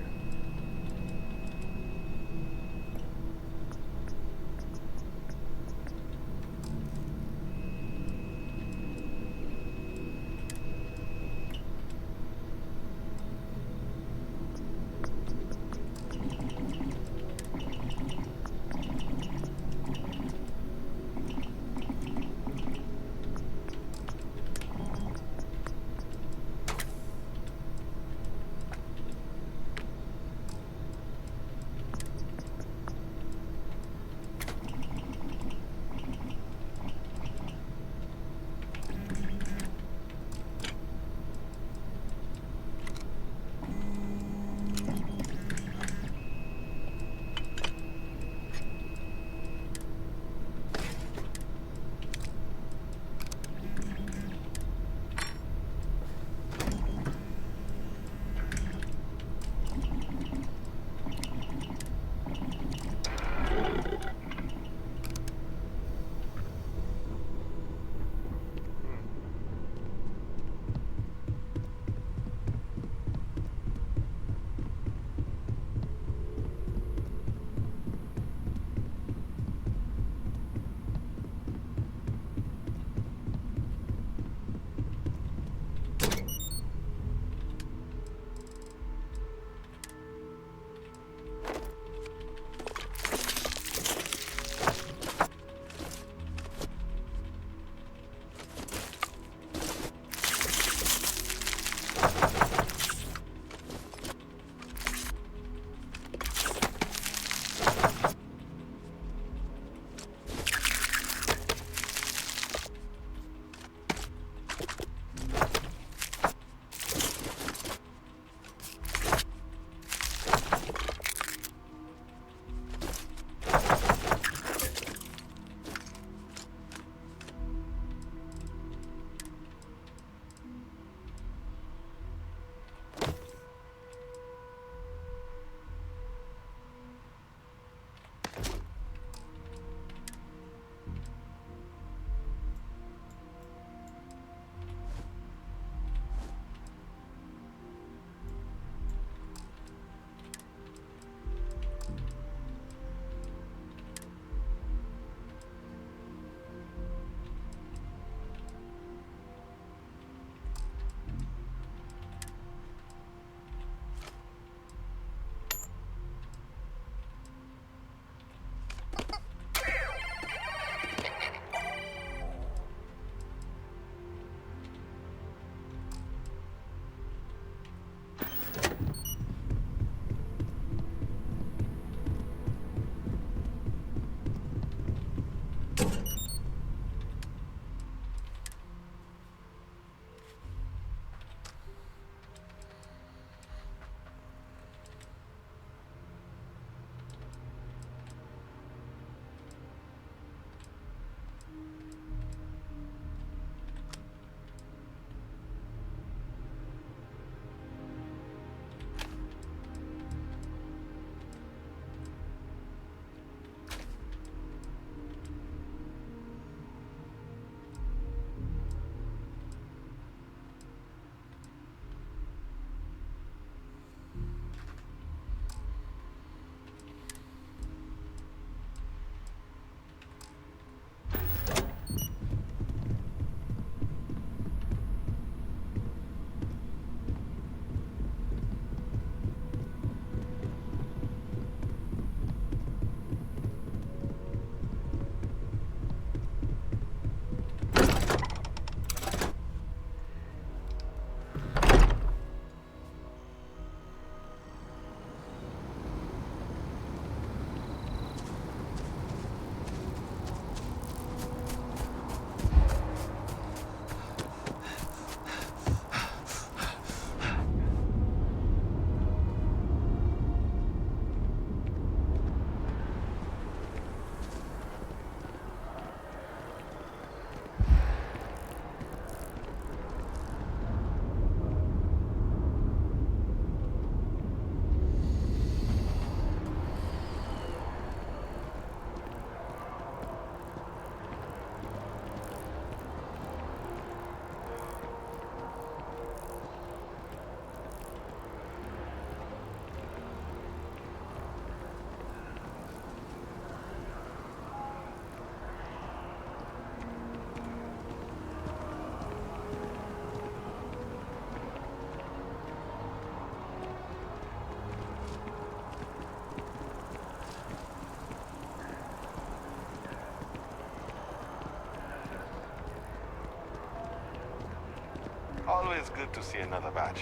Always good to see another batch.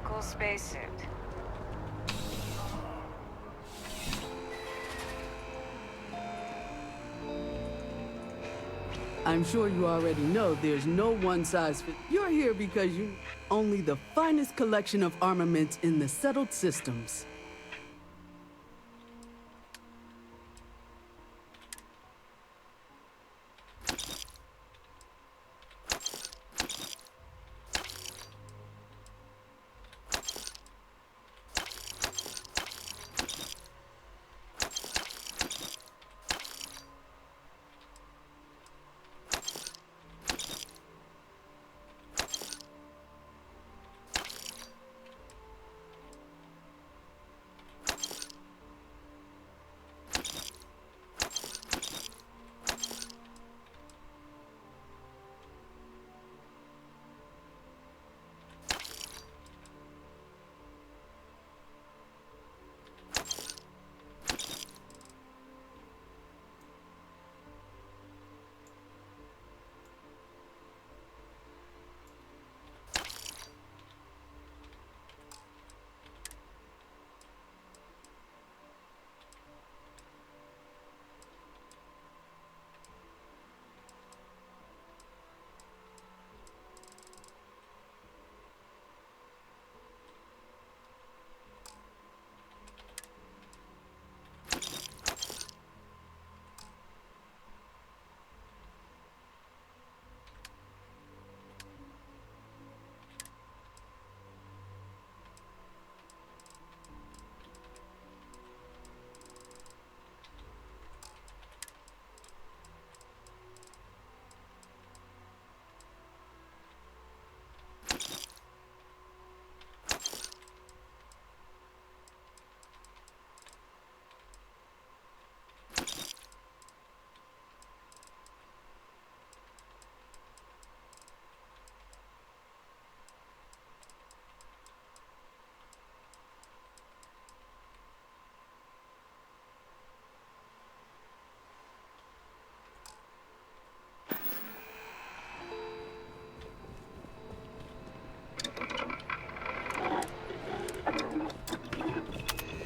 Cool spacesuit. I'm sure you already know there's no one-size-fits. You're here because you only the finest collection of armaments in the settled systems.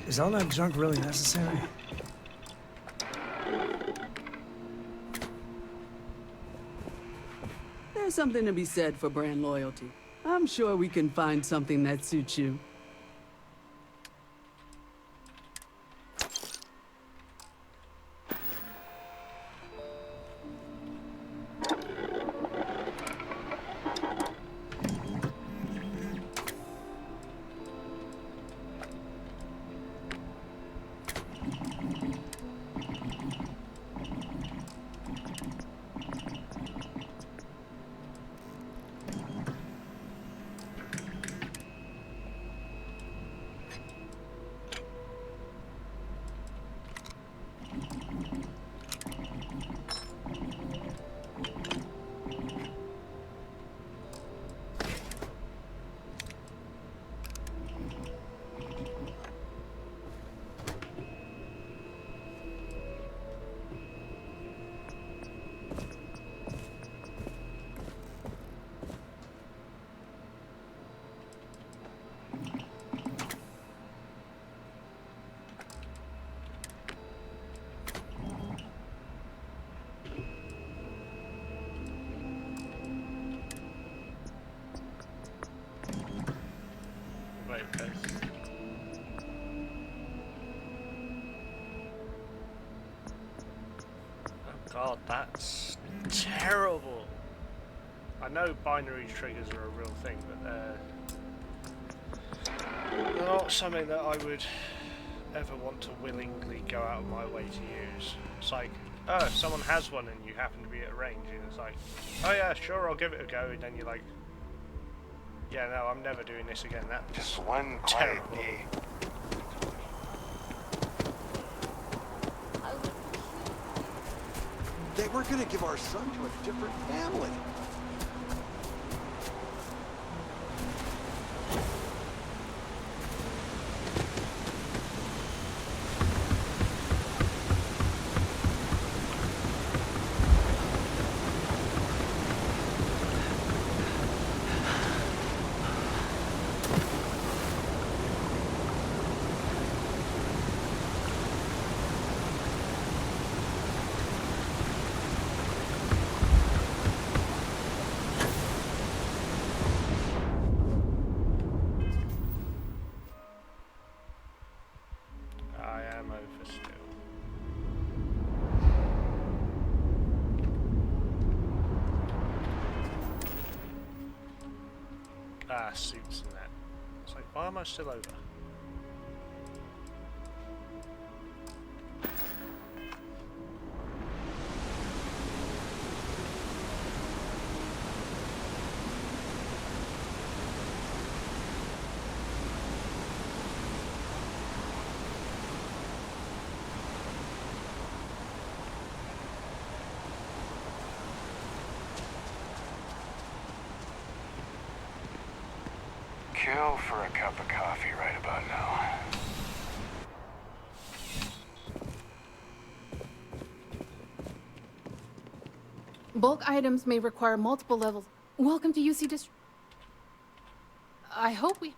Is all that junk really necessary? There's something to be said for brand loyalty. I'm sure we can find something that suits you. God, that's terrible. I know binary triggers are a real thing, but they're not something that I would ever want to willingly go out of my way to use. It's like, oh, if someone has one and you happen to be at range, and it's like, oh yeah, sure, I'll give it a go, and then you're like, yeah, no, I'm never doing this again. That's just one terrible. quiet day. They were gonna give our son to a different family. Ah, suits and that. It's like, why am I still over? Kill for a cup of coffee right about now. Bulk items may require multiple levels. Welcome to UC Dist. I hope we...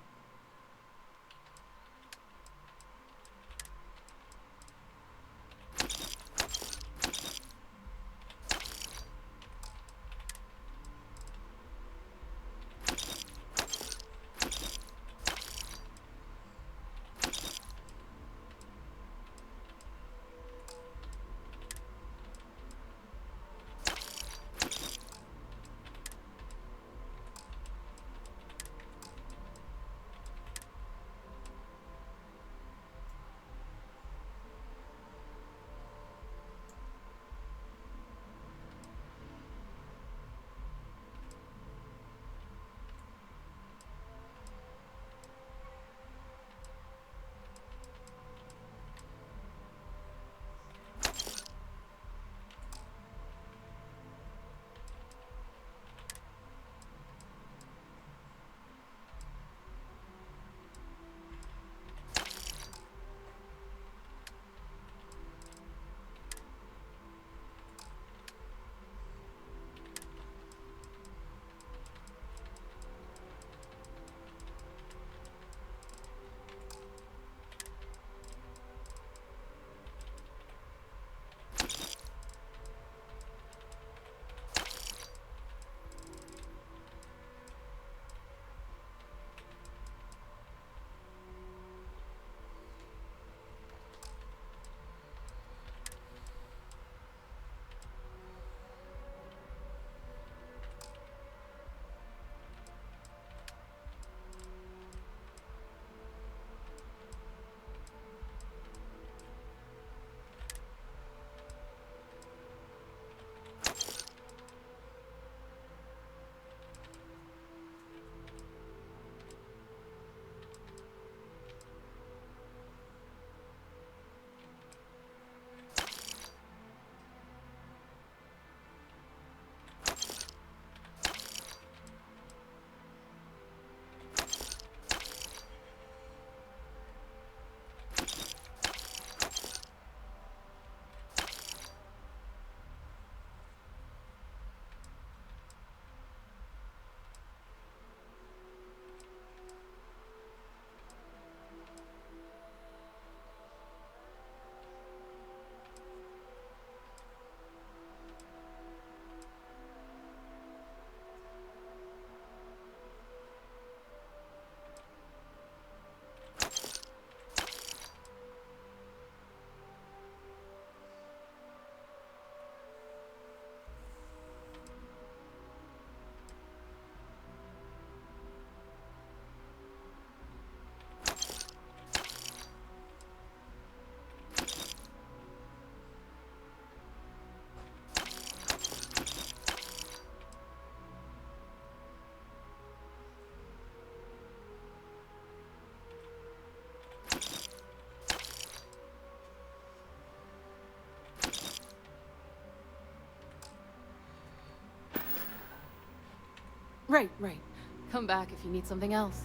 Right. Come back if you need something else.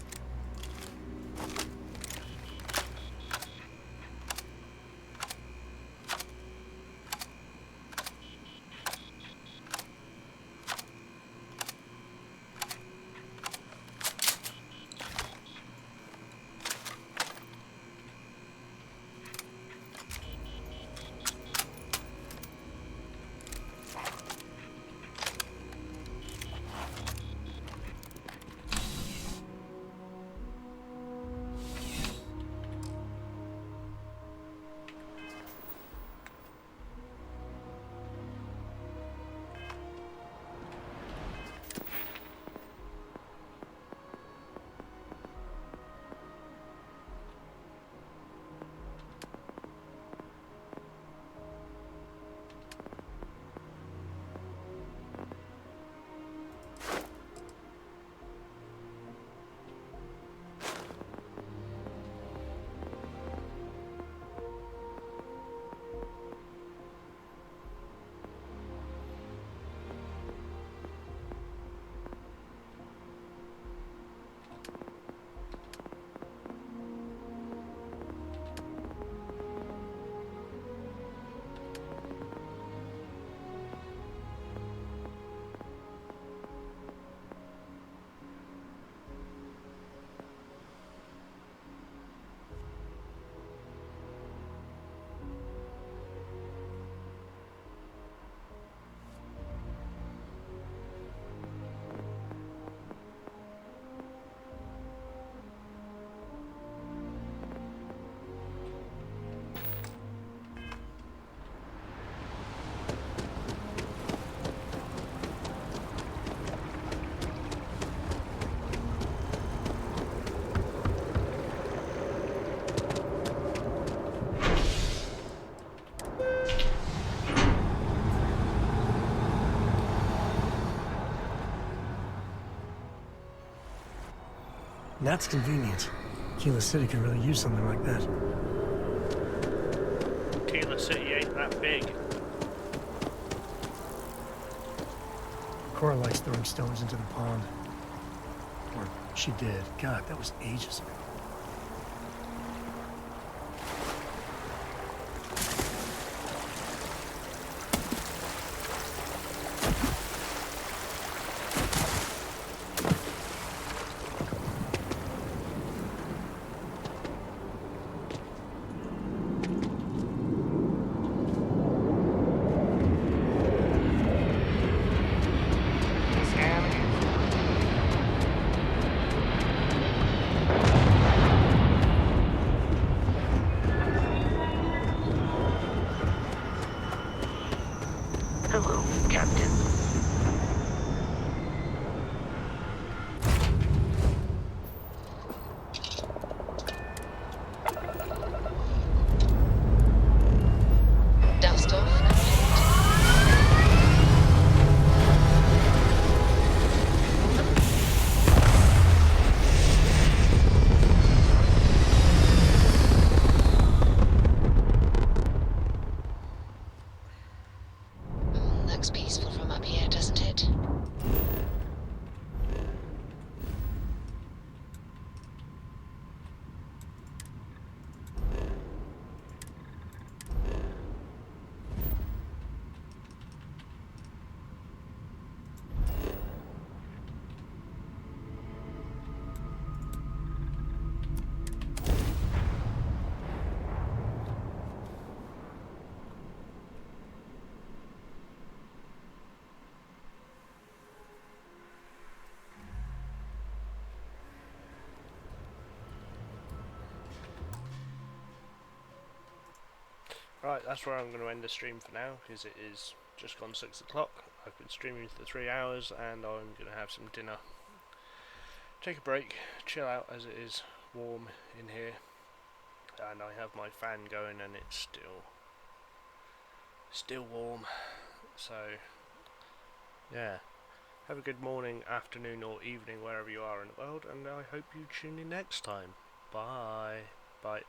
And that's convenient. Keyless City could really use something like that. Keyless City ain't that big. Cora likes throwing stones into the pond. Or she did. God, that was ages ago. Hello, Captain. Dust off. Looks peaceful from up here, doesn't it? Right, that's where I'm going to end the stream for now, because it is just gone 6 o'clock. I've been streaming for 3 hours, and I'm going to have some dinner. Take a break, chill out, as it is warm in here. And I have my fan going, and it's still warm. So, yeah. Have a good morning, afternoon, or evening, wherever you are in the world, and I hope you tune in next time. Bye. Bye.